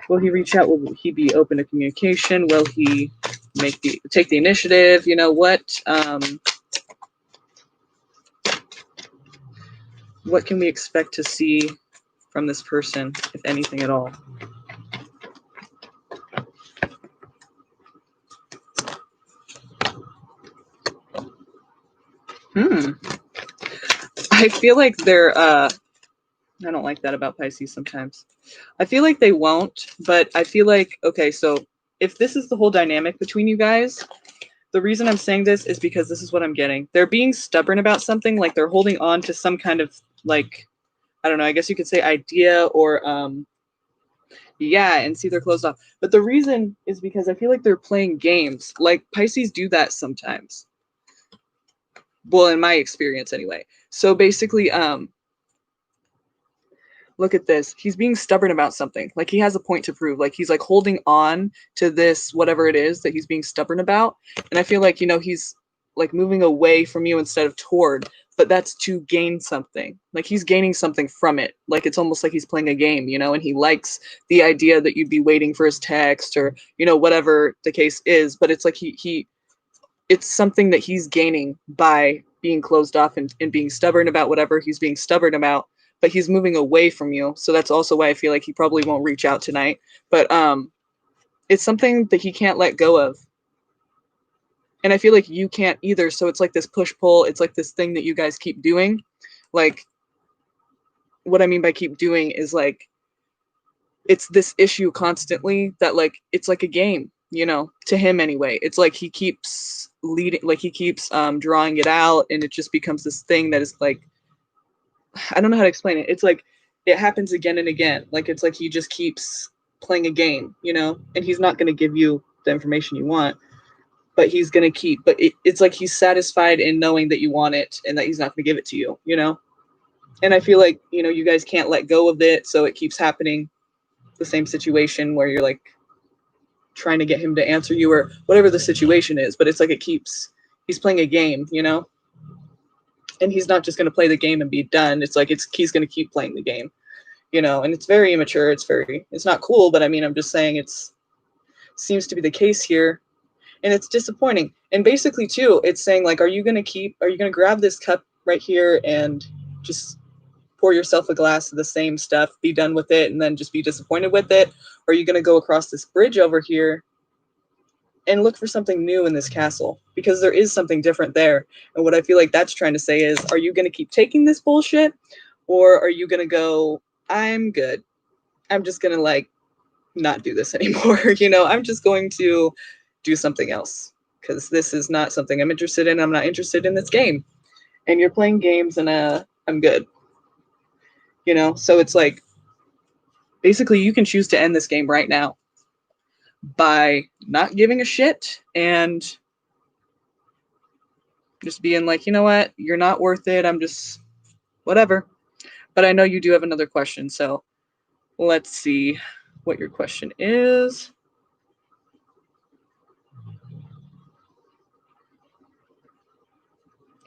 Will he reach out? Will he be open to communication? Will he take the initiative? You know, what can we expect to see from this person, if anything at all? I feel like they're I don't like that about Pisces sometimes. I feel like they won't, but I feel like, okay, so if this is the whole dynamic between you guys, the reason I'm saying this is because this is what I'm getting. They're being stubborn about something, like they're holding on to some kind of, like, I don't know, I guess you could say idea or yeah, and see they're closed off. But the reason is because I feel like they're playing games. Like Pisces do that sometimes. Well, in my experience anyway. So basically, look at this. He's being stubborn about something. Like he has a point to prove. Like he's like holding on to this, whatever it is that he's being stubborn about. And I feel like, you know, he's like moving away from you instead of toward, but that's to gain something. Like he's gaining something from it. Like it's almost like he's playing a game, you know, and he likes the idea that you'd be waiting for his text or, you know, whatever the case is. But it's like it's something that he's gaining by being closed off and being stubborn about whatever he's being stubborn about, but he's moving away from you. So that's also why I feel like he probably won't reach out tonight. But it's something that he can't let go of. And I feel like you can't either. So it's like this push pull. It's like this thing that you guys keep doing. Like what I mean by keep doing is like it's this issue constantly that like it's like a game, you know, to him anyway. It's like he keeps leading, like he keeps drawing it out, and it just becomes this thing that is like, I don't know how to explain it. It's like it happens again and again. Like it's like he just keeps playing a game, you know, and he's not going to give you the information you want, but he's going to keep, but it's like he's satisfied in knowing that you want it and that he's not going to give it to you, you know. And I feel like, you know, you guys can't let go of it, so it keeps happening, the same situation where you're like trying to get him to answer you or whatever the situation is, but it's like he's playing a game, you know, and he's not just going to play the game and be done. It's like he's going to keep playing the game, you know, and it's very immature. It's not cool, but I mean, I'm just saying seems to be the case here, and it's disappointing. And basically too, it's saying like, are you going to grab this cup right here and just pour yourself a glass of the same stuff, be done with it, and then just be disappointed with it? Or are you going to go across this bridge over here and look for something new in this castle? Because there is something different there. And what I feel like that's trying to say is, are you going to keep taking this bullshit? Or are you going to go, I'm good. I'm just going to like not do this anymore. You know, I'm just going to do something else, because this is not something I'm interested in. I'm not interested in this game. And you're playing games, and I'm good. You know, so it's like, basically you can choose to end this game right now by not giving a shit and just being like, you know what, you're not worth it. I'm just whatever. But I know you do have another question, so let's see what your question is.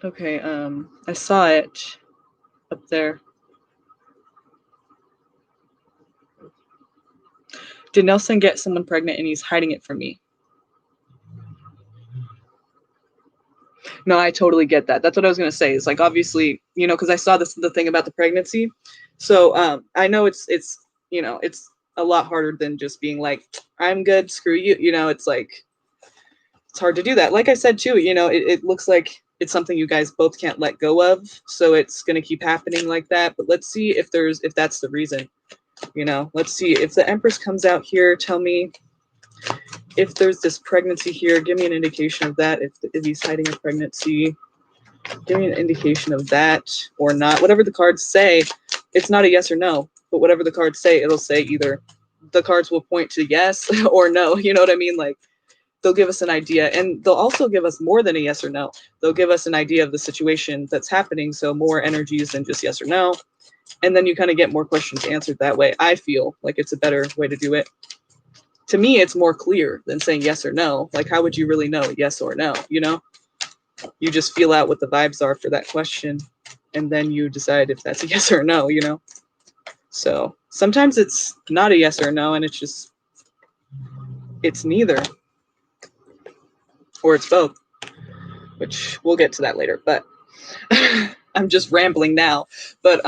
Okay, I saw it up there. Did Nelson get someone pregnant and he's hiding it from me? No, I totally get that. That's what I was gonna say. Is like, obviously, you know, because I saw the thing about the pregnancy. So I know it's you know, it's a lot harder than just being like, I'm good, screw you. You know, it's like, it's hard to do that. Like I said too, you know, it looks like it's something you guys both can't let go of. So it's gonna keep happening like that. But let's see if that's the reason. You know, let's see if the Empress comes out here. Tell me if there's this pregnancy here. Give me an indication of that. If he's hiding a pregnancy, give me an indication of that or not. Whatever the cards say, it's not a yes or no. But whatever the cards say, it'll say either the cards will point to yes or no. You know what I mean? Like, they'll give us an idea, and they'll also give us more than a yes or no. They'll give us an idea of the situation that's happening. So more energies than just yes or no. And then you kind of get more questions answered that way. I feel like it's a better way to do it. To me, it's more clear than saying yes or no. Like, how would you really know yes or no? You know, you just feel out what the vibes are for that question, and then you decide if that's a yes or no, you know? So sometimes it's not a yes or no, and it's neither, or it's both, which we'll get to that later. But I'm just rambling now. But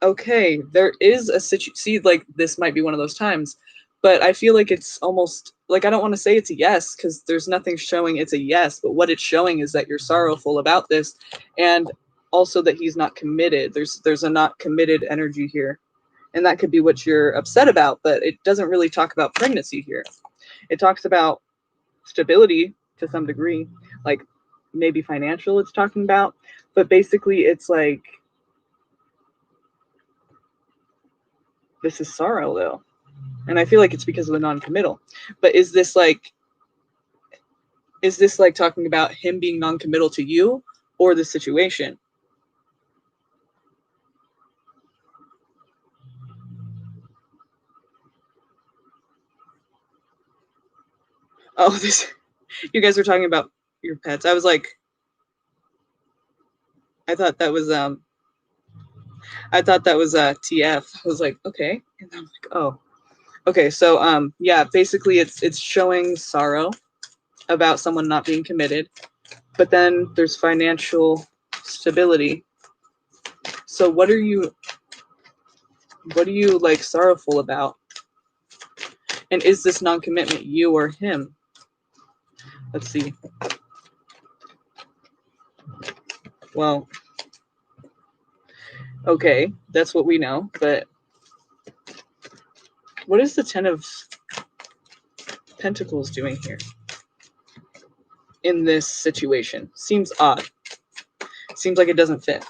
okay, there is a situation. See, like, this might be one of those times, but I feel like it's almost like, I don't want to say it's a yes, because there's nothing showing it's a yes, but what it's showing is that you're sorrowful about this, and also that he's not committed. There's a not committed energy here, and that could be what you're upset about, but it doesn't really talk about pregnancy here. It talks about stability to some degree, like maybe financial it's talking about, but basically it's like, this is sorrow though. And I feel like it's because of the non-committal. But is this like talking about him being non-committal to you or the situation? Oh, this, you guys are talking about your pets. I was like, I thought that was TF. I was like, okay. And I'm like, oh. Okay, so yeah, basically it's showing sorrow about someone not being committed, but then there's financial stability. So what are you like sorrowful about? And is this non-commitment you or him? Let's see. Well, okay, that's what we know, but what is the Ten of Pentacles doing here in this situation? Seems odd. Seems like it doesn't fit.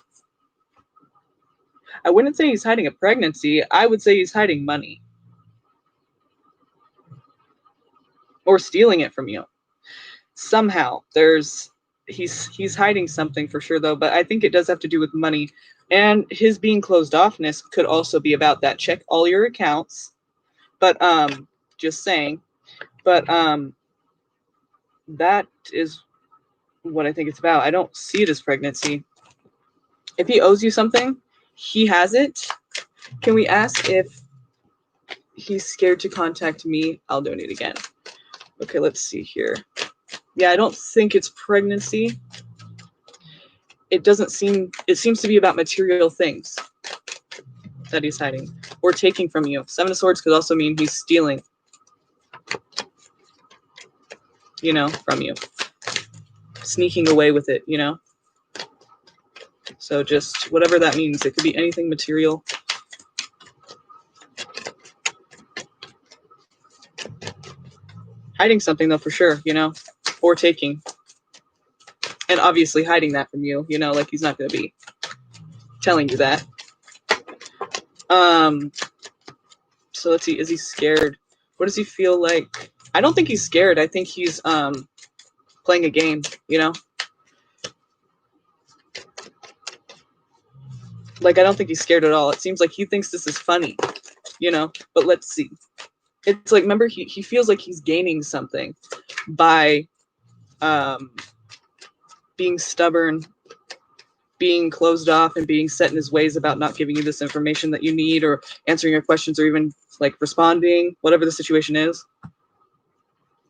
I wouldn't say he's hiding a pregnancy. I would say he's hiding money. Or stealing it from you. Somehow he's hiding something for sure though, but I think it does have to do with money, and his being closed offness could also be about that. Check all your accounts. But just saying. But that is what I think it's about. I don't see it as pregnancy. If he owes you something, he has it. Can we ask if he's scared to contact me? I'll donate again. Okay, let's see here. Yeah, I don't think it's pregnancy. It seems to be about material things that he's hiding or taking from you. Seven of Swords could also mean he's stealing, you know, from you. Sneaking away with it, you know? So just whatever that means. It could be anything material. Hiding something though, for sure, you know, or taking. And obviously hiding that from you, you know, like he's not going to be telling you that. So let's see, is he scared? What does he feel like? I don't think he's scared. I think he's playing a game, you know? Like, I don't think he's scared at all. It seems like he thinks this is funny, you know? But let's see. It's like, remember, he feels like he's gaining something by being stubborn, being closed off, and being set in his ways about not giving you this information that you need, or answering your questions, or even like responding, whatever the situation is.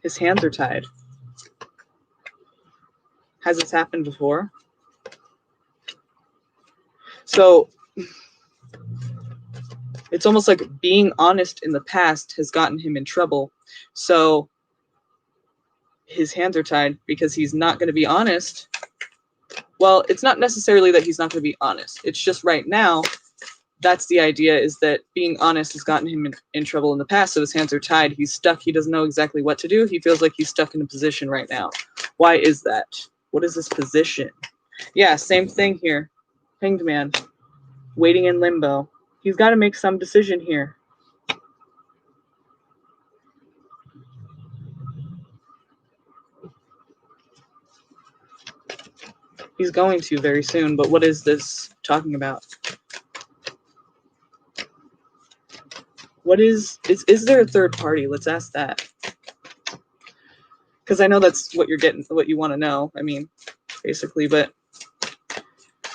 His hands are tied. Has this happened before? So it's almost like being honest in the past has gotten him in trouble. So his hands are tied because he's not going to be honest. Well, it's not necessarily that he's not going to be honest. It's just right now, that's the idea, is that being honest has gotten him in trouble in the past. So his hands are tied. He's stuck. He doesn't know exactly what to do. He feels like he's stuck in a position right now. Why is that? What is this position? Yeah, same thing here. Hanged man, waiting in limbo. He's got to make some decision here. He's going to very soon, but what is this talking about? What is there a third party? Let's ask that. Because I know that's what you're getting, what you want to know. I mean, basically, but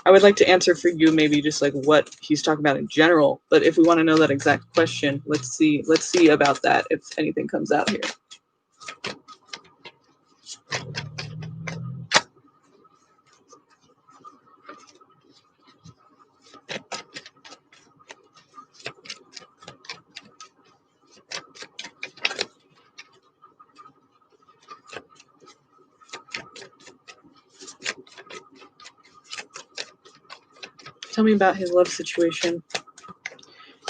I would like to answer for you maybe just like what he's talking about in general. But if we want to know that exact question, let's see about that if anything comes out here. Tell me about his love situation.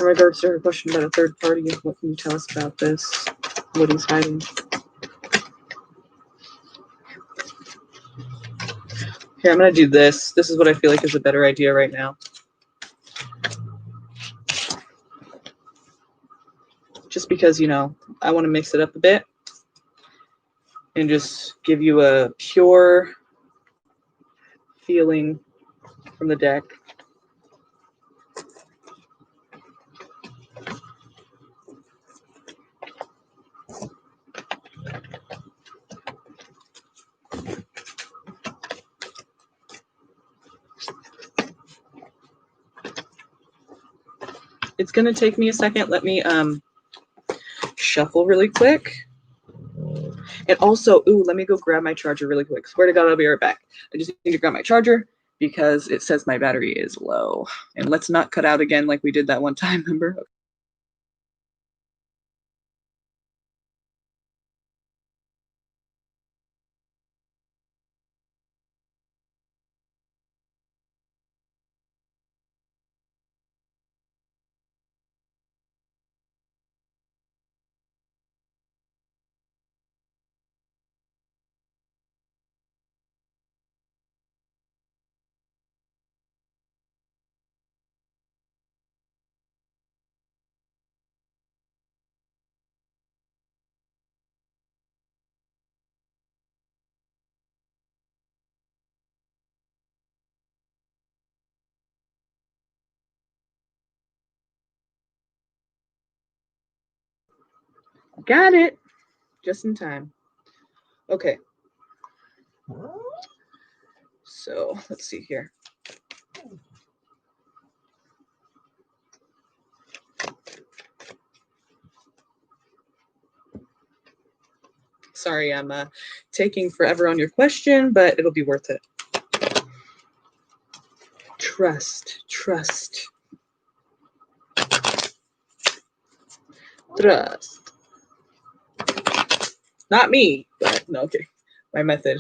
In regards to her question about a third party, what can you tell us about this? What he's hiding? Here, I'm going to do this. This is what I feel like is a better idea right now. Just because, you know, I want to mix it up a bit and just give you a pure feeling from the deck. It's going to take me a second. Let me shuffle really quick. And also, let me go grab my charger really quick. Swear to God, I'll be right back. I just need to grab my charger because it says my battery is low. And let's not cut out again like we did that one time, remember? Got it. Just in time. Okay. So let's see here. Sorry, I'm taking forever on your question, but it'll be worth it. Trust, trust. Trust. Not me, but no, okay. My method.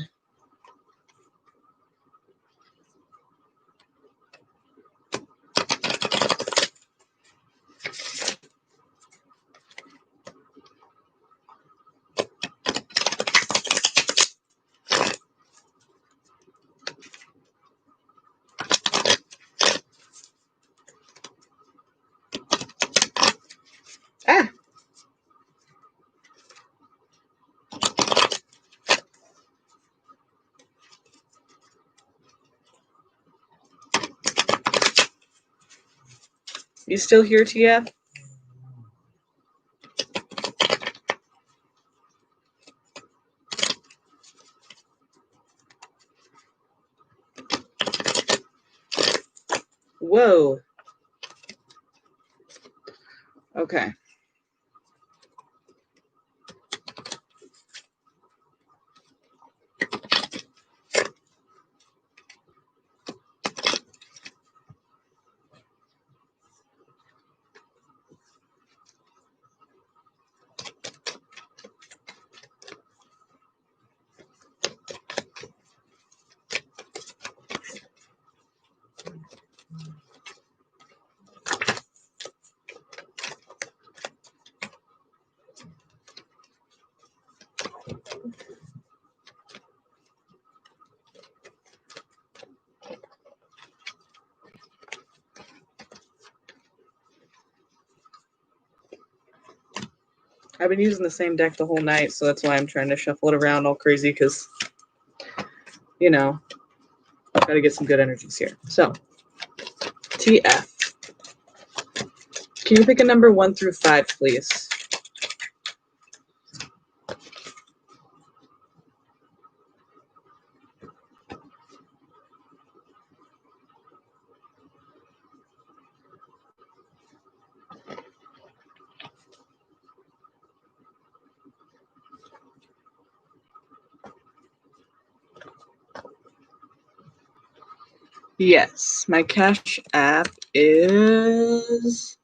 You still here, TF? Whoa. Okay. I've been using the same deck the whole night, so that's why I'm trying to shuffle it around all crazy because, you know, I've got to get some good energies here. So, TF. Can you pick a number 1 through 5, please? Yes, my Cash App is...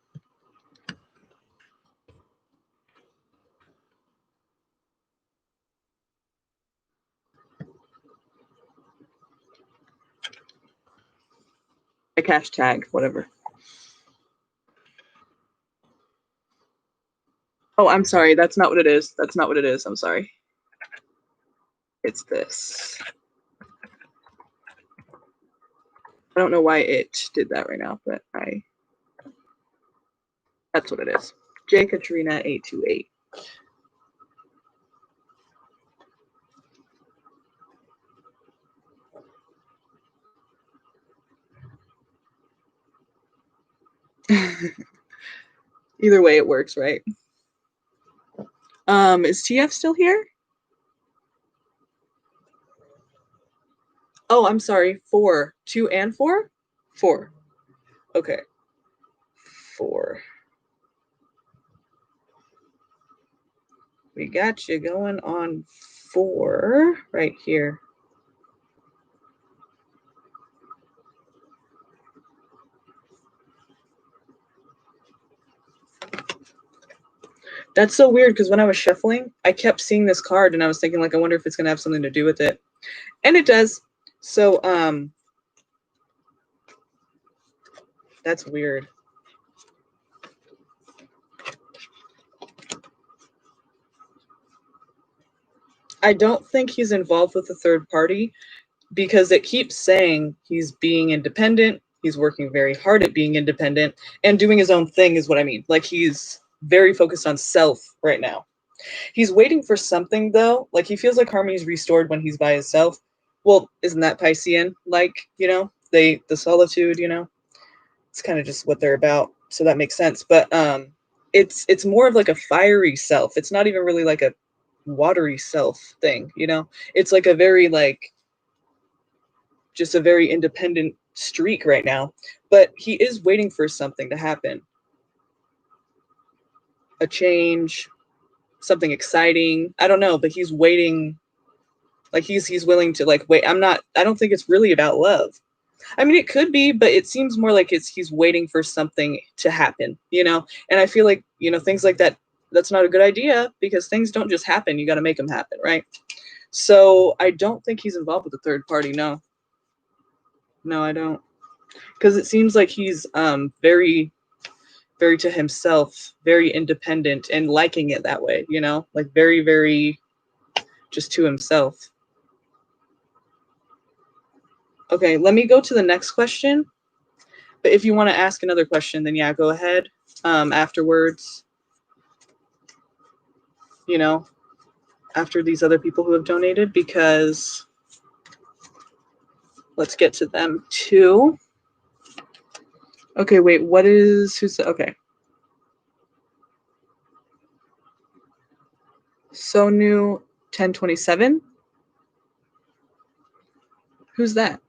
a cash tag, whatever. Oh, I'm sorry. That's not what it is. That's not what it is. I'm sorry. It's this. I don't know why it did that right now, but that's what it is. J Katrina 828. Either way, it works, right? Is TF still here? Oh, I'm sorry. 4. 2 and 4? 4. Okay. 4. We got you going on 4 right here. That's so weird because when I was shuffling, I kept seeing this card and I was thinking, like, I wonder if it's going to have something to do with it. And it does. So, that's weird. I don't think he's involved with a third party because it keeps saying he's being independent. He's working very hard at being independent and doing his own thing is what I mean. Like he's very focused on self right now. He's waiting for something though. Like he feels like harmony's restored when he's by himself. Well, isn't that Piscean? Like, you know, the solitude, you know, it's kind of just what they're about. So that makes sense. But it's more of like a fiery self. It's not even really like a watery self thing, you know? It's like a very like just a very independent streak right now. But he is waiting for something to happen. A change, something exciting. I don't know, but he's waiting. Like he's willing to like wait. I don't think it's really about love. I mean, it could be, but it seems more like he's waiting for something to happen, you know? And I feel like, you know, things like that, that's not a good idea because things don't just happen. You got to make them happen, right? So I don't think he's involved with a third party. No, I don't. Because it seems like he's very, very to himself, very independent and liking it that way, you know? Like very, very just to himself. Okay, let me go to the next question. But if you want to ask another question, then yeah, go ahead afterwards. You know, after these other people who have donated, because let's get to them too. Okay, wait, who's okay. Sonu 1027. Who's that?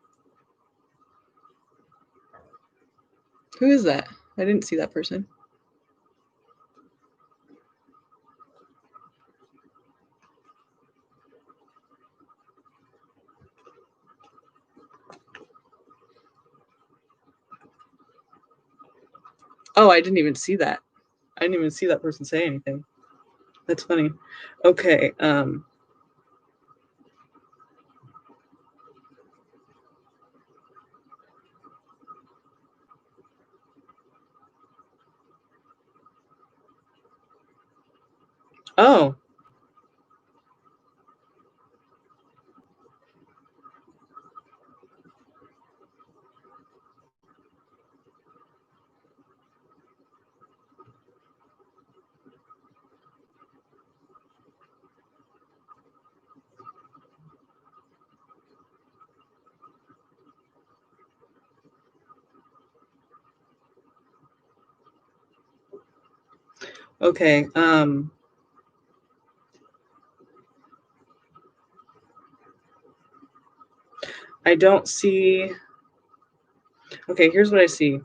Who is that? I didn't see that person. Oh, I didn't even see that. I didn't even see that person say anything. That's funny. Okay, oh. Okay, I don't see. Okay, here's what I see.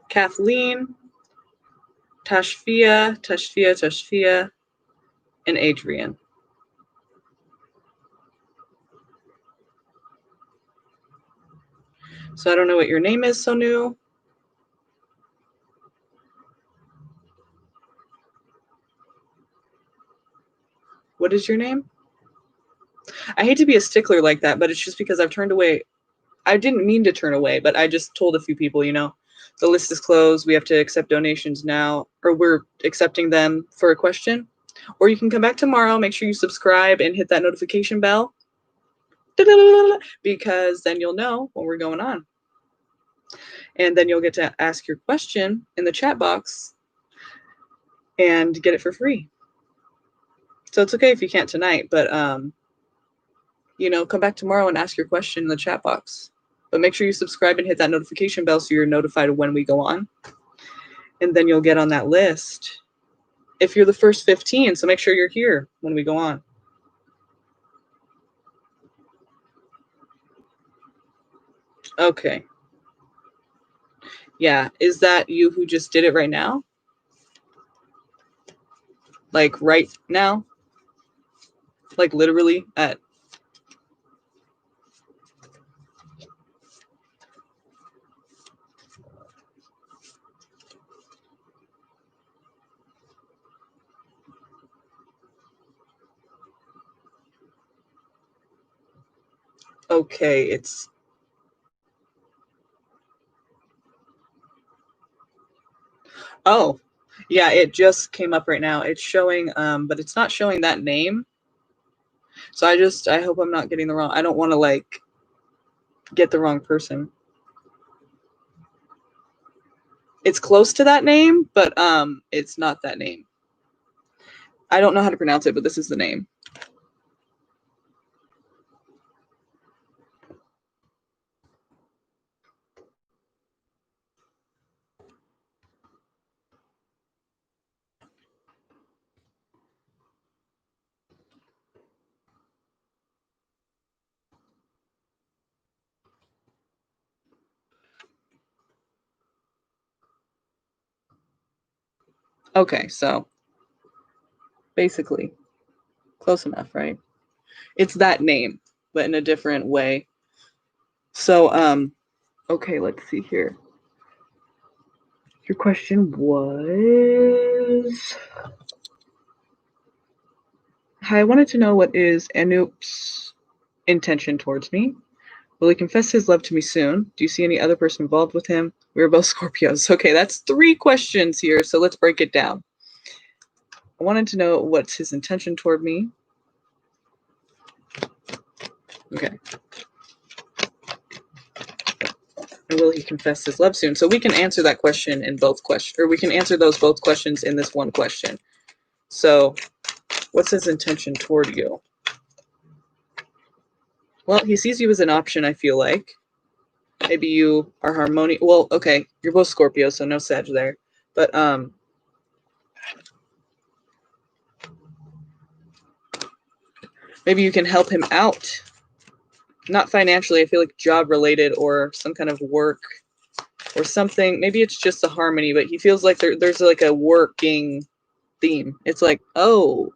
Kathleen, Tashfia, and Adrian. So I don't know what your name is, Sonu. What is your name? I hate to be a stickler like that, but it's just because I've turned away. I didn't mean to turn away, but I just told a few people, the list is closed. We have to accept donations now, or we're accepting them for a question. Or you can come back tomorrow. Make sure you subscribe and hit that notification bell, because then you'll know when we're going on. And then you'll get to ask your question in the chat box and get it for free. So it's okay if you can't tonight, but come back tomorrow and ask your question in the chat box. But make sure you subscribe and hit that notification bell so you're notified when we go on. And then you'll get on that list if you're the first 15. So make sure you're here when we go on. Okay. Yeah. Is that you who just did it right now? Like right now? Like literally at. Okay. It's. Oh, yeah. It just came up right now. It's showing, but it's not showing that name. So I hope I'm not getting the wrong. I don't want to get the wrong person. It's close to that name, but it's not that name. I don't know how to pronounce it, but this is the name. Okay, so basically close enough, right? It's that name, but in a different way. So, okay, let's see here. Your question was, hi, I wanted to know what is Anoop's intention towards me. Will he confess his love to me soon? Do you see any other person involved with him? We are both Scorpios. Okay, that's 3 questions here, so let's break it down. I wanted to know what's his intention toward me. Okay. And will he confess his love soon? So we can answer that question in both questions, or we can answer those both questions in this one question. So what's his intention toward you? Well, he sees you as an option, I feel like. Maybe you are harmonious. Well, okay, you're both Scorpio, so no Sag there. But maybe you can help him out. Not financially, I feel like job related or some kind of work or something. Maybe it's just a harmony, but he feels like there's like a working theme. It's like, oh,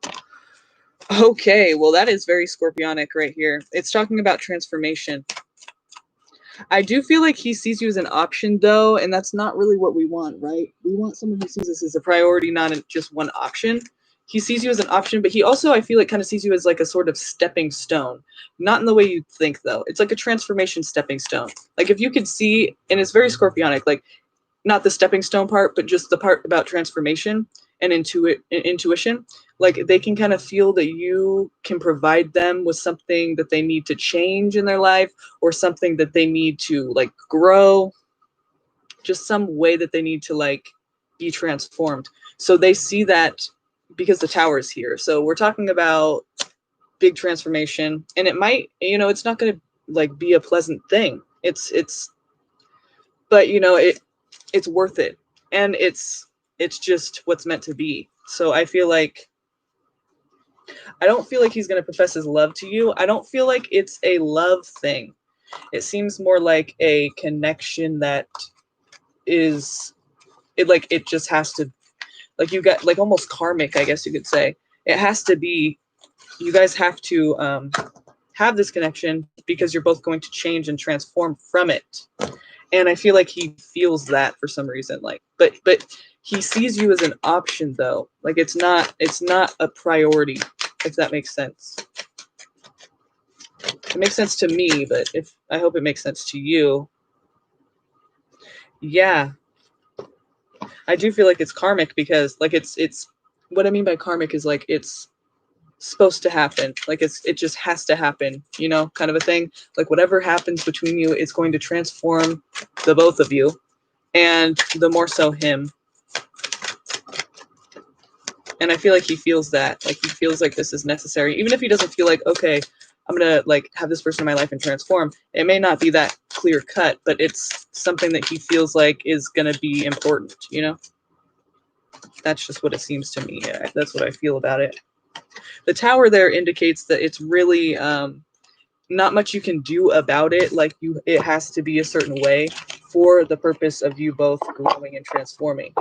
okay, well, that is very Scorpionic right here. It's talking about transformation. I do feel like he sees you as an option, though, and that's not really what we want, right? We want someone who sees us as a priority, not just one option. He sees you as an option, but he also, I feel like, kind of sees you as like a sort of stepping stone. Not in the way you think, though. It's like a transformation stepping stone. Like if you could see, and it's very Scorpionic, like not the stepping stone part, but just the part about transformation and intuition. Like they can kind of feel that you can provide them with something that they need to change in their life or something that they need to like grow, just some way that they need to like be transformed. So they see that because the tower is here. So we're talking about big transformation, and it might, it's not going to like be a pleasant thing. But it's worth it, and it's just what's meant to be. So I don't feel like he's going to profess his love to you. I don't feel like it's a love thing. It seems more like a connection that is it just has to, like, you got like almost karmic, I guess you could say. It has to be, you guys have to have this connection because you're both going to change and transform from it. And I feel like he feels that for some reason, like, but he sees you as an option, though. Like it's not a priority, if that makes sense. It makes sense to me, but if I hope it makes sense to you. Yeah, I do feel like it's karmic because like it's what I mean by karmic is like it's supposed to happen. Like it just has to happen, kind of a thing. Like whatever happens between you, it's going to transform the both of you, and the more so him. And I feel like he feels that. Like he feels like this is necessary. Even if he doesn't feel like, okay, I'm gonna like have this person in my life and transform. It may not be that clear cut, but it's something that he feels like is gonna be important, That's just what it seems to me. Yeah, that's what I feel about it. The tower there indicates that it's really not much you can do about it. Like it has to be a certain way for the purpose of you both growing and transforming.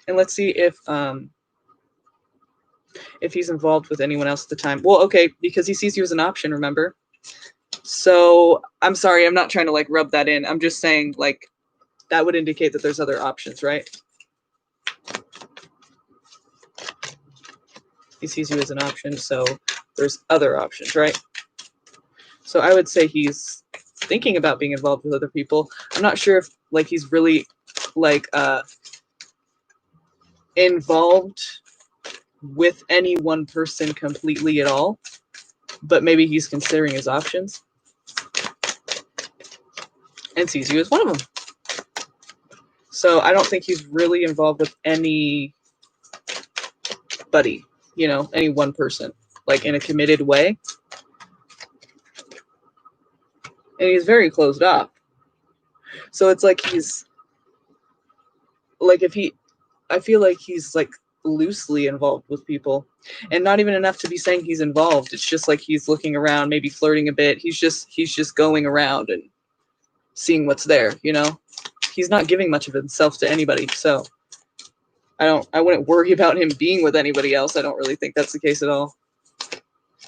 And let's see if he's involved with anyone else at the time. Well, okay, because he sees you as an option, remember? So I'm sorry, I'm not trying to like rub that in. I'm just saying like that would indicate that there's other options, right? He sees you as an option, so there's other options, right? So I would say he's thinking about being involved with other people. I'm not sure if like he's really like involved with any one person completely at all, but maybe he's considering his options and sees you as one of them. So I don't think he's really involved with anybody, any one person, like in a committed way. And he's very closed off. So it's like he's like I feel like he's like loosely involved with people, and not even enough to be saying he's involved. It's just like he's looking around, maybe flirting a bit. He's just going around and seeing what's there, He's not giving much of himself to anybody, so I wouldn't worry about him being with anybody else. I don't really think that's the case at all.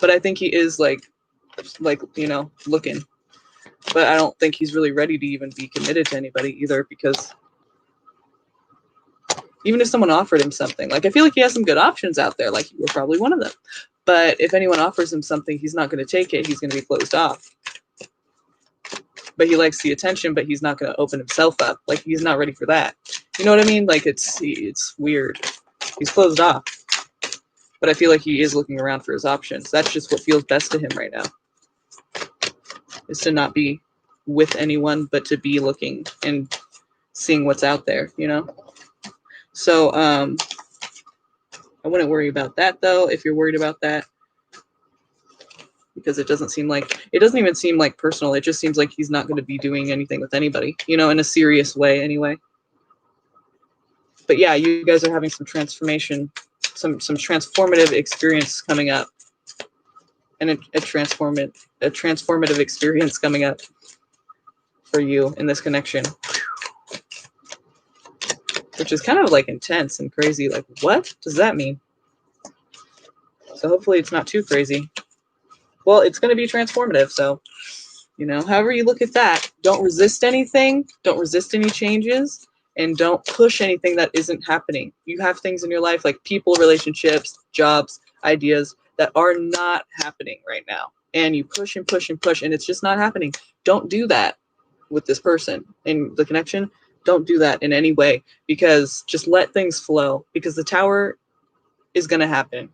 But I think he is like looking. But I don't think he's really ready to even be committed to anybody either, because even if someone offered him something, like I feel like he has some good options out there, like you were probably one of them. But if anyone offers him something, he's not going to take it. He's going to be closed off. But he likes the attention, but he's not going to open himself up. Like he's not ready for that. You know what I mean? Like it's weird. He's closed off. But I feel like he is looking around for his options. That's just what feels best to him right now. Is to not be with anyone, but to be looking and seeing what's out there, So I wouldn't worry about that, though, if you're worried about that. because it doesn't even seem like personal. It just seems like he's not going to be doing anything with anybody, in a serious way anyway. But yeah, you guys are having some transformation, some transformative experience coming up, and a transformative experience coming up for you in this connection, which is kind of like intense and crazy. Like, what does that mean? So hopefully it's not too crazy. Well, it's going to be transformative. So, however you look at that, don't resist anything. Don't resist any changes, and don't push anything that isn't happening. You have things in your life like people, relationships, jobs, ideas that are not happening right now. And you push and push and push, and it's just not happening. Don't do that with this person in the connection. Don't do that in any way, because just let things flow, because the Tower is going to happen.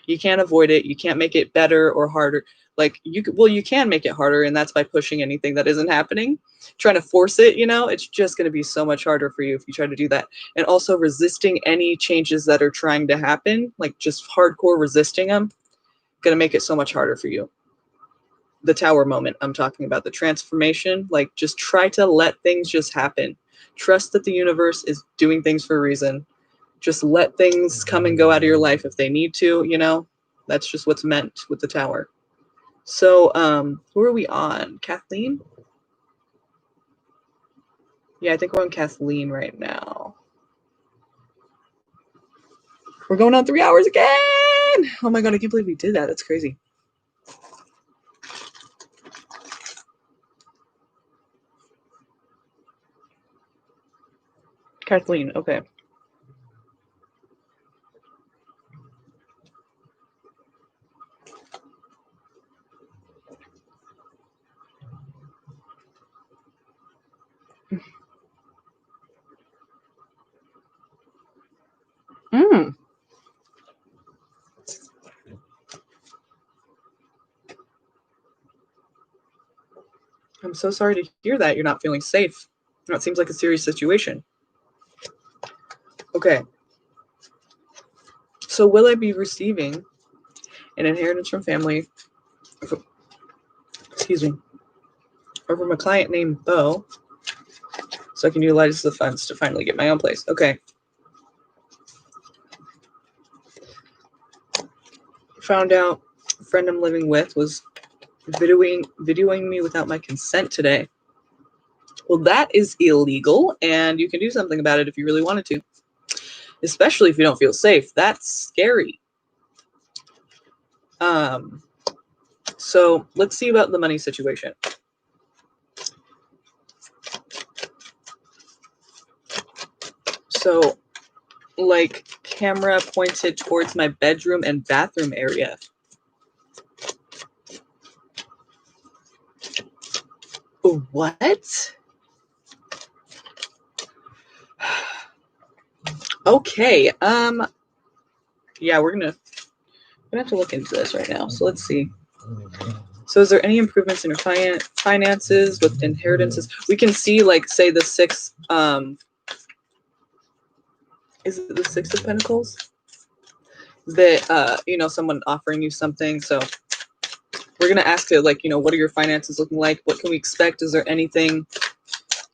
You can't avoid it. You can't make it better or harder. Like you can make it harder, and that's by pushing anything that isn't happening, trying to force it. It's just going to be so much harder for you if you try to do that. And also resisting any changes that are trying to happen, like just hardcore resisting them, going to make it so much harder for you. The Tower moment I'm talking about, the transformation, like just try to let things just happen. Trust that the universe is doing things for a reason. Just let things come and go out of your life if they need to, That's just what's meant with the Tower. So, who are we on? Kathleen? Yeah, I think we're on Kathleen right now. We're going on 3 hours again! Oh my god, I can't believe we did that. That's crazy. Kathleen, okay. I'm so sorry to hear that you're not feeling safe. That seems like a serious situation. Okay. So will I be receiving an inheritance from family, or from a client named Bo, so I can utilize the funds to finally get my own place? Okay. Found out a friend I'm living with was videoing me without my consent today. Well, that is illegal, and you can do something about it if you really wanted to, especially if you don't feel safe. That's scary. So let's see about the money situation. So, like, camera pointed towards my bedroom and bathroom area. What? Okay. Yeah, we're gonna have to look into this right now. So let's see. So is there any improvements in your finances with inheritances? We can see, like, say the 6, is it the 6 of Pentacles? That, someone offering you something. So we're going to ask it, like, what are your finances looking like? What can we expect? Is there anything,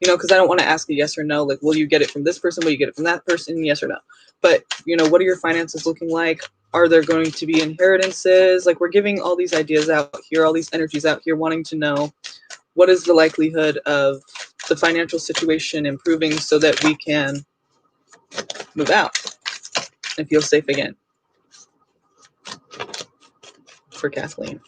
because I don't want to ask a yes or no. Like, will you get it from this person? Will you get it from that person? Yes or no. But, what are your finances looking like? Are there going to be inheritances? Like, we're giving all these ideas out here, all these energies out here, wanting to know what is the likelihood of the financial situation improving so that we can move out and feel safe again. For Kathleen.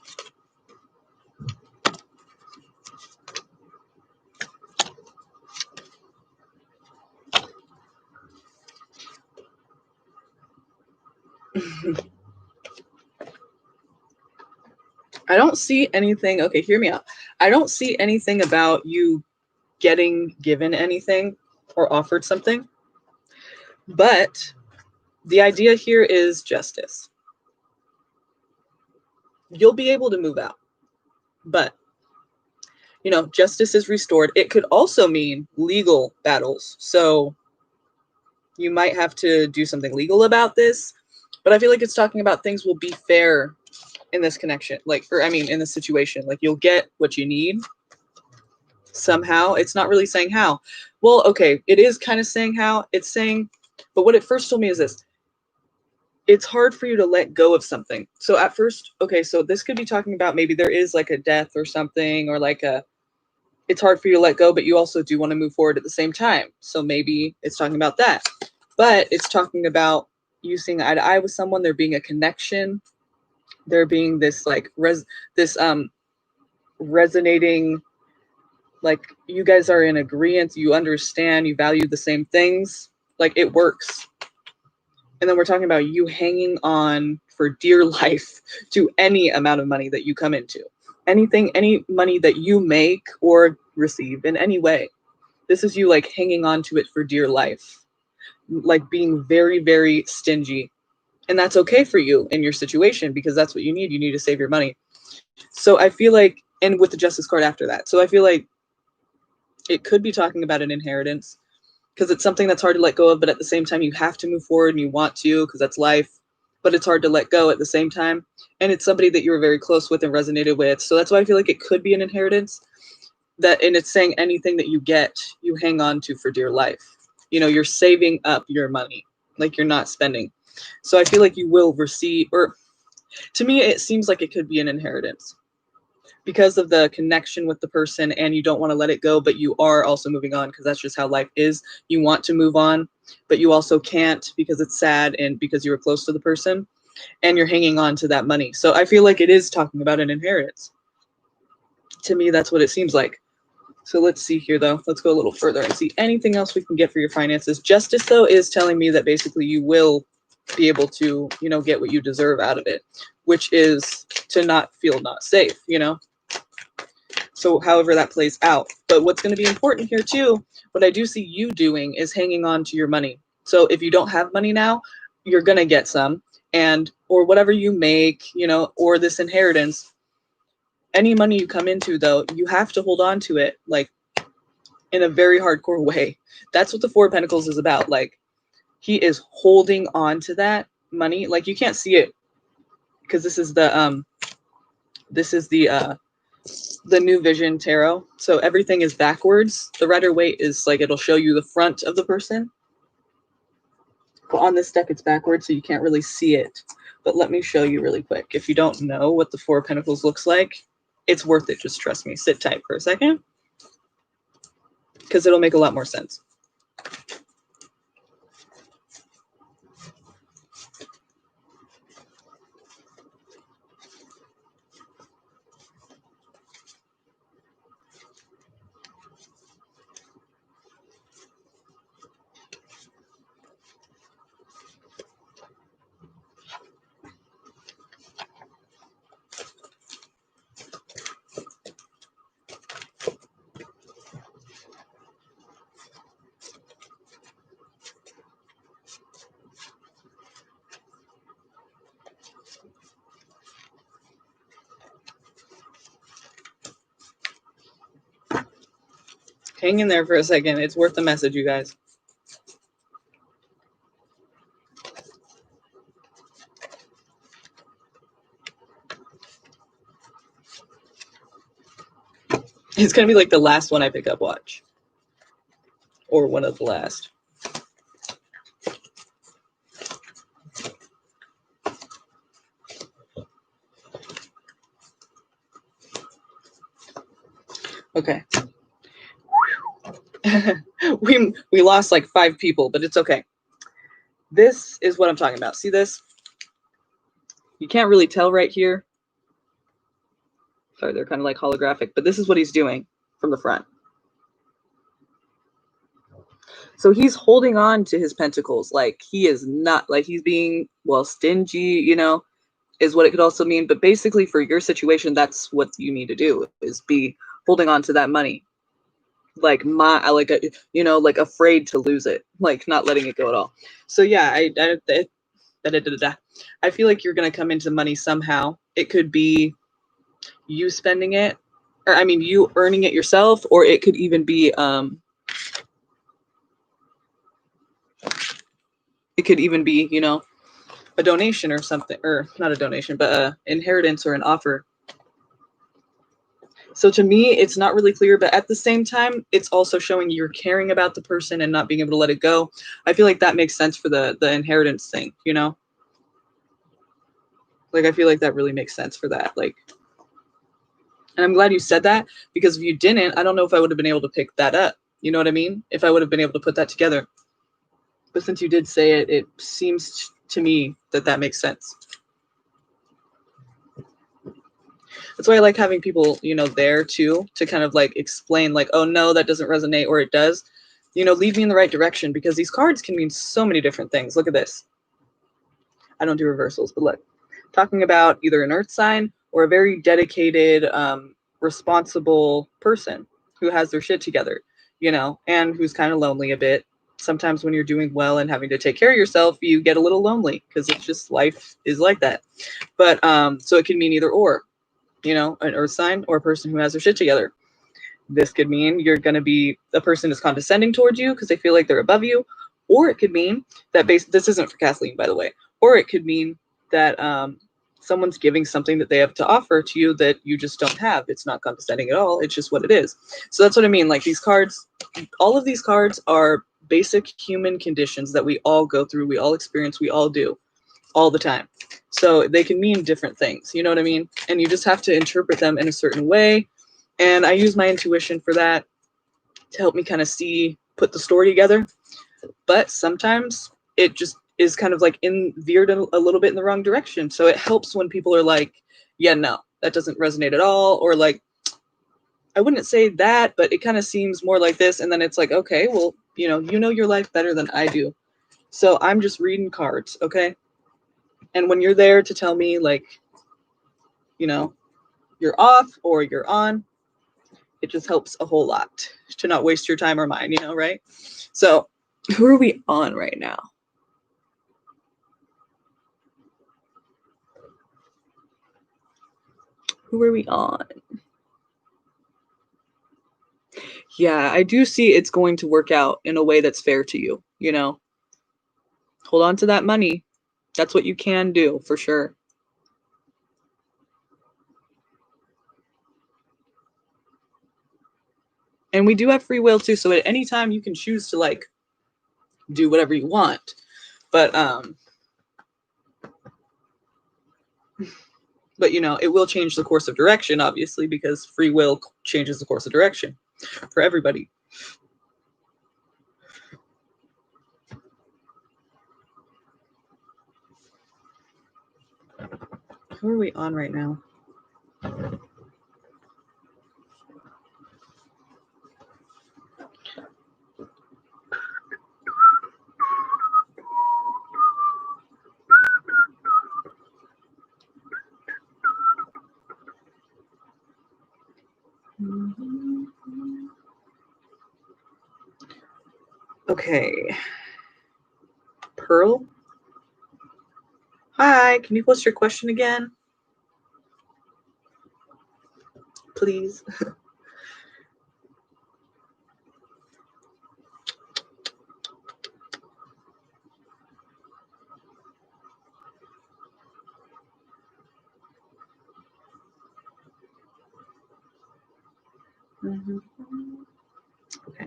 I don't see anything. Okay, hear me out. I don't see anything about you getting given anything or offered something. But the idea here is justice. You'll be able to move out. But, justice is restored. It could also mean legal battles. So you might have to do something legal about this. But I feel like it's talking about things will be fair in this connection, like, or I mean, in this situation, like you'll get what you need somehow. It's not really saying how. Well, okay, it is kind of saying how. It's saying, but what it first told me is this: it's hard for you to let go of something. So at first, okay, so this could be talking about maybe there is like a death or something, or like a, it's hard for you to let go, but you also do want to move forward at the same time. So maybe it's talking about that. But it's talking about you seeing eye to eye with someone, there being a connection, there being this like this resonating, like you guys are in agreement, you understand, you value the same things, like it works. And then we're talking about you hanging on for dear life to any amount of money that you come into. Anything, any money that you make or receive in any way. This is you like hanging on to it for dear life. Like being very, very stingy. And that's okay for you in your situation because that's what you need. You need to save your money. So I feel like, and with the Justice card after that. So I feel like it could be talking about an inheritance because it's something that's hard to let go of, but at the same time, you have to move forward and you want to because that's life, but it's hard to let go at the same time. And it's somebody that you were very close with and resonated with. So that's why I feel like it could be an inheritance that, and it's saying anything that you get, you hang on to for dear life. You know, you're saving up your money, like you're not spending. So I feel like you will receive, or to me, it seems like it could be an inheritance because of the connection with the person and you don't want to let it go, but you are also moving on because that's just how life is. You want to move on, but you also can't because it's sad and because you were close to the person and you're hanging on to that money. So I feel like it is talking about an inheritance. To me, that's what it seems like. So let's see here, though. Let's go a little further and see anything else we can get for your finances. Justice, though, is telling me that basically you will be able to, you know, get what you deserve out of it, which is to not feel not safe, you know? So however that plays out. But what's going to be important here too, what I do see you doing is hanging on to your money. So if you don't have money now, you're going to get some, and or whatever you make, you know, or this inheritance, any money you come into though, you have to hold on to it like in a very hardcore way. That's what the Four of Pentacles is about. Like he is holding on to that money. Like you can't see it because this is the New Vision Tarot. So everything is backwards. The Rider-Waite is like, it'll show you the front of the person. But on this deck, it's backwards, so you can't really see it. But let me show you really quick. If you don't know what the Four of Pentacles looks like, it's worth it. Just trust me. Sit tight for a second. Because it'll make a lot more sense. Hang in there for a second. It's worth the message, you guys. It's going to be like the last one I pick up, watch. Or one of the last. Okay. we lost like 5 people, but it's okay. This is what I'm talking about. See this? You can't really tell right here. Sorry, they're kind of like holographic, but this is what he's doing from the front. So he's holding on to his pentacles. Like he is not, like he's being, well, stingy, you know, is what it could also mean. But basically for your situation, that's what you need to do, is be holding on to that money. Like you know, like afraid to lose it, like not letting it go at all. So yeah, I feel like you're going to come into money somehow. It could be you spending it, or I mean, you earning it yourself, or it could even be, you know, a donation or something, or not a donation, but a inheritance or an offer. So to me, it's not really clear, but at the same time, it's also showing you're caring about the person and not being able to let it go. I feel like that makes sense for the inheritance thing, you know? Like, I feel like that really makes sense for that. Like, and I'm glad you said that, because if you didn't, I don't know if I would have been able to pick that up. You know what I mean? If I would have been able to put that together. But since you did say it, it seems to me that that makes sense. That's why I like having people, you know, there too, to kind of like explain like, oh no, that doesn't resonate, or it does, you know, lead me in the right direction, because these cards can mean so many different things. Look at this. I don't do reversals, but look, talking about either an earth sign or a very dedicated, responsible person who has their shit together, you know, and who's kind of lonely a bit. Sometimes when you're doing well and having to take care of yourself, you get a little lonely, because it's just, life is like that. But so it can mean either or, you know, an earth sign or a person who has their shit together. This could mean you're going to be, a person is condescending towards you because they feel like they're above you. Or it could mean that this isn't for Kathleen, by the way. Or it could mean that someone's giving something that they have to offer to you that you just don't have. It's not condescending at all. It's just what it is. So that's what I mean. Like, these cards, all of these cards are basic human conditions that we all go through, we all experience, we all do all the time. So they can mean different things, you know what I mean? And you just have to interpret them in a certain way. And I use my intuition for that to help me kind of put the story together. But sometimes it just is kind of like veered a little bit in the wrong direction. So it helps when people are like, yeah, no, that doesn't resonate at all. Or like, I wouldn't say that, but it kind of seems more like this. And then it's like, okay, well, you know your life better than I do. So I'm just reading cards, okay? And when you're there to tell me, like, you know, you're off or you're on, it just helps a whole lot to not waste your time or mine, you know, right? So who are we on right now? Who are we on? Yeah, I do see it's going to work out in a way that's fair to you, you know? Hold on to that money. That's what you can do, for sure. And we do have free will too, so at any time you can choose to like do whatever you want. But you know, it will change the course of direction, obviously, because free will changes the course of direction for everybody. Who are we on right now? Okay. Pearl? Hi, can you post your question again? Please. Okay.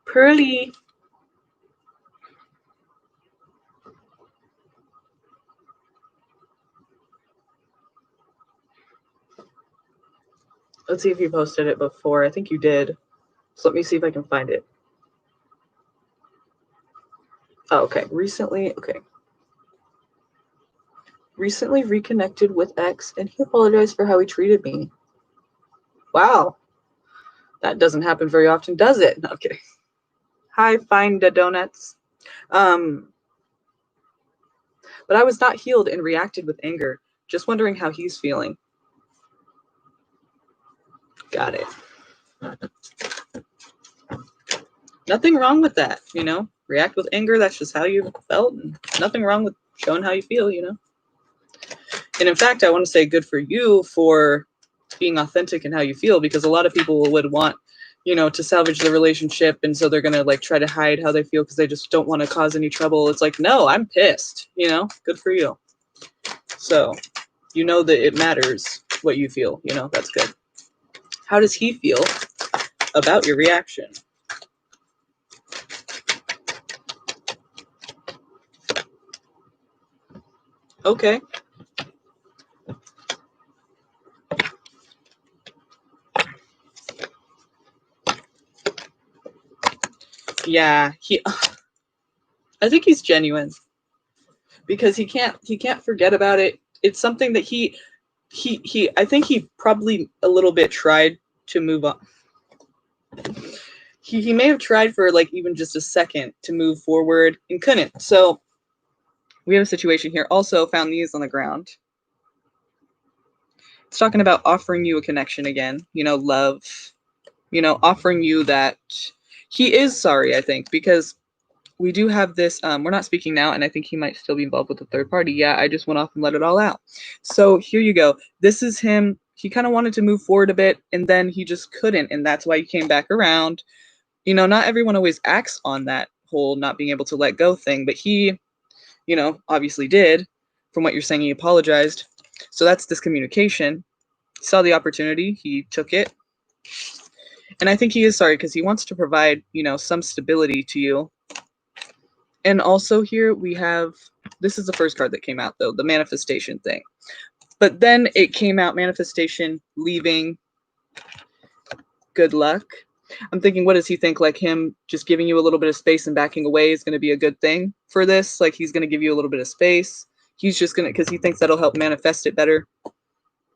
Pearly. Let's see if you posted it before. I think you did. So let me see if I can find it. Oh, okay. Recently reconnected with ex, and he apologized for how he treated me. Wow. That doesn't happen very often, does it? No, I'm kidding. Hi, find the donuts. But I was not healed and reacted with anger. Just wondering how he's feeling. Got it. Nothing wrong with that, you know? React with anger, that's just how you felt, and nothing wrong with showing how you feel, you know? And in fact, I want to say good for you for being authentic in how you feel, because a lot of people would want, you know, to salvage the relationship, and so they're going to like try to hide how they feel because they just don't want to cause any trouble. It's like, no, I'm pissed, you know? Good for you. So, you know that it matters what you feel, you know? That's good. How does he feel about your reaction? Okay. Yeah, I think he's genuine because he can't forget about it. It's something that he I think he probably a little bit tried to move on. He may have tried for like even just a second to move forward and couldn't. So we have a situation here. Also found these on the ground. It's talking about offering you a connection again, you know, love, you know, offering you that. He is sorry, I think, because we do have this, we're not speaking now, and I think he might still be involved with the third party. Yeah, I just went off and let it all out. So here you go. This is him. He kind of wanted to move forward a bit, and then he just couldn't, and that's why he came back around. You know, not everyone always acts on that whole not being able to let go thing, but he, you know, obviously did. From what you're saying, he apologized. So that's this communication. He saw the opportunity, he took it. And I think he is sorry because he wants to provide, you know, some stability to you. And also here we have, this is the first card that came out though, the manifestation thing. But then it came out, manifestation, leaving, good luck. I'm thinking, what does he think? Like him just giving you a little bit of space and backing away is going to be a good thing for this? Like he's going to give you a little bit of space. He's just going to, because he thinks that'll help manifest it better.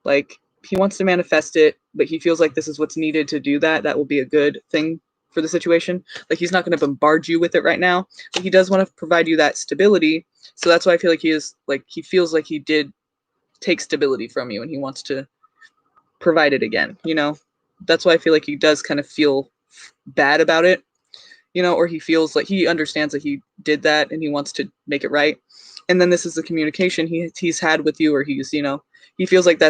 Like he wants to manifest it, but he feels like this is what's needed to do that. That will be a good thing for the situation. Like he's not going to bombard you with it right now, but he does want to provide you that stability. So that's why I feel like he is like, he feels like he did take stability from you and he wants to provide it again, you know? That's why I feel like he does kind of feel bad about it, you know, or he feels like he understands that he did that and he wants to make it right. And then this is the communication he's had with you, or he's, you know, he feels like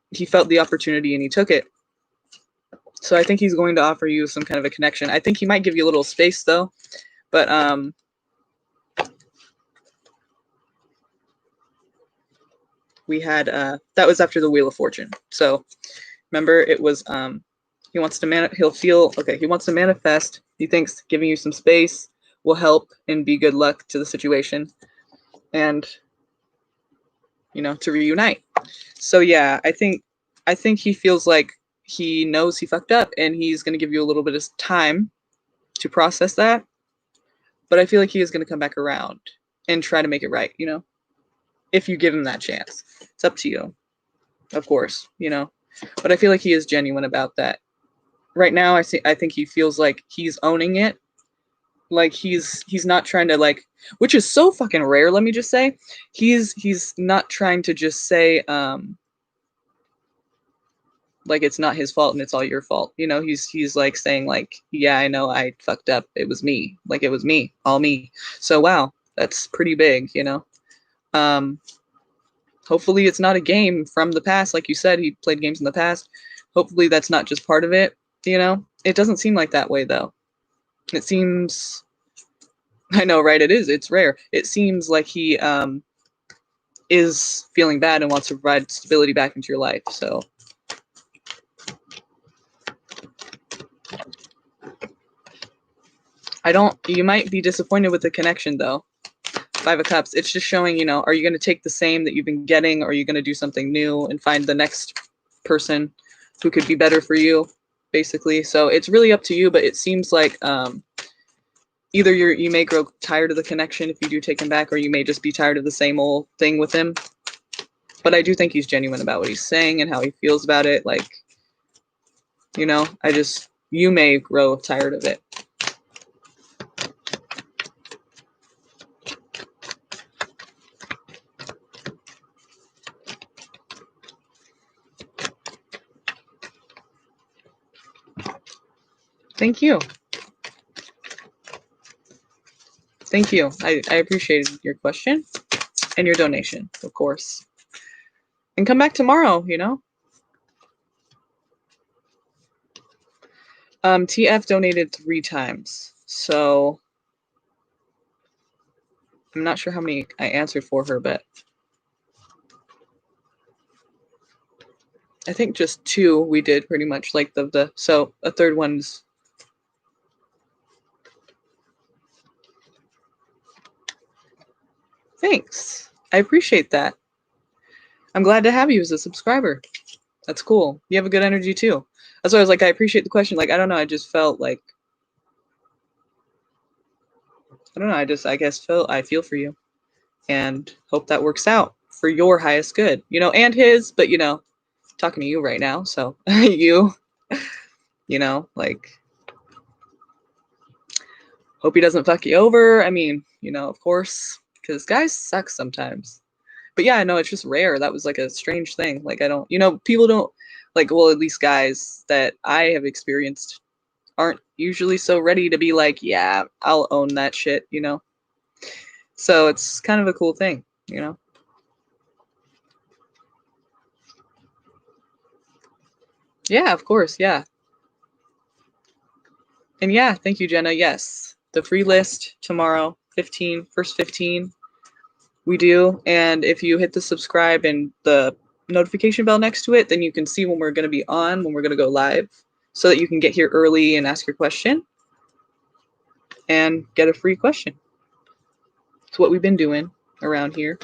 he felt the opportunity and he took it. So I think he's going to offer you some kind of a connection. I think he might give you a little space though, but we had that was after the Wheel of Fortune. So remember, it was he wants to he'll feel okay. He wants to manifest. He thinks giving you some space will help and be good luck to the situation, and you know, to reunite. So yeah, I think he feels like he knows he fucked up, and he's going to give you a little bit of time to process that. But I feel like he is going to come back around and try to make it right. You know, if you give him that chance, it's up to you, of course. You know, but I feel like he is genuine about that. Right now, I think he feels like he's owning it. Like he's not trying to like, which is so fucking rare. Let me just say, he's not trying to just say like it's not his fault and it's all your fault. You know, he's like saying like, yeah, I know I fucked up. It was me. Like it was me, all me. So wow, that's pretty big. You know, um, hopefully it's not a game from the past. Like you said, he played games in the past. Hopefully that's not just part of it. You know, it doesn't seem like that way though. It seems, I know, right? It is. It's rare. It seems like he is feeling bad and wants to provide stability back into your life. So you might be disappointed with the connection though. Five of Cups. It's just showing, you know, are you going to take the same that you've been getting, or are you going to do something new and find the next person who could be better for you, basically. So it's really up to you, but it seems like either you may grow tired of the connection if you do take him back, or you may just be tired of the same old thing with him. But I do think he's genuine about what he's saying and how he feels about it. Like, you know, you may grow tired of it. Thank you. Thank you. I appreciated your question and your donation, of course. And come back tomorrow, you know? TF donated 3 times, so I'm not sure how many I answered for her, but I think just 2 we did pretty much, like so a third one's. Thanks. I appreciate that. I'm glad to have you as a subscriber. That's cool. You have a good energy too. That's why I was like, I appreciate the question. Like, I don't know, I just felt like, I don't know, I feel for you and hope that works out for your highest good, you know, and his, but you know, talking to you right now, so you know, like, hope he doesn't fuck you over. I mean, you know, of course, because guys suck sometimes. But yeah, no, it's just rare. That was like a strange thing. Like, I don't, you know, people don't, like, well, at least guys that I have experienced aren't usually so ready to be like, yeah, I'll own that shit, you know? So it's kind of a cool thing, you know? Yeah, of course, yeah. And yeah, thank you, Jenna. Yes, the free list tomorrow, first 15, we do. And if you hit the subscribe and the notification bell next to it, then you can see when we're going to be on, when we're going to go live, so that you can get here early and ask your question and get a free question. It's what we've been doing around here.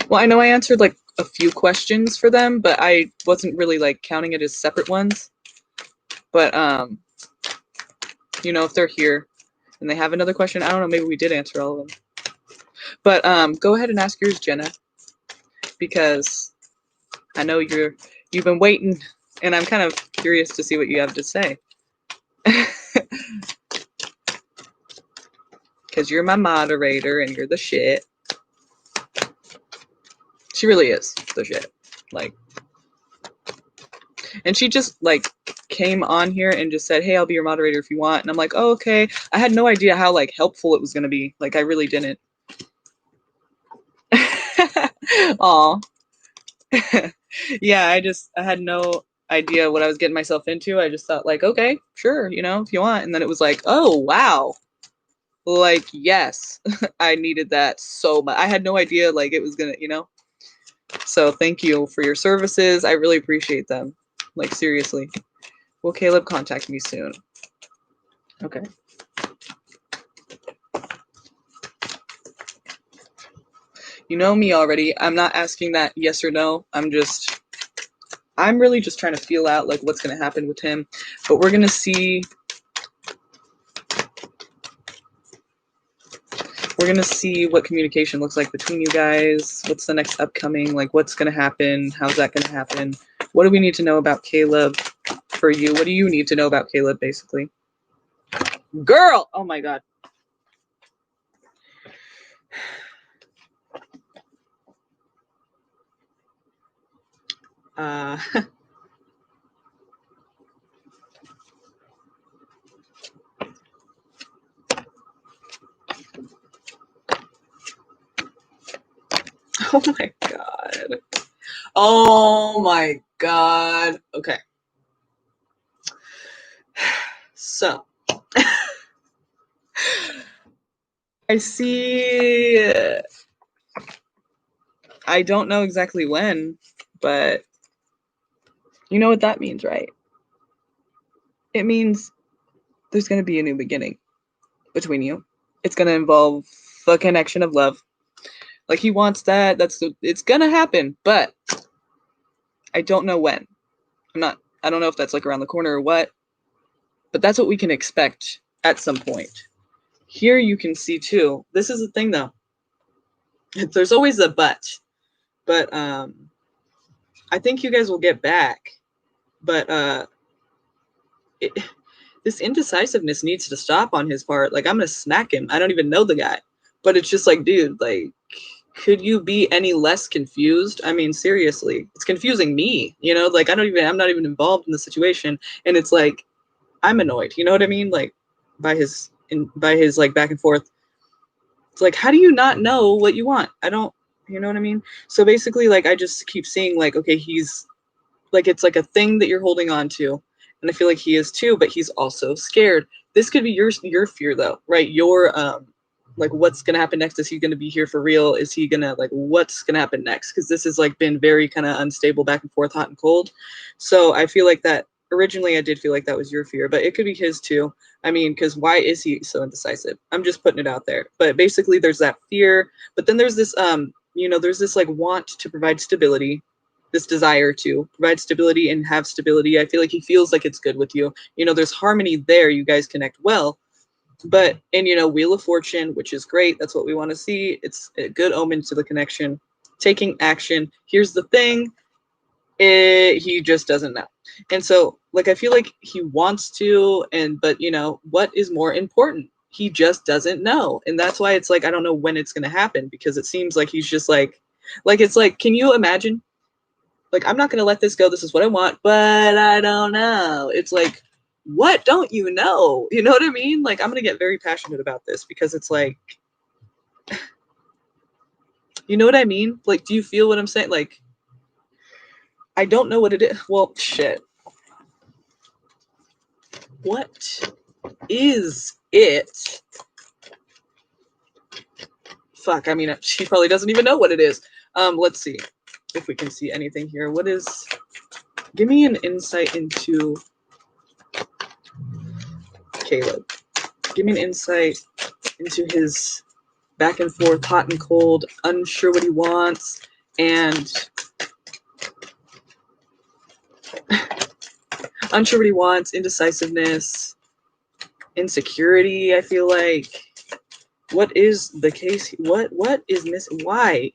Well, I know I answered like a few questions for them, but I wasn't really like counting it as separate ones. But you know, if they're here and they have another question, I don't know, maybe we did answer all of them. But go ahead and ask yours, Jenna, because I know you've been waiting, and I'm kind of curious to see what you have to say. Because you're my moderator and you're the shit. She really is the shit. Like, and she just like came on here and just said, hey, I'll be your moderator if you want. And I'm like, oh, okay. I had no idea how like helpful it was going to be. Like, I really didn't. Aw. Yeah, I had no idea what I was getting myself into. I just thought like, okay, sure, you know, if you want. And then it was like, oh, wow. Like, yes, I needed that so much. I had no idea like it was gonna, you know. So thank you for your services. I really appreciate them. Like, seriously. Will Caleb contact me soon? Okay. You know me already. I'm not asking that yes or no. I'm really just trying to feel out like what's going to happen with him. But we're going to see. We're going to see what communication looks like between you guys. What's the next upcoming? Like, what's going to happen? How's that going to happen? What do we need to know about Caleb for you? What do you need to know about Caleb, basically? Girl! Oh, my God. Oh my God. Oh my God. Okay. So I see. I don't know exactly when, but you know what that means, right? It means there's going to be a new beginning between you. It's going to involve a connection of love. Like, he wants that. It's going to happen, but I don't know when. I don't know if that's like around the corner or what, but that's what we can expect at some point. Here you can see too. This is the thing though. There's always a but I think you guys will get back. But this indecisiveness needs to stop on his part. Like, I'm gonna smack him. I don't even know the guy, but it's just like, dude, like, Could you be any less confused? I mean, seriously, it's confusing me, you know, like I'm not even involved in the situation. And it's like, I'm annoyed, you know what I mean? Like by his like back and forth. It's like, how do you not know what you want? I don't, you know what I mean? So basically, like, I just keep seeing like, okay, he's like, it's like a thing that you're holding on to. And I feel like he is too, but he's also scared. This could be your fear though, right? Your like what's gonna happen next? Is he gonna be here for real? Is he gonna like what's gonna happen next? Because this has like been very kind of unstable back and forth, hot and cold. So I feel like that originally I did feel like that was your fear, but it could be his too. I mean, because why is he so indecisive? I'm just putting it out there. But basically there's that fear, but then there's this you know, there's this like want to provide stability, this desire to provide stability and have stability. I feel like he feels like it's good with you. You know, there's harmony there. You guys connect well. But, and you know, Wheel of Fortune, which is great. That's what we want to see. It's a good omen to the connection. Taking action. Here's the thing. He just doesn't know. And so, like, I feel like he wants to, but you know, what is more important? He just doesn't know. And that's why it's like, I don't know when it's going to happen, because it seems like he's just like, it's like, can you imagine? Like, I'm not going to let this go. This is what I want, but I don't know. It's like, what don't you know? You know what I mean? Like, I'm going to get very passionate about this because it's like, you know what I mean? Like, do you feel what I'm saying? Like, I don't know what it is. Well, shit. What is it? Fuck, I mean, she probably doesn't even know what it is. Let's see if we can see anything here. What is, give me an insight into Caleb. Give me an insight into his back and forth, hot and cold, unsure what he wants, and unsure what he wants, indecisiveness, insecurity. I feel like, what is the case? What is missing? Why?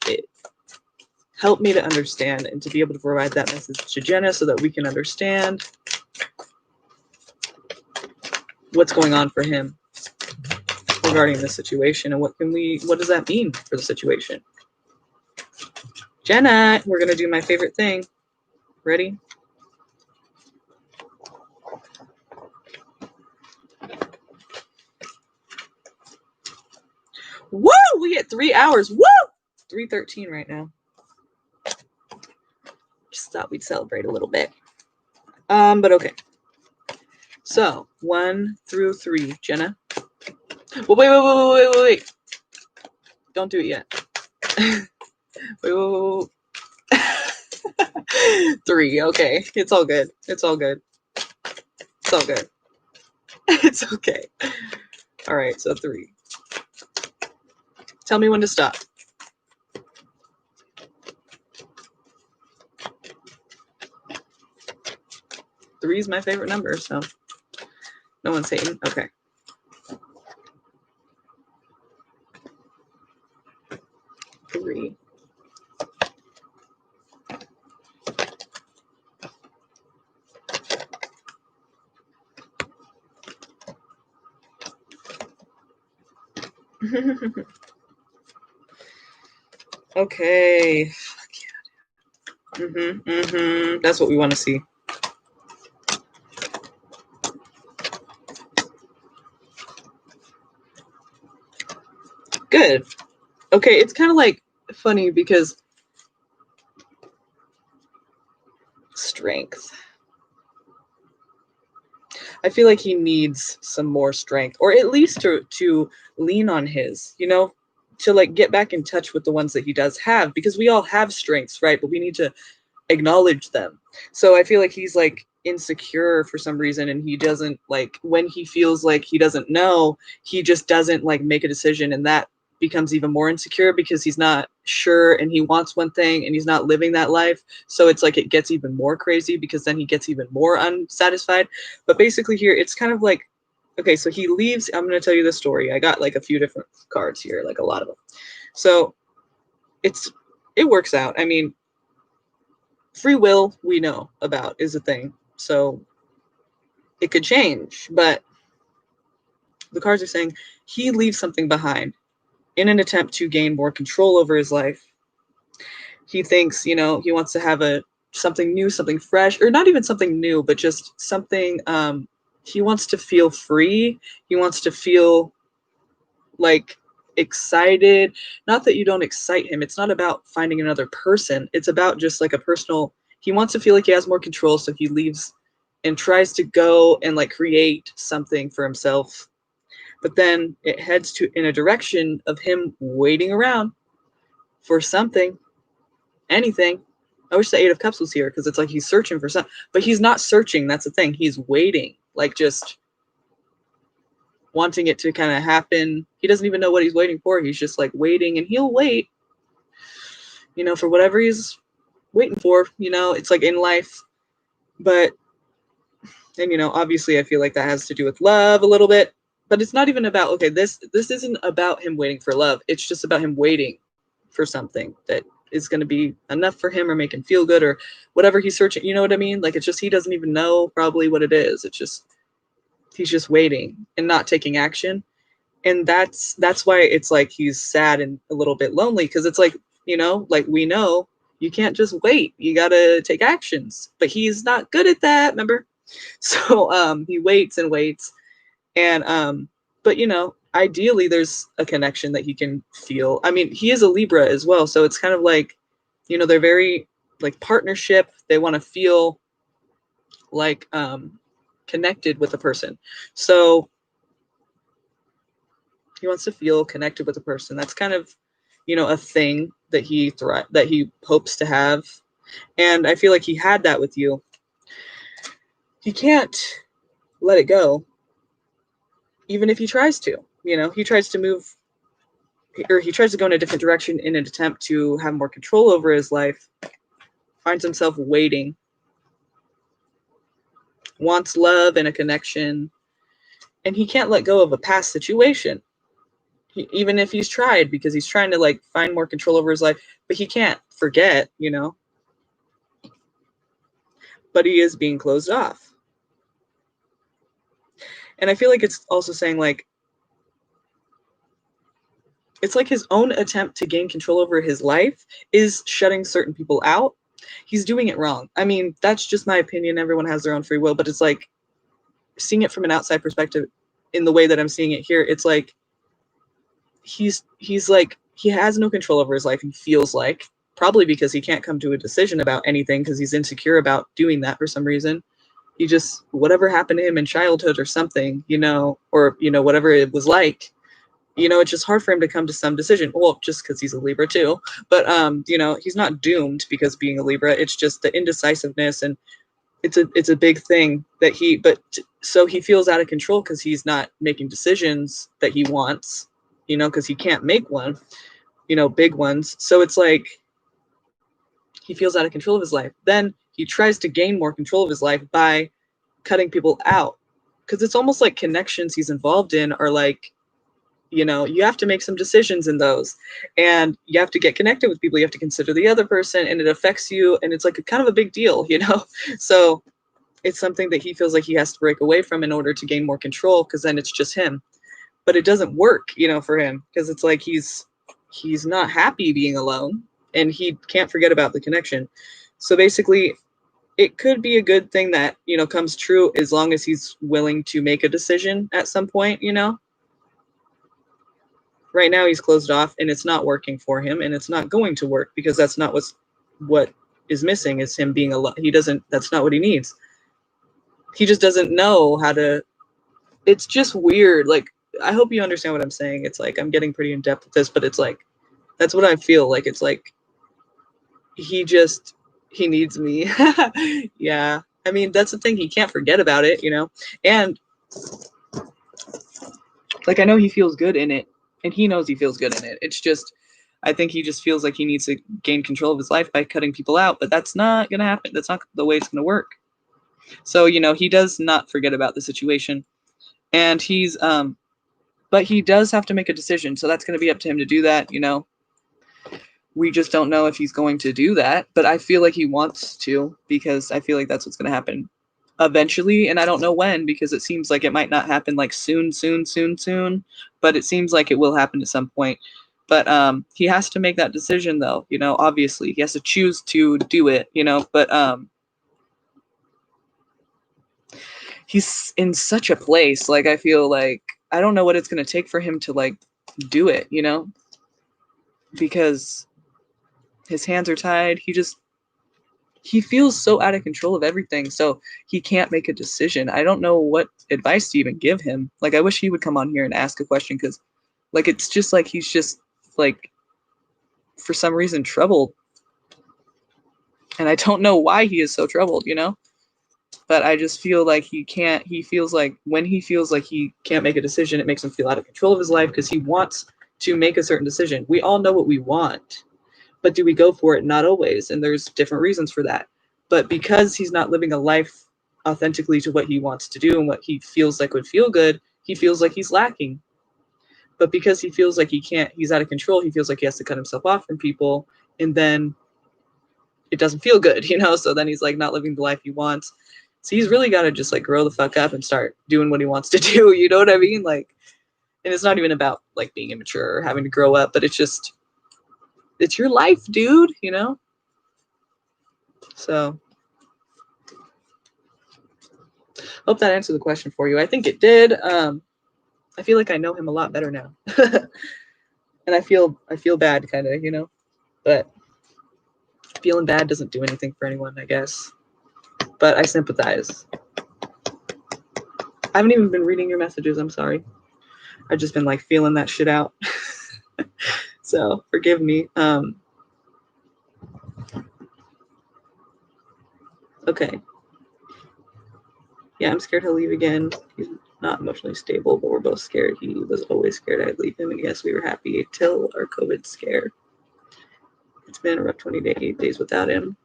Help me to understand and to be able to provide that message to Jenna so that we can understand what's going on for him regarding this situation, and what does that mean for the situation? Jenna, we're gonna do my favorite thing. Ready? Woo! We hit 3 hours. Woo! 3:13 right now. Just thought we'd celebrate a little bit. But okay. So 1 through 3, Jenna. Well, wait. Don't do it yet. wait. 3, okay. It's all good. It's all good. It's all good. It's okay. All right, so 3. Tell me when to stop. 3 is my favorite number, so no one's hating. Okay. Three. Okay. That's what we want to see. Good. Okay, it's kind of like funny because strength. I feel like he needs some more strength, or at least to lean on his, you know, to like get back in touch with the ones that he does have, because we all have strengths, right? But we need to acknowledge them. So I feel like he's like insecure for some reason, and he doesn't, like, when he feels like he doesn't know, he just doesn't like make a decision, and that becomes even more insecure because he's not sure and he wants one thing and he's not living that life. So it's like it gets even more crazy because then he gets even more unsatisfied. But basically here it's kind of like, okay, so he leaves. I'm going to tell you the story. I got like a few different cards here, like a lot of them. So it works out. I mean, free will, we know about, is a thing. So it could change, but the cards are saying he leaves something behind. in an attempt to gain more control over his life. He thinks, he wants to have something new, something fresh, or not even something new, but just something. He wants to feel free. He wants to feel like excited. Not that you don't excite him. It's not about finding another person. It's about just like a personal. He wants to feel like he has more control, so he leaves and tries to go and like create something for himself. But then it heads in a direction of him waiting around for something, anything. I wish the Eight of Cups was here, because it's like he's searching for something, but he's not searching. That's the thing. He's waiting, like just wanting it to kind of happen. He doesn't even know what he's waiting for. He's just like waiting, and he'll wait, for whatever he's waiting for. It's like in life. But, and obviously I feel like that has to do with love a little bit, but it's not even about, okay, this isn't about him waiting for love. It's just about him waiting for something that is going to be enough for him or make him feel good or whatever he's searching. You know what I mean? Like, it's just, he doesn't even know probably what it is. It's just, he's just waiting and not taking action. And that's why it's like he's sad and a little bit lonely, because it's like, like we know you can't just wait. You got to take actions, but he's not good at that. Remember? So he waits and waits. And but ideally there's a connection that he can feel. I mean, he is a Libra as well, so it's kind of like, they're very like partnership. They want to feel like connected with a person. So he wants to feel connected with a person. That's kind of, a thing that he hopes to have. And I feel like he had that with you. He can't let it go, even if he tries to. He tries to move, or he tries to go in a different direction in an attempt to have more control over his life, finds himself waiting, wants love and a connection, and he can't let go of a past situation. Even if he's tried, because he's trying to like find more control over his life, but he can't forget, but he is being closed off. And I feel like it's also saying like, it's like his own attempt to gain control over his life is shutting certain people out. He's doing it wrong. I mean, that's just my opinion. Everyone has their own free will, but it's like, seeing it from an outside perspective in the way that I'm seeing it here, it's like he's like, he has no control over his life. He feels like, probably because he can't come to a decision about anything, because he's insecure about doing that for some reason. He just, whatever happened to him in childhood or something, or whatever it was like, it's just hard for him to come to some decision. Well, just because he's a Libra too, but he's not doomed because being a Libra. It's just the indecisiveness, and it's a big thing that so he feels out of control because he's not making decisions that he wants, because he can't make one, big ones. So it's like he feels out of control of his life. Then he tries to gain more control of his life by cutting people out, because it's almost like connections he's involved in are like, you have to make some decisions in those, and you have to get connected with people. You have to consider the other person, and it affects you. And it's like a kind of a big deal, So it's something that he feels like he has to break away from in order to gain more control, because then it's just him. But it doesn't work, for him, because it's like he's not happy being alone, and he can't forget about the connection. So basically, it could be a good thing that, comes true, as long as he's willing to make a decision at some point. Right now he's closed off, and it's not working for him, and it's not going to work, because that's not what is missing, is him being alone. That's not what he needs. He just doesn't know how to. It's just weird. Like, I hope you understand what I'm saying. It's like, I'm getting pretty in depth with this, but it's like, that's what I feel like. It's like, he needs me. Yeah. I mean, that's the thing. He can't forget about it, and like, I know he feels good in it, and he knows he feels good in it. It's just, I think he just feels like he needs to gain control of his life by cutting people out, but that's not going to happen. That's not the way it's going to work. So, he does not forget about the situation, and but he does have to make a decision. So that's going to be up to him to do that. We just don't know if he's going to do that, but I feel like he wants to, because I feel like that's what's going to happen eventually. And I don't know when, because it seems like it might not happen like soon, but it seems like it will happen at some point. But he has to make that decision though, you know, obviously. He has to choose to do it, you know, but he's in such a place, like I feel like I don't know what it's gonna take for him to like do it, you know? Because his hands are tied. He feels so out of control of everything, so he can't make a decision. I don't know what advice to even give him. Like I wish he would come on here and ask a question, because like it's just like he's just like for some reason troubled, and I don't know why he is so troubled, you know? But I just feel like he feels like when he feels like he can't make a decision, it makes him feel out of control of his life because he wants to make a certain decision. We all know what we want, but do we go for it? Not always. And there's different reasons for that. But because he's not living a life authentically to what he wants to do and what he feels like would feel good, he feels like he's lacking. But because he feels like he can't, he's out of control, he feels like he has to cut himself off from people. And then it doesn't feel good, you know? So then he's like not living the life he wants. So he's really got to just like grow the fuck up and start doing what he wants to do. You know what I mean? Like, and it's not even about like being immature or having to grow up, but it's just, it's your life, dude, you know? So hope that answered the question for you. I think it did. I feel like I know him a lot better now. And I feel bad kind of, you know, but feeling bad doesn't do anything for anyone, I guess. But I sympathize. I haven't even been reading your messages. I'm sorry. I've just been like feeling that shit out. So forgive me. Okay. Yeah, I'm scared he'll leave again. He's not emotionally stable, but we're both scared. He was always scared I'd leave him, and yes, we were happy till our COVID scare. It's been a rough 20 days without him.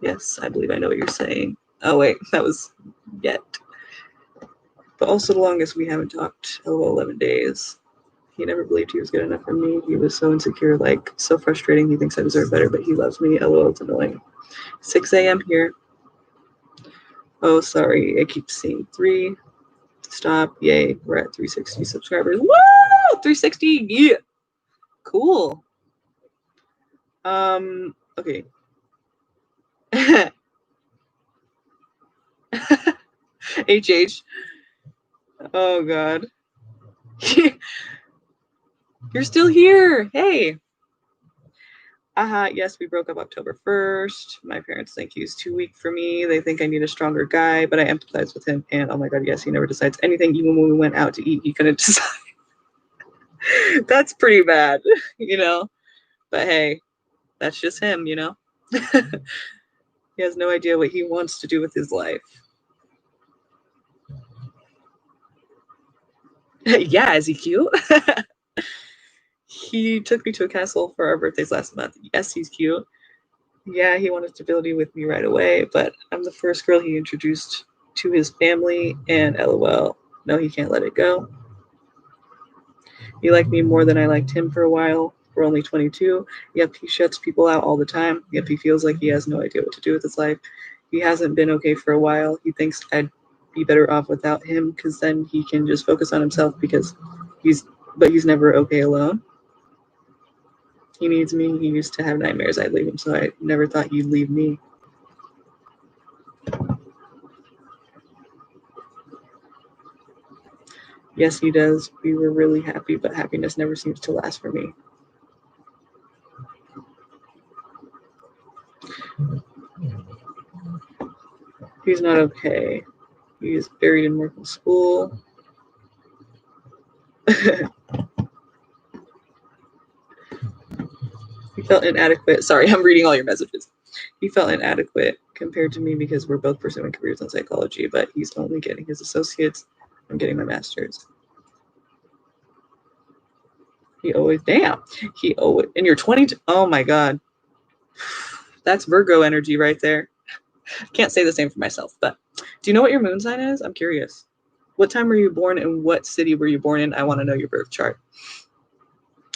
Yes, I believe I know what you're saying. Oh wait, that was yet. But also the longest we haven't talked. LOL, 11 days. He never believed he was good enough for me. He was so insecure, like so frustrating. He thinks I deserve better, but he loves me. LOL, it's annoying. 6 a.m. here. Oh, sorry. I keep seeing 3. Stop. Yay. We're at 360 subscribers. Woo! 360. Yeah. Cool. Okay. HH. Oh god. You're still here. Hey. Yes, we broke up October 1st. My parents think he's too weak for me. They think I need a stronger guy, but I empathize with him. And oh my god, yes, he never decides anything. Even when we went out to eat, he couldn't decide. That's pretty bad, you know? But hey, that's just him, you know? He has no idea what he wants to do with his life. Yeah, is he cute? He took me to a castle for our birthdays last month. Yes, he's cute. Yeah, he wanted stability with me right away, but I'm the first girl he introduced to his family, and LOL, no, he can't let it go. He liked me more than I liked him for a while. We're only 22. Yep, he shuts people out all the time. Yep, he feels like he has no idea what to do with his life. He hasn't been okay for a while. He thinks I'd be better off without him because then he can just focus on himself because he's never okay alone. He needs me. He used to have nightmares I'd leave him, so I never thought he'd leave me. Yes, he does. We were really happy, but happiness never seems to last for me. He's not okay. He's buried in work and school. He felt inadequate. Sorry, I'm reading all your messages. He felt inadequate compared to me because we're both pursuing careers in psychology, but he's only getting his associates. I'm getting my master's. He always, and you're 20, oh my God. That's Virgo energy right there. Can't say the same for myself, but do you know what your moon sign is? I'm curious. What time were you born and what city were you born in? I want to know your birth chart.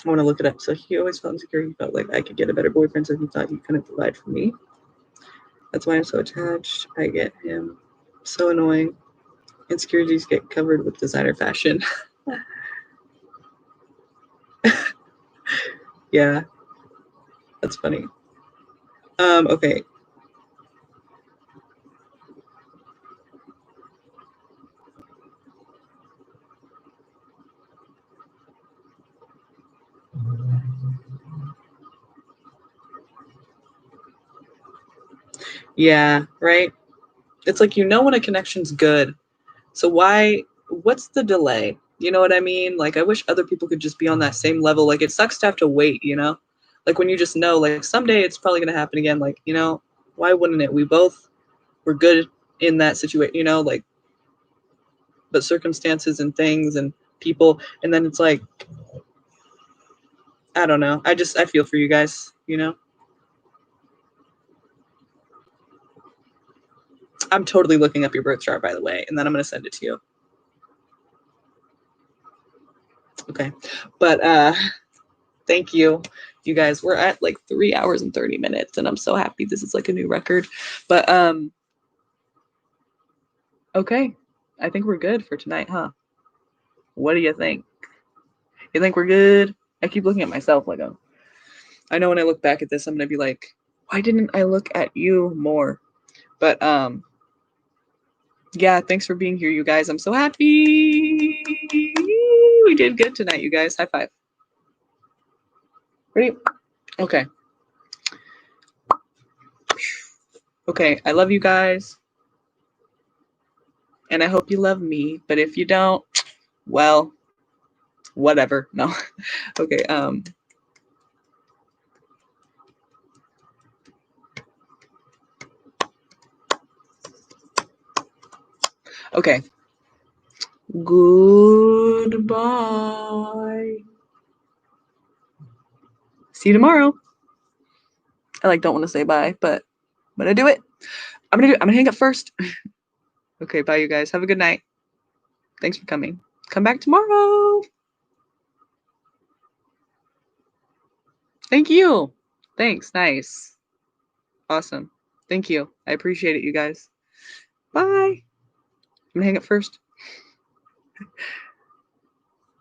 I want to look it up. So he always felt insecure. He felt like I could get a better boyfriend, so he thought he couldn't provide for me. That's why I'm so attached. I get him. So annoying. Insecurities get covered with designer fashion. Yeah, that's funny. Okay. Yeah, right? It's like, you know when a connection's good. So what's the delay? You know what I mean? Like, I wish other people could just be on that same level. Like, it sucks to have to wait, you know? Like, when you just know, like, someday it's probably going to happen again. Like, you know, why wouldn't it? We both were good in that situation, you know? Like, but circumstances and things and people. And then it's like, I don't know. I feel for you guys, you know? I'm totally looking up your birth chart, by the way, and then I'm going to send it to you. Okay. But thank you, you guys. We're at like 3 hours and 30 minutes, and I'm so happy this is like a new record. But okay. I think we're good for tonight, huh? What do you think? You think we're good? I keep looking at myself like I know when I look back at this, I'm gonna be like, why didn't I look at you more? But yeah, thanks for being here, you guys. I'm so happy. We did good tonight, you guys. High five. Ready? Okay. Okay. I love you guys. And I hope you love me. But if you don't, well, whatever. No. Okay. Okay. Goodbye. See you tomorrow. I like don't want to say bye, but I'm gonna do it. I'm gonna hang up first. Okay, bye you guys. Have a good night. Thanks for coming. Come back tomorrow. Thank you. Thanks. Nice. Awesome. Thank you. I appreciate it, you guys. Bye. I'm gonna hang up first.